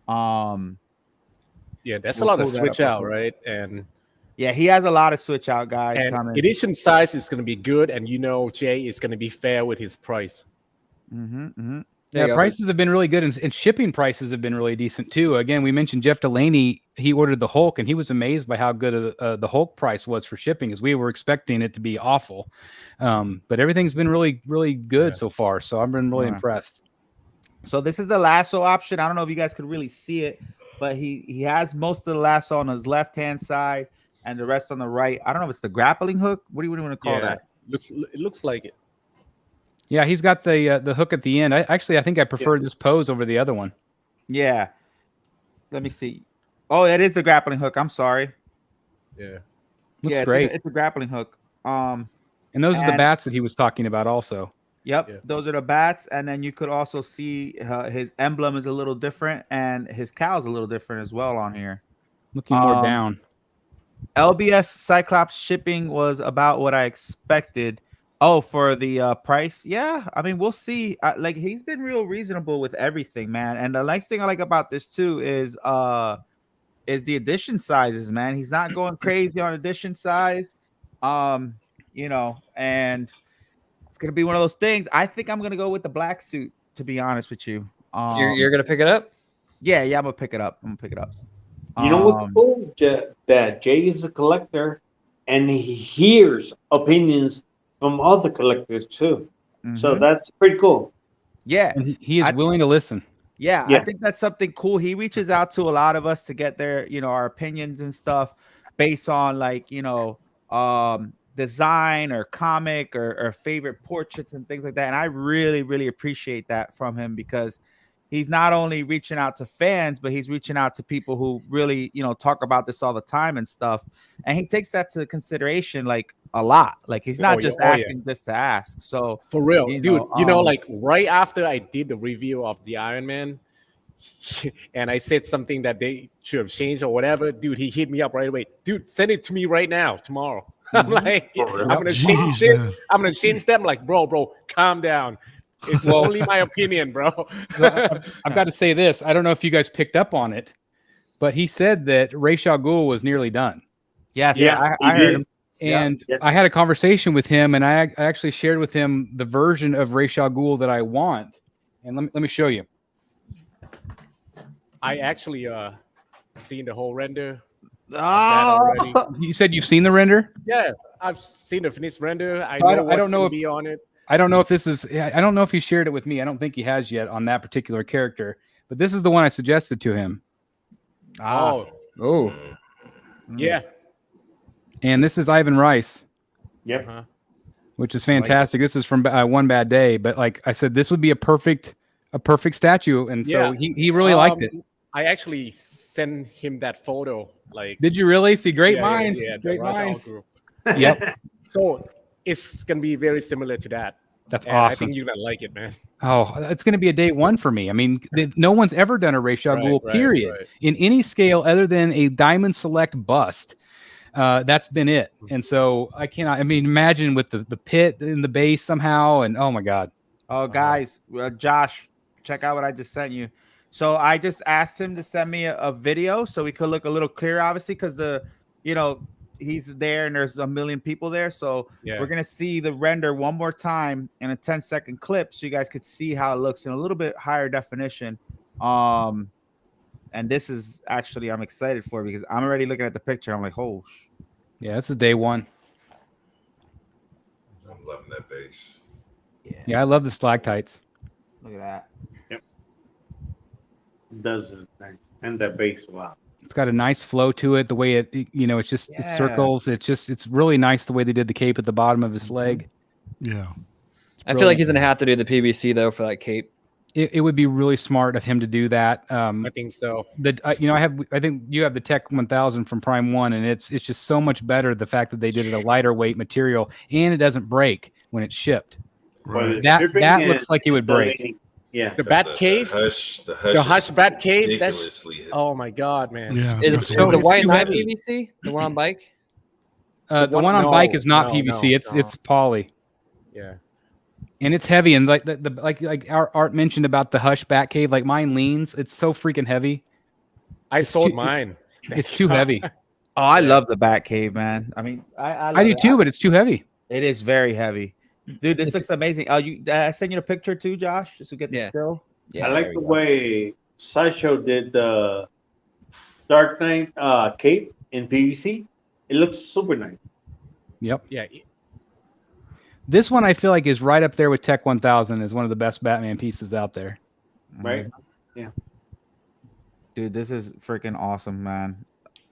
Yeah, that's a lot of switch out, right? And yeah, he has a lot of switch out guys and coming. Edition size is going to be good, and you know Jay is going to be fair with his price. Yeah, prices have been really good, and shipping prices have been really decent too. Again, we mentioned Jeff Delaney. He ordered the Hulk, and he was amazed by how good the Hulk price was for shipping, as we were expecting it to be awful. But everything's been really, really good so far. So I've been really impressed. So this is the lasso option. I don't know if you guys could really see it, but he has most of the lasso on his left-hand side and the rest on the right. I don't know if it's the grappling hook. What do you want to call that? It looks like it. Yeah, he's got the hook at the end. I think I prefer this pose over the other one. Yeah. Let me see. Oh, it is the grappling hook. I'm sorry. Yeah. Looks great. It's a grappling hook. And those are the bats that he was talking about also. Yep. Those are the bats. And then you could also see his emblem is a little different, and his cow's a little different as well on here. Looking more down. LBS Cyclops shipping was about what I expected. Oh, for the price? Yeah, I mean, we'll see. Like, he's been real reasonable with everything, man. And the nice thing I like about this too is the edition sizes, man. He's not going crazy on edition size. You know, and it's gonna be one of those things. I think I'm gonna go with the black suit, to be honest with you. You're gonna pick it up? Yeah, I'm gonna pick it up. You know what's cool? That Jay is a collector, and he hears opinions from other collectors too. So that's pretty cool. Yeah, and he is willing to listen. Yeah, I think that's something cool. He reaches out to a lot of us to get their, our opinions and stuff based on like, design or comic or favorite portraits and things like that. And I really, really appreciate that from him because he's not only reaching out to fans, but he's reaching out to people who really, talk about this all the time and stuff. And he takes that to consideration like a lot. Like he's not just asking just to ask. So for real, dude, like right after I did the review of the Iron Man and I said something that they should have changed or whatever, dude, he hit me up right away. Dude, send it to me right now, tomorrow. I'm like, I'm gonna change this. I'm gonna change that. I'm like, bro, calm down. It's only my opinion, bro. I've got to say this. I don't know if you guys picked up on it, but he said that Ra's al Ghul was nearly done. Yes. Yeah, I heard him. And I had a conversation with him, and I actually shared with him the version of Ra's al Ghul that I want. And let me show you. I actually seen the whole render. Oh, you said you've seen the render? Yeah, I've seen the finished render. I don't know if be on it. I don't know if this is. I don't know if he shared it with me. I don't think he has yet on that particular character. But this is the one I suggested to him. Oh, yeah. And this is Ivan Rice. Yep. Which is fantastic. This is from One Bad Day. But like I said, this would be a perfect statue, and so he really liked it. I actually sent him that photo. Like, did you really? See, great minds. Yeah, great minds. Yep. So it's gonna be very similar to that. That's awesome. I think you're gonna like it, man. Oh, it's gonna be a day one for me. I mean, no one's ever done a Ra's al Ghul, period, in any scale other than a Diamond Select bust. That's been it. And so I cannot. I mean, imagine with the pit in the base somehow, and oh my god. Oh, guys, Josh, check out what I just sent you. So I just asked him to send me a video so we could look a little clearer, obviously, because he's there and there's a million people there. So we're going to see the render one more time in a 10-second clip so you guys could see how it looks in a little bit higher definition. And this is actually, I'm excited for because I'm already looking at the picture. I'm like, oh. Yeah, it's a day one. I'm loving that base. Yeah, I love the stalactites. Look at that. Yep. Does it nice. And that base, wow. It's got a nice flow to it. The way it it's just it circles. It's really nice the way they did the cape at the bottom of his leg. Yeah. I feel like he's gonna have to do the PVC though for that cape. It would be really smart of him to do that. I think so. I think you have the Tech 1000 from Prime 1, and it's just so much better the fact that they did it a lighter weight material and it doesn't break when it's shipped. Right. That looks like it would break. Yeah, the Batcave, the Hush Batcave. That's my god, man. Yeah, the white knight PVC, the one on bike. The one on bike is not PVC. It's poly. Yeah, and it's heavy. And like our Art mentioned about the Hush Batcave, like mine leans. It's so freaking heavy. I sold mine. It's too heavy. Oh, I love the Batcave, man. I mean, I do too, but it's too heavy. It is very heavy. Dude, this looks amazing. Oh, I sent you a picture too, Josh, just to get the still. Yeah, I like the way Sideshow did the Dark Knight cape in PVC. It looks super nice. Yep. Yeah. This one I feel like is right up there with Tech 1000 as one of the best Batman pieces out there. Right. Yeah. Dude, this is freaking awesome, man.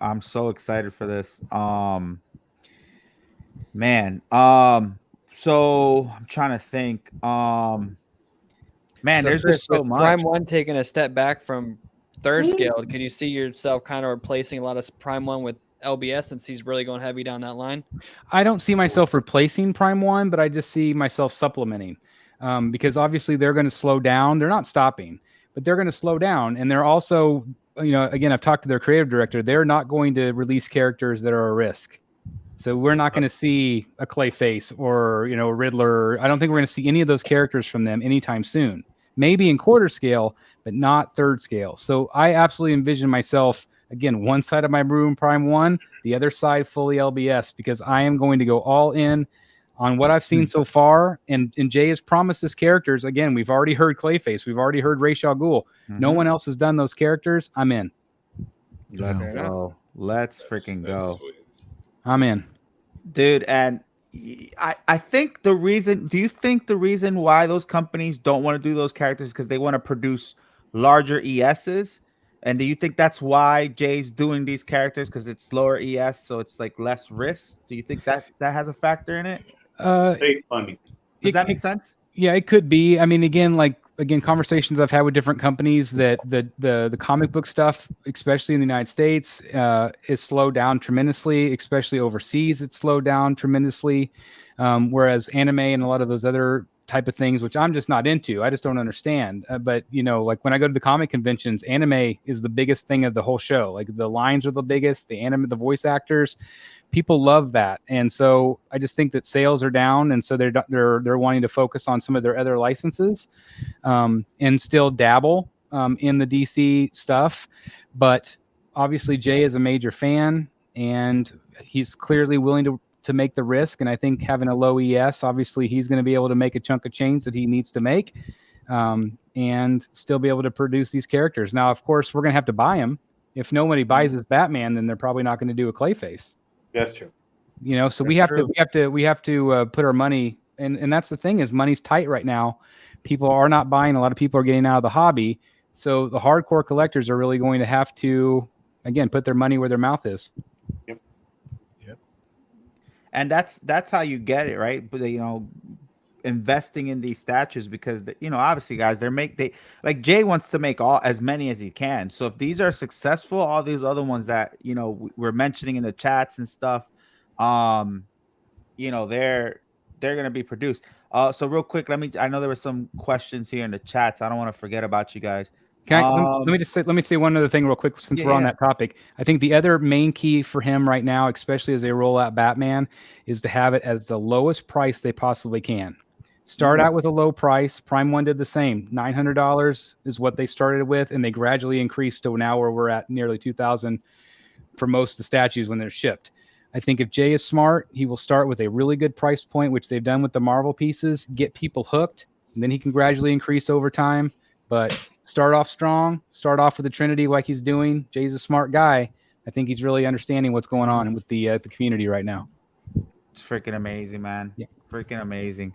I'm so excited for this. Man. So I'm trying to think. Man, there's just so much. Prime 1 taking a step back from third scale. Can you see yourself kind of replacing a lot of Prime 1 with LBS since he's really going heavy down that line? I don't see myself replacing Prime 1, but I just see myself supplementing because obviously they're going to slow down. They're not stopping, but they're going to slow down. And they're also, again, I've talked to their creative director. They're not going to release characters that are a risk. So we're not going to see a Clayface or, a Riddler. I don't think we're going to see any of those characters from them anytime soon. Maybe in quarter scale, but not third scale. So I absolutely envision myself, again, one side of my room, Prime 1, the other side fully LBS, because I am going to go all in on what I've seen so far. And Jay has promised his characters. Again, we've already heard Clayface. We've already heard Ra's al Ghul. No one else has done those characters. I'm in. Let's go. Let's freaking go. Sweet. I'm in. Dude, and I think the reason. Do you think the reason why those companies don't want to do those characters is because they want to produce larger ESs? And do you think that's why Jay's doing these characters, because it's slower ES, so it's like less risk? Do you think that has a factor in it? Very funny. Does that make sense? Yeah, it could be. I mean, again, conversations I've had with different companies that the comic book stuff, especially in the United States, is slowed down tremendously. Especially overseas, it's slowed down tremendously. Whereas anime and a lot of those other type of things, which I'm just not into, I just don't understand. But like when I go to the comic conventions, anime is the biggest thing of the whole show. Like the lines are the biggest, the voice actors. People love that, and so I just think that sales are down, and so they're wanting to focus on some of their other licenses, and still dabble in the DC stuff. But obviously, Jay is a major fan, and he's clearly willing to make the risk. And I think having a low ES, obviously, he's going to be able to make a chunk of change that he needs to make, and still be able to produce these characters. Now, of course, we're going to have to buy him. If nobody buys his Batman, then they're probably not going to do a Clayface. That's true. So we have to put our money, and that's the thing, is money's tight right now. People are not buying. A lot of people are getting out of the hobby. So the hardcore collectors are really going to have to, again, put their money where their mouth is. Yep. And that's how you get it, right? But investing in these statues, because obviously, guys, like Jay wants to make as many as he can. So if these are successful, all these other ones that we're mentioning in the chats and stuff, they're gonna be produced. So real quick, I know there were some questions here in the chats. I don't want to forget about you guys. Let me say one other thing real quick, since we're on that topic. I think the other main key for him right now, especially as they roll out Batman, is to have it as the lowest price they possibly can. Start out with a low price. Prime 1 did the same. $900 is what they started with, and they gradually increased to now where we're at nearly $2,000 for most of the statues when they're shipped. I think if Jay is smart, he will start with a really good price point, which they've done with the Marvel pieces, get people hooked, and then he can gradually increase over time. But start off strong, start off with the Trinity like he's doing. Jay's a smart guy. I think he's really understanding what's going on with the community right now. It's freaking amazing, man. Yeah. Freaking amazing.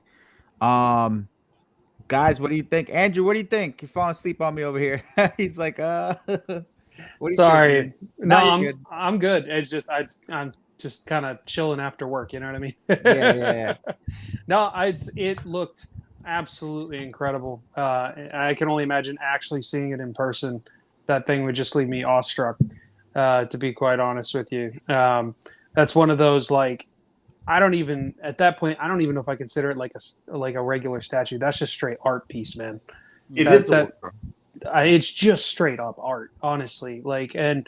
Guys, what do you think? Andrew, what do you think? You're falling asleep on me over here. He's like, what do you Sorry. think? No, I'm good. It's just I'm just kind of chilling after work. You know what I mean? Yeah. No, it looked absolutely incredible. I can only imagine actually seeing it in person. That thing would just leave me awestruck. To be quite honest with you, that's one of those, like, at that point, I don't even know if I consider it like a regular statue. That's just straight art piece, man. It's just straight up art, honestly. Like, and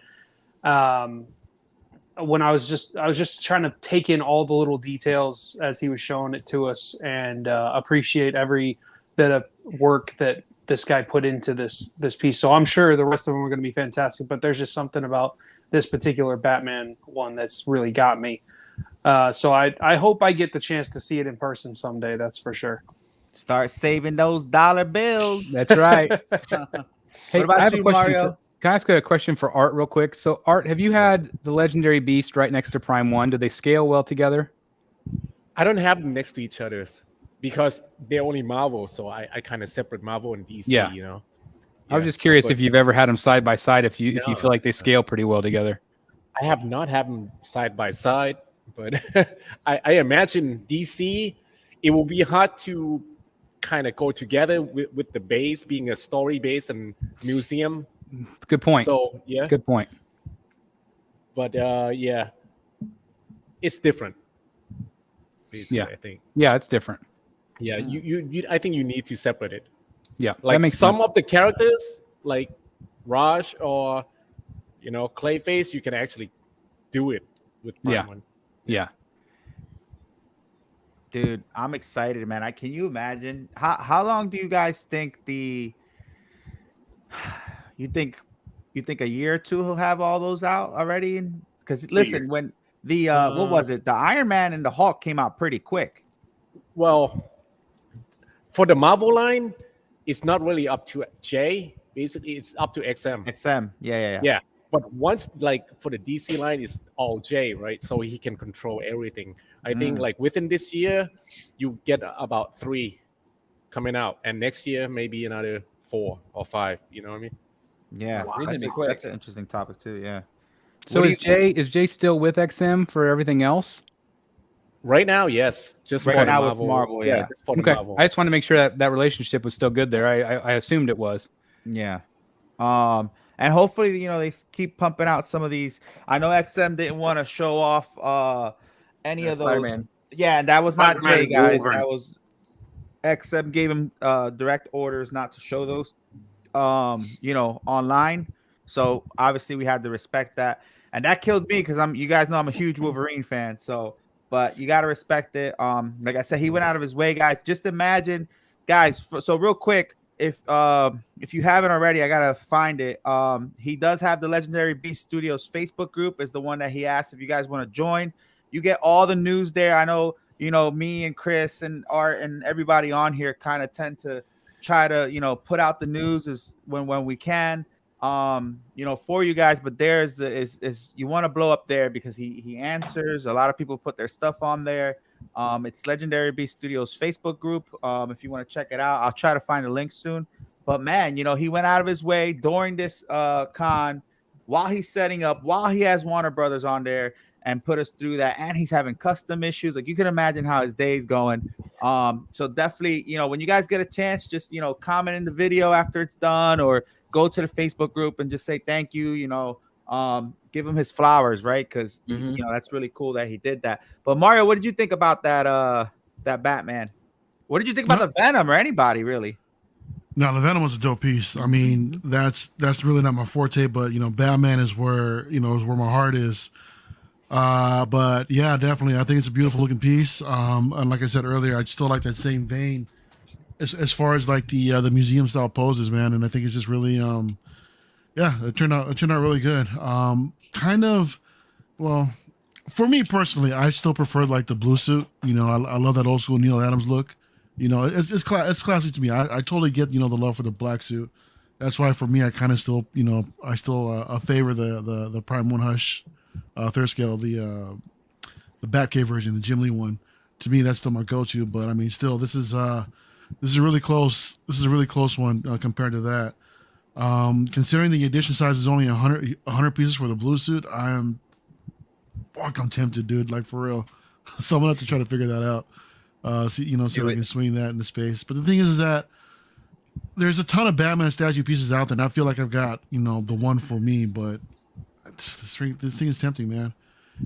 when I was just trying to take in all the little details as he was showing it to us, and appreciate every bit of work that this guy put into this piece. So I'm sure the rest of them are going to be fantastic, but there's just something about this particular Batman one that's really got me. So I hope I get the chance to see it in person someday. That's for sure. Start saving those dollar bills. That's right. Hey, what about you, Mario? Can I ask a question for Art real quick? So, Art, have you had the Legendary Beast right next to Prime 1? Do they scale well together? I don't have them next to each other because they're only Marvel, so I kind of separate Marvel and DC. Yeah. I was just curious if you've ever had them side by side. If you feel like they scale pretty well together. I have not had them side by side, but I imagine DC, it will be hard to kind of go together with the base being a story base and museum. It's a good point. So yeah, good point. But it's different. Basically, I think. Yeah, it's different. Yeah, you I think you need to separate it. Yeah, like that makes some sense. of the characters, like Raj or Clayface, you can actually do it with Prime 1. Yeah. Dude, I'm excited, man. Can you imagine how long do you guys think you think a year or two he'll have all those out already? Because listen, when the what was it? The Iron Man and the Hulk came out pretty quick. Well, for the Marvel line, it's not really up to Jay. Basically, it's up to XM. XM, yeah. But once, like for the DC line, it's all Jay, right? So he can control everything. I think like within this year, you get about 3 coming out, and next year maybe another 4 or 5. You know what I mean? Yeah, Wow, that's an interesting topic too. Yeah. So is Jay still with XM for everything else? Right now, yes. Just Right for now the with Marvel. Marvel, yeah. Just for the Okay, Marvel. I just want to make sure that relationship was still good there. I assumed it was. Yeah. And hopefully, they keep pumping out some of these. I know XM didn't want to show off any of those. Spider-Man. Yeah, and that was not Spider-Man Jay, guys. Wolverine. That was XM gave him direct orders not to show those online. So obviously we had to respect that. And that killed me because you guys know I'm a huge Wolverine fan. So, but you got to respect it. Like I said, he went out of his way, guys. Just imagine, guys. So real quick, if you haven't already, I gotta find it. He does have the Legendary Beast Studios Facebook group, is the one that he asked if you guys want to join. You get all the news there. I know, me and Chris and Art and everybody on here kind of tend to try to, put out the news as when we can, for you guys. But there's is you want to blow up there because he answers. A lot of people put their stuff on there. It's Legendary Beast Studios Facebook group. If you want to check it out, I'll try to find a link soon. But man, he went out of his way during this con, while he's setting up, while he has Warner Brothers on there, and put us through that. And he's having custom issues. Like, you can imagine how his day's going. So definitely, when you guys get a chance, just, comment in the video after it's done, or go to the Facebook group and just say thank you, give him his flowers, right? Because that's really cool that he did that. But Mario, what did you think about that Batman? What did you think about the Venom, or anybody really? No, the Venom was a dope piece. I mean, that's really not my forte, but Batman is where my heart is. But yeah, definitely, I think it's a beautiful looking piece. And like I said earlier, I still like that same vein as far as like the museum style poses, man. And I think it's just really it turned out really good. Well, for me personally, I still prefer like the blue suit. I love that old school Neil Adams look. It's classic to me. I totally get the love for the black suit. That's why for me, I kind of still favor the Prime One Hush third scale, the Batcave version, the Jim Lee one. To me, that's still my go-to. But I mean, still, this is really close. This is a really close one compared to that. Considering the edition size is only 100 pieces for the blue suit, I'm tempted, dude. Like, for real. So I'm gonna have to try to figure that out. See if I can swing that into space. But the thing is that there's a ton of Batman statue pieces out there, and I feel like I've got the one for me. But this thing is tempting, man.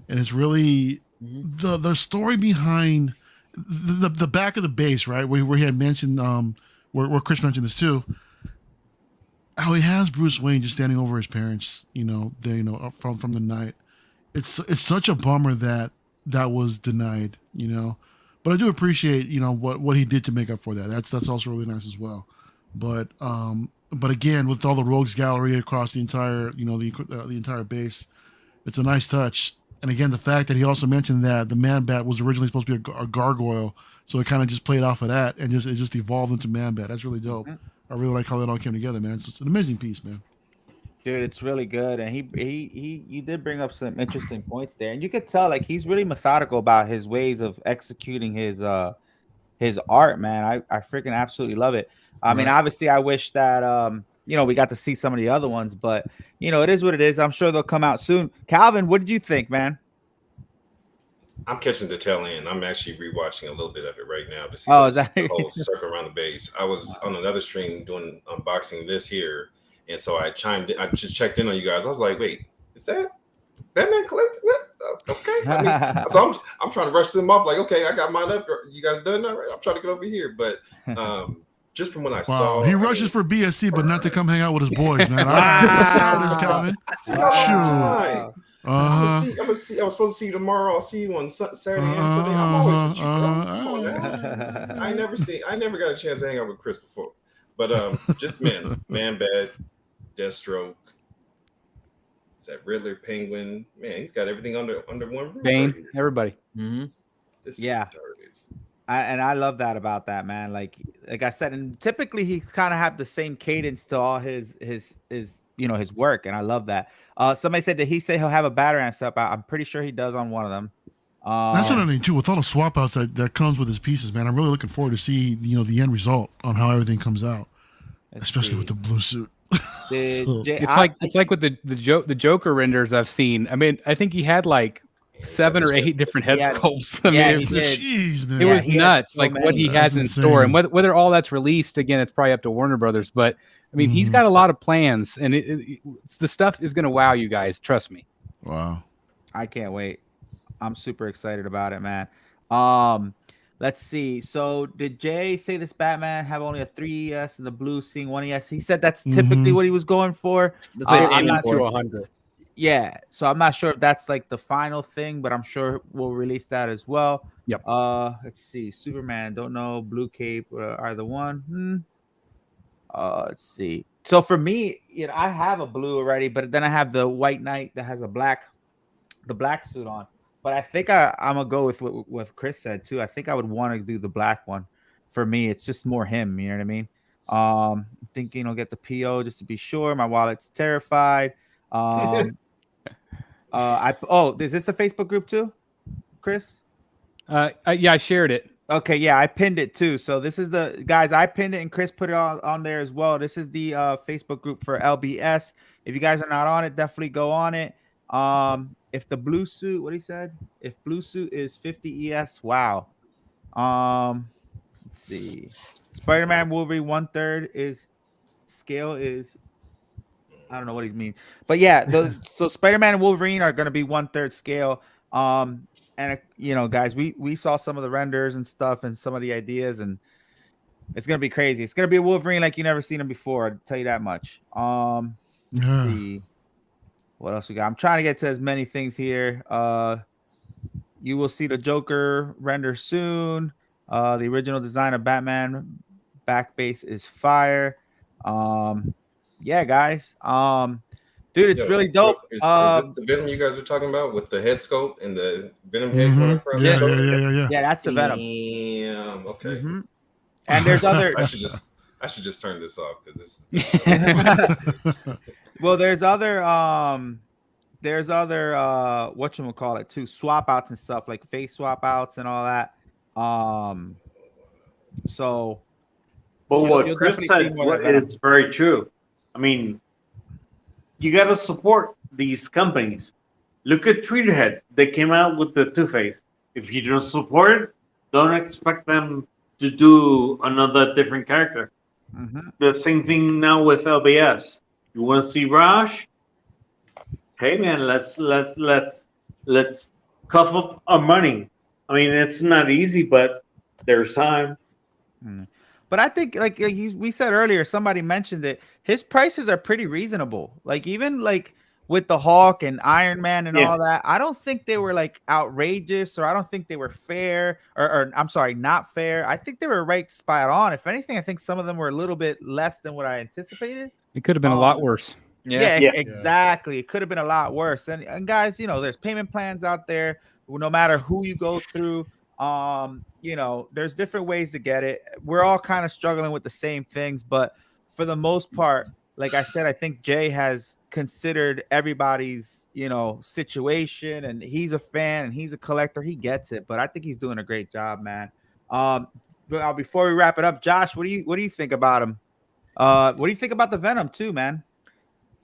And it's really the story behind the back of the base, right? Where he had mentioned where Chris mentioned this too. How he has Bruce Wayne just standing over his parents, up from the night. It's such a bummer that was denied, But I do appreciate, what he did to make up for that. That's also really nice as well. But again, with all the rogues gallery across the entire, the entire base, it's a nice touch. And again, the fact that he also mentioned that the Man-Bat was originally supposed to be a gargoyle, so it kind of just played off of that, and it just evolved into Man-Bat. That's really dope. I really like how that all came together, man. It's an amazing piece, man. Dude, it's really good. And you did bring up some interesting points there. And you could tell, like, he's really methodical about his ways of executing his art, man. I freaking absolutely love it. I mean, obviously I wish that we got to see some of the other ones, but it is what it is. I'm sure they'll come out soon. Calvin, what did you think, man? I'm catching the tail end. I'm actually rewatching a little bit of it right now to see the whole circle around the base. I was on another stream doing unboxing this here, and so I chimed in. I just checked in on you guys. I was like, wait, is that Batman Collector? What? Okay. I mean, so I'm trying to rush them off. Like, okay, I got mine up. You guys done that? Right? I'm trying to get over here, but just from when I saw, he rushes for BSC, but not to come hang out with his boys, man. That's how it is, Calvin. Shoot. I was supposed to see you tomorrow. I'll see you on Saturday and Sunday. I'm always with you. Come on now. I never got a chance to hang out with Chris before. But just Man-Bat, Deathstroke, is that Riddler, Penguin? Man, he's got everything under one roof. Bane, everybody. Yeah. And I love that about that, man. Like I said, and typically he kind of have the same cadence to all his his work, and I love that. Somebody said that he say he'll have a Batarang stuff. I'm pretty sure he does on one of them. That's another thing too. With all the swap outs that comes with his pieces, man, I'm really looking forward to see the end result on how everything comes out, especially with the blue suit. It's like with the Joker renders I've seen. I mean, I think he had like 7 or 8 different head sculpts. I mean, it was nuts. Like what he has in store, and whether all that's released again, it's probably up to Warner Brothers. But I mean, he's got a lot of plans, and the stuff is going to wow you guys. Trust me. Wow, I can't wait. I'm super excited about it, man. Let's see. So did Jay say this Batman have only a 3ES and the blue seeing 1ES? He said that's typically what he was going for. I'm not to 100. Yeah, so I'm not sure if that's like the final thing, but I'm sure we'll release that as well. Yep. Let's see. Superman, don't know. Blue Cape, either one. Let's see. So for me, I have a blue already, but then I have the White Knight that has the black suit on. But I think I'm gonna go with what Chris said too. I think I would want to do the black one. For me, it's just more him. You know what I mean? I'm thinking I'll get the PO just to be sure. My wallet's terrified. Is this a Facebook group too, Chris? Yeah, I shared it. Okay, yeah, I pinned it too. So this is the guys. I pinned it and Chris put it on there as well. This is the Facebook group for LBS. If you guys are not on it, definitely go on it. If the blue suit, what he said, if blue suit is 50 ES, wow. Let's see. Spider-Man Wolverine 1/3 is scale is, I don't know what he means, but yeah, so Spider-Man and Wolverine are going to be 1/3 scale. And guys, we saw some of the renders and stuff and some of the ideas, and it's going to be crazy. It's going to be a Wolverine like you never seen him before. I'll tell you that much. Let's see. What else we got? I'm trying to get to as many things here. You will see the Joker render soon. The original design of Batman back base is fire. Yeah, guys. Dude, it's really dope. Is this the Venom you guys are talking about with the head sculpt and the Venom head going across? Yeah, that's the Venom. Damn. Okay. And there's other. I should just turn this off because this is. Well, there's other whatchamacallit too, swap outs and stuff like face swap outs and all that. So but what Chris said is very true. I mean, you got to support these companies. Look at Tweeterhead. They came out with the Two-Face. If you don't support it, don't expect them to do another different character. The same thing now with LBS. You want to see Raj? Hey man, let's cuff up our money. I mean, it's not easy, but there's time. But I think, like we said earlier, somebody mentioned it. His prices are pretty reasonable. Like even like with the Hulk and Iron Man and all that, I don't think they were like outrageous, or I don't think they were fair, or I'm sorry, not fair. I think they were right spot on. If anything, I think some of them were a little bit less than what I anticipated. It could have been a lot worse. Yeah, exactly. It could have been a lot worse. And guys, there's payment plans out there. No matter who you go through, there's different ways to get it. We're all kind of struggling with the same things, but for the most part, like I said, I think Jay has considered everybody's, situation, and he's a fan and he's a collector. He gets it, but I think he's doing a great job, man. Before we wrap it up, Josh, what do you think about him? What do you think about the Venom too, man?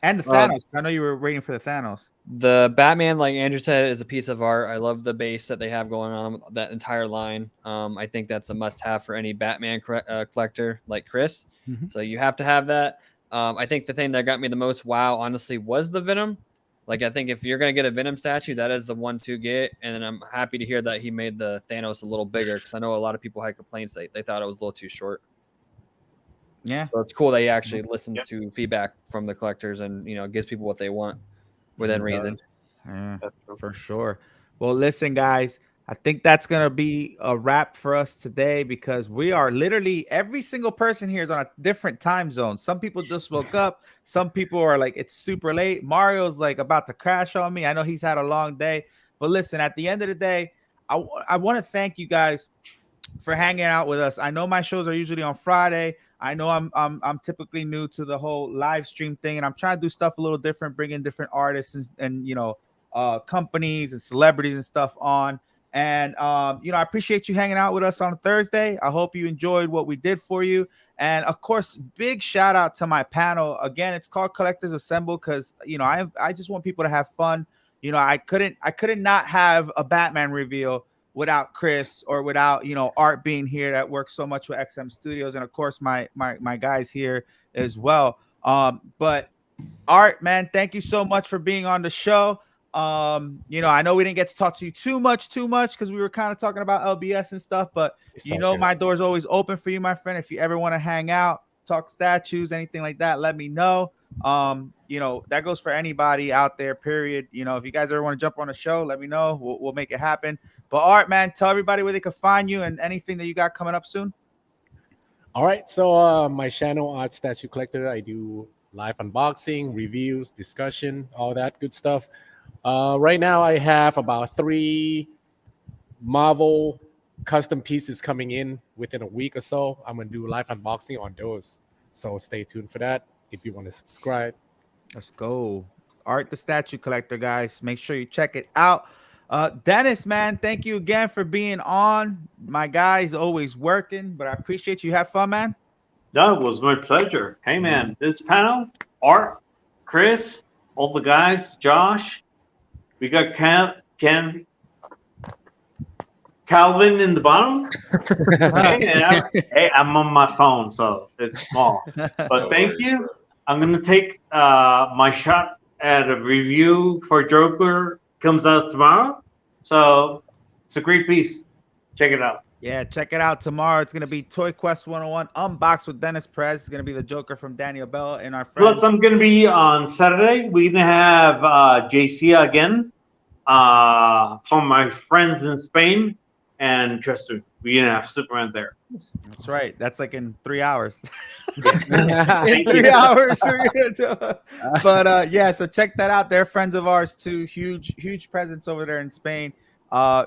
And the Thanos. I know you were waiting for the Thanos. The Batman, like Andrew said, is a piece of art. I love the base that they have going on with that entire line. I think that's a must-have for any Batman collector like Chris. So you have to have that. I think the thing that got me the most wow, honestly, was the Venom. Like, I think if you're going to get a Venom statue, that is the one to get. And then I'm happy to hear that he made the Thanos a little bigger, because I know a lot of people had complaints. They thought it was a little too short. Yeah. So it's cool that he actually listens to feedback from the collectors and, gives people what they want within reason. Yeah, for sure. Well, listen, guys, I think that's going to be a wrap for us today, because we are literally, every single person here is on a different time zone. Some people just woke up. Some people are like, it's super late. Mario's like about to crash on me. I know he's had a long day, but listen, at the end of the day, I want to thank you guys for hanging out with us. I know my shows are usually on Friday. I know I'm typically new to the whole live stream thing, and I'm trying to do stuff a little different, bring in different artists and companies and celebrities and stuff on. And I appreciate you hanging out with us on a Thursday. I hope you enjoyed what we did for you. And of course, big shout out to my panel. Again, it's called Collectors Assemble because I just want people to have fun. I couldn't not have a Batman reveal without Chris or without Art being here that works so much with XM Studios, and of course my guys here as well. But Art, man, thank you so much for being on the show. I know we didn't get to talk to you too much because we were kind of talking about LBS and stuff, but my door's always open for you, my friend. If you ever want to hang out, talk statues, anything like that, let me know. That goes for anybody out there, period. If you guys ever want to jump on a show, let me know. We'll make it happen. But Art, man, tell everybody where they can find you and anything that you got coming up soon. All right, so my channel, Art Statue Collector, I do live unboxing, reviews, discussion, all that good stuff. Right now I have about 3 Marvel custom pieces coming in within a week or so. I'm gonna do live unboxing on those, so stay tuned for that if you want to subscribe. Let's go. Art the Statue Collector, guys. Make sure you check it out. Dennis, man, thank you again for being on. My guy's always working, but I appreciate you. Have fun, man. No, it was my pleasure. Hey, man, this panel, Art, Chris, all the guys, Josh, we got Calvin in the bottom. Hey, I'm on my phone, so it's small. But thank you. I'm going to take my shot at a review for Joker. Comes out tomorrow. So it's a great piece. Check it out. Yeah, check it out tomorrow. It's going to be ToyQuest101 Unboxed with Dennis Perez. It's going to be the Joker from Daniel Bell and our friend. Plus, I'm going to be on Saturday. We're going to have Jay Sia again from my friends in Spain. And trust me, we're going to have Superman there. That's right. That's like in 3 hours. In 3 hours. But yeah, so check that out. They're friends of ours too. Huge presence over there in Spain.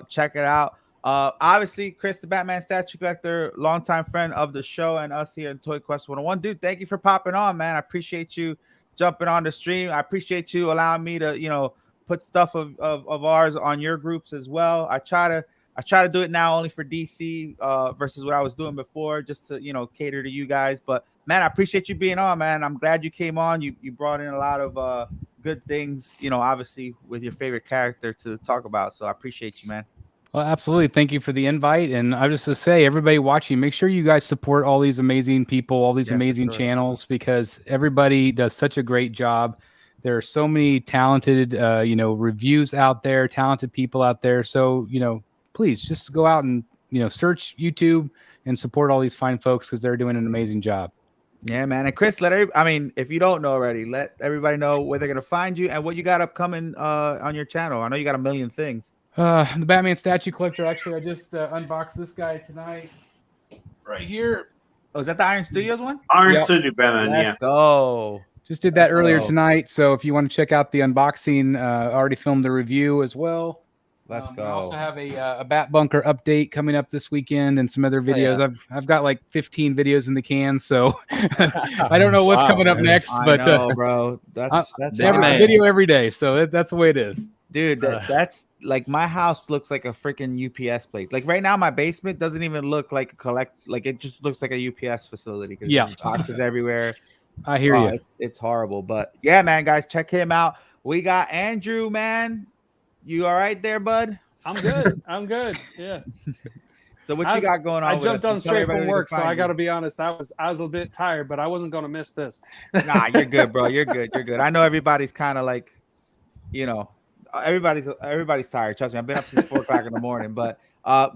Check it out. Obviously, Chris, the Batman Statue Collector, longtime friend of the show and us here in Toy Quest 101. Dude, thank you for popping on, man. I appreciate you jumping on the stream. I appreciate you allowing me to, put stuff of ours on your groups as well. I try to do it now only for DC versus what I was doing before, just to, cater to you guys. But man, I appreciate you being on, man. I'm glad you came on. You brought in a lot of good things, obviously with your favorite character to talk about. So I appreciate you, man. Well, absolutely. Thank you for the invite. And I just to say, everybody watching, make sure you guys support all these amazing people, all these amazing channels, because everybody does such a great job. There are so many talented, reviews out there, talented people out there. So, please just go out and, search YouTube and support all these fine folks because they're doing an amazing job. Yeah, man. And Chris, if you don't know already, let everybody know where they're going to find you and what you got upcoming on your channel. I know you got a million things. The Batman Statue Collector. Actually, I just unboxed this guy tonight. Right here. Oh, is that the Iron Studios one? Iron Studio Batman, Let's go. Just did that earlier tonight. So if you want to check out the unboxing, already filmed the review as well. Let's go. I also have a Bat Bunker update coming up this weekend and some other videos. I've got like 15 videos in the can, so I don't know what's coming up next. But I know, bro, that's every video every day. So that's the way it is. Dude, that's like my house looks like a freaking UPS place. Like right now, my basement doesn't even look like it just looks like a UPS facility because there's boxes everywhere. I hear you. It's horrible, but yeah, man, guys, check him out. We got Andrew, man. You all right there, bud? I'm good. I'm good. Yeah. So what you got going on? I jumped on straight from work, so I got to be honest. I was a bit tired, but I wasn't going to miss this. Nah, you're good, bro. You're good. You're good. I know everybody's kind of like, everybody's tired. Trust me, I've been up since 4 o'clock in the morning. But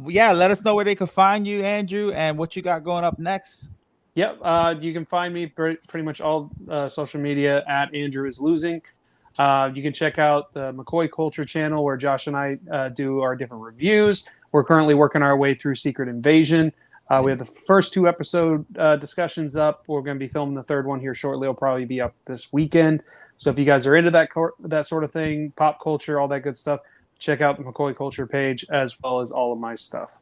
yeah, let us know where they can find you, Andrew, and what you got going up next. Yep. You can find me pretty much all social media at Andrew is Losing. You can check out the McCoy Culture channel where Josh and I do our different reviews. We're currently working our way through Secret Invasion. We have the first 2 episode discussions up. We're going to be filming the 3rd one here shortly. It'll probably be up this weekend. So if you guys are into that sort of thing, pop culture, all that good stuff, check out the McCoy Culture page as well as all of my stuff.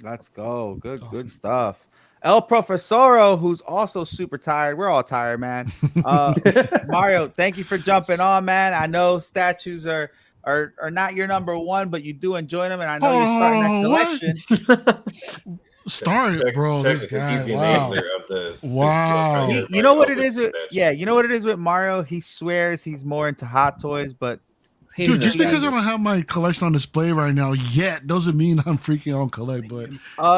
Let's go. Good stuff. El Profesoro, who's also super tired. We're all tired, man. Mario, thank you for jumping on, man. I know statues are not your number one, but you do enjoy them, and I know you're starting that collection. Started, bro. This guy, he's the wow. enabler of the Wow. You know what it is with you know what it is with Mario. He swears he's more into hot toys, but dude, just because I don't have my collection on display right now yet doesn't mean I'm freaking out collect. But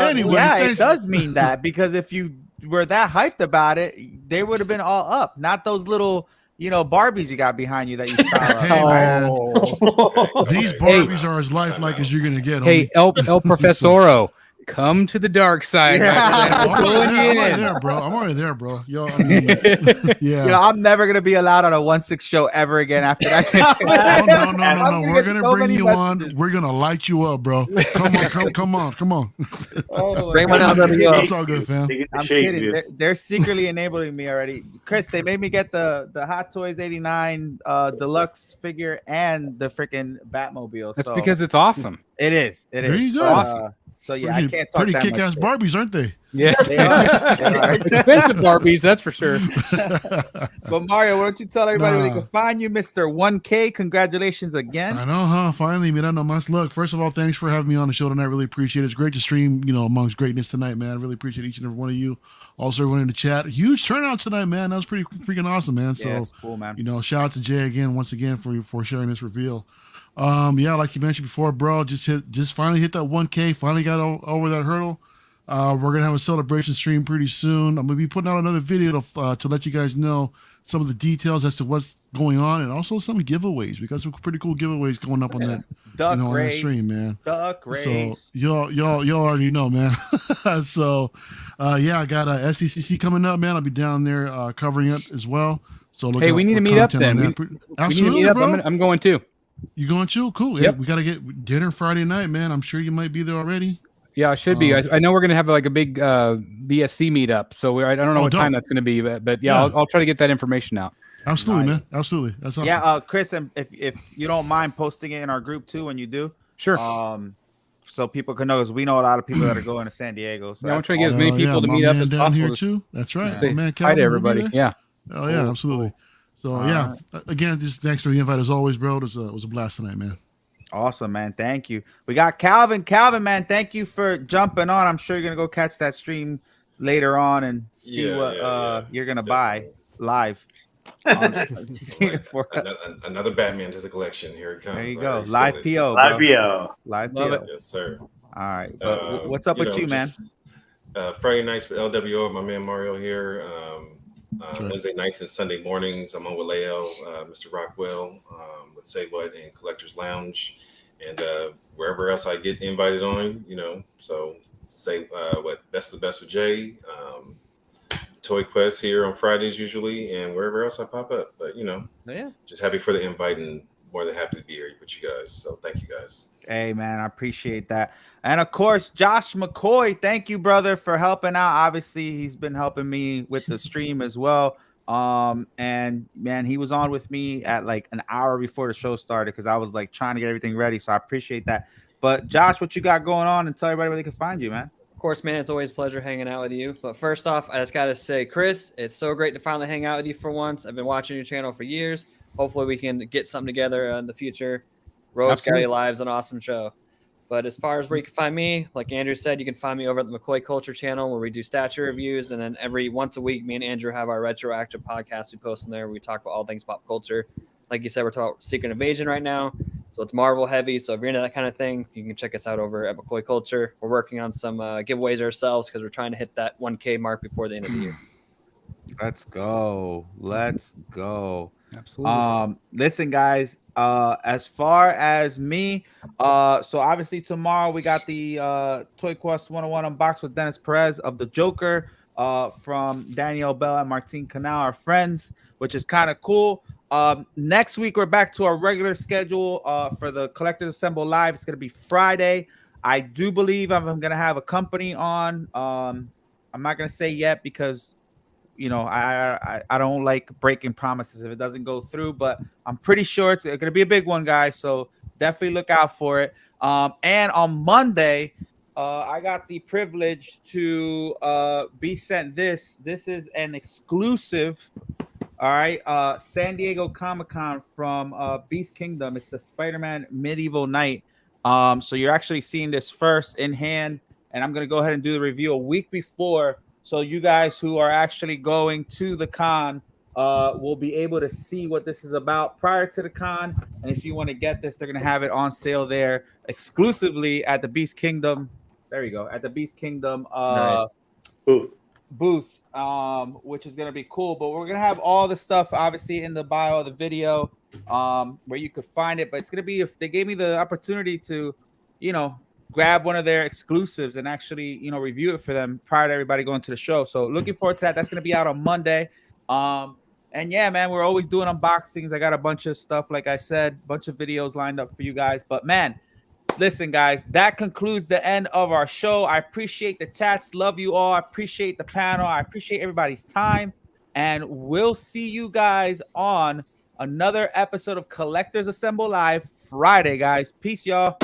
anyway, yeah, it does mean that, because if you were that hyped about it, they would have been all up, not those little Barbies you got behind you that you style. Hey man, these Barbies are as lifelike as you're gonna get. Hey, El Profesoro. Come to the dark side. I'm already there, bro. I'm already there, bro. Yo, I mean, yeah. I'm never gonna be allowed on a 1/6 show ever again after that. No. We're gonna bring you on. We're gonna light you up, bro. Come on. Bring one out. It's all good, fam. I'm kidding. They're secretly enabling me already. Chris, they made me get the Hot Toys 89 deluxe figure and the freaking Batmobile. That's because it's awesome. It is. There you go. Awesome. So yeah, I can't talk pretty that kick-ass much Barbies, aren't they? Yeah, they are. Expensive Barbies, that's for sure. But Mario, why don't you tell everybody where they can find you, Mr. 1K? Congratulations again. I know, huh? Finally, Miranda Mas. Look, first of all, thanks for having me on the show tonight. Really appreciate it. It's great to stream, amongst greatness tonight, man. I really appreciate each and every one of you. Also, everyone in the chat. Huge turnout tonight, man. That was pretty freaking awesome, man. So, cool, man. Shout out to Jay once again for sharing this reveal. Like you mentioned before, bro, just finally hit that 1K. Finally got over that hurdle. We're gonna have a celebration stream pretty soon. I'm gonna be putting out another video to let you guys know some of the details as to what's going on, and also some giveaways. We got some pretty cool giveaways going up on that, on that stream, man. Duck race. So y'all already know, man. So I got a SDCC coming up, man. I'll be down there covering it as well. So hey, we need to meet up then. Absolutely, bro. I'm going too. You going too? Cool. Yep. Yeah, we got to get dinner Friday night, man. I'm sure you might be there already. Yeah, I should be. I know we're going to have like a big BSC meetup. So I don't know what time that's going to be, but I'll try to get that information out. Absolutely, man. Absolutely. That's awesome. Yeah, Chris, and if you don't mind posting it in our group too when you do. Sure. So people can know, because we know a lot of people that are going to San Diego. So I'm trying to get as many people to meet up as down possible. Here too. That's right. Say man, hi to everybody. Yeah. Oh yeah, absolutely. So again, just thanks for the invite as always, bro. It was a blast tonight, man. Awesome, man. Thank you. We got Calvin. Calvin, man, thank you for jumping on. I'm sure you're gonna go catch that stream later on and see what you're gonna buy live. Another Batman to the collection. Here it comes. There you go. Live PO. Live PO. Yes, sir. All right. But what's up with you, man? Friday nights with LWO, my man Mario here. Wednesday nights and Sunday mornings, I'm on with Leo, Mr. Rockwell, with Say What and Collectors Lounge, and wherever else I get invited on, So say what Best of the Best with Jay, Toy Quest here on Fridays usually, and wherever else I pop up. But just happy for the invite and more than happy to be here with you guys. So thank you guys. Hey man, I appreciate that. And of course, Josh McCoy, thank you, brother, for helping out. Obviously, he's been helping me with the stream as well. And man, he was on with me at like an hour before the show started because I was like trying to get everything ready. So I appreciate that. But Josh, what you got going on, and tell everybody where they can find you, man. Of course, man, it's always a pleasure hanging out with you. But first off, I just got to say, Chris, it's so great to finally hang out with you for once. I've been watching your channel for years. Hopefully we can get something together in the future. Rose County Live's an awesome show. But as far as where you can find me, like Andrew said, you can find me over at the McCoy Culture channel where we do statue reviews. And then once a week, me and Andrew have our retroactive podcast we post in there. We talk about all things pop culture. Like you said, we're talking about Secret Invasion right now. So it's Marvel heavy. So if you're into that kind of thing, you can check us out over at McCoy Culture. We're working on some giveaways ourselves because we're trying to hit that 1K mark before the end of the year. Let's go. Absolutely. Listen, guys, as far as me, so obviously tomorrow we got the ToyQuest101 Unboxed with Dennis Perez of the Joker from Danielle Bell and Martine Canal, our friends, which is kind of cool. Next week we're back to our regular schedule for the Collectors Assemble Live. It's gonna be Friday. I do believe I'm gonna have a company on. I'm not gonna say yet because I don't like breaking promises if it doesn't go through, but I'm pretty sure it's going to be a big one, guys. So definitely look out for it. And on Monday, I got the privilege to be sent this. This is an exclusive. All right, San Diego Comic-Con from Beast Kingdom. It's the Spider-Man Medieval Knight. So you're actually seeing this first in hand, and I'm gonna go ahead and do the review a week before, so you guys who are actually going to the con will be able to see what this is about prior to the con. And if you want to get this, they're gonna have it on sale there exclusively at the Beast Kingdom. There you go, at the Beast Kingdom. Nice. Booth, which is gonna be cool. But we're gonna have all the stuff obviously in the bio of the video, where you could find it. But it's gonna be, if they gave me the opportunity to, grab one of their exclusives and actually, review it for them prior to everybody going to the show. So looking forward to that. That's gonna be out on Monday. And yeah, man, we're always doing unboxings. I got a bunch of stuff, like I said, bunch of videos lined up for you guys. But man, listen, guys, that concludes the end of our show. I appreciate the chats. Love you all. I appreciate the panel. I appreciate everybody's time. And we'll see you guys on another episode of Collectors Assemble Live Friday, guys. Peace, y'all.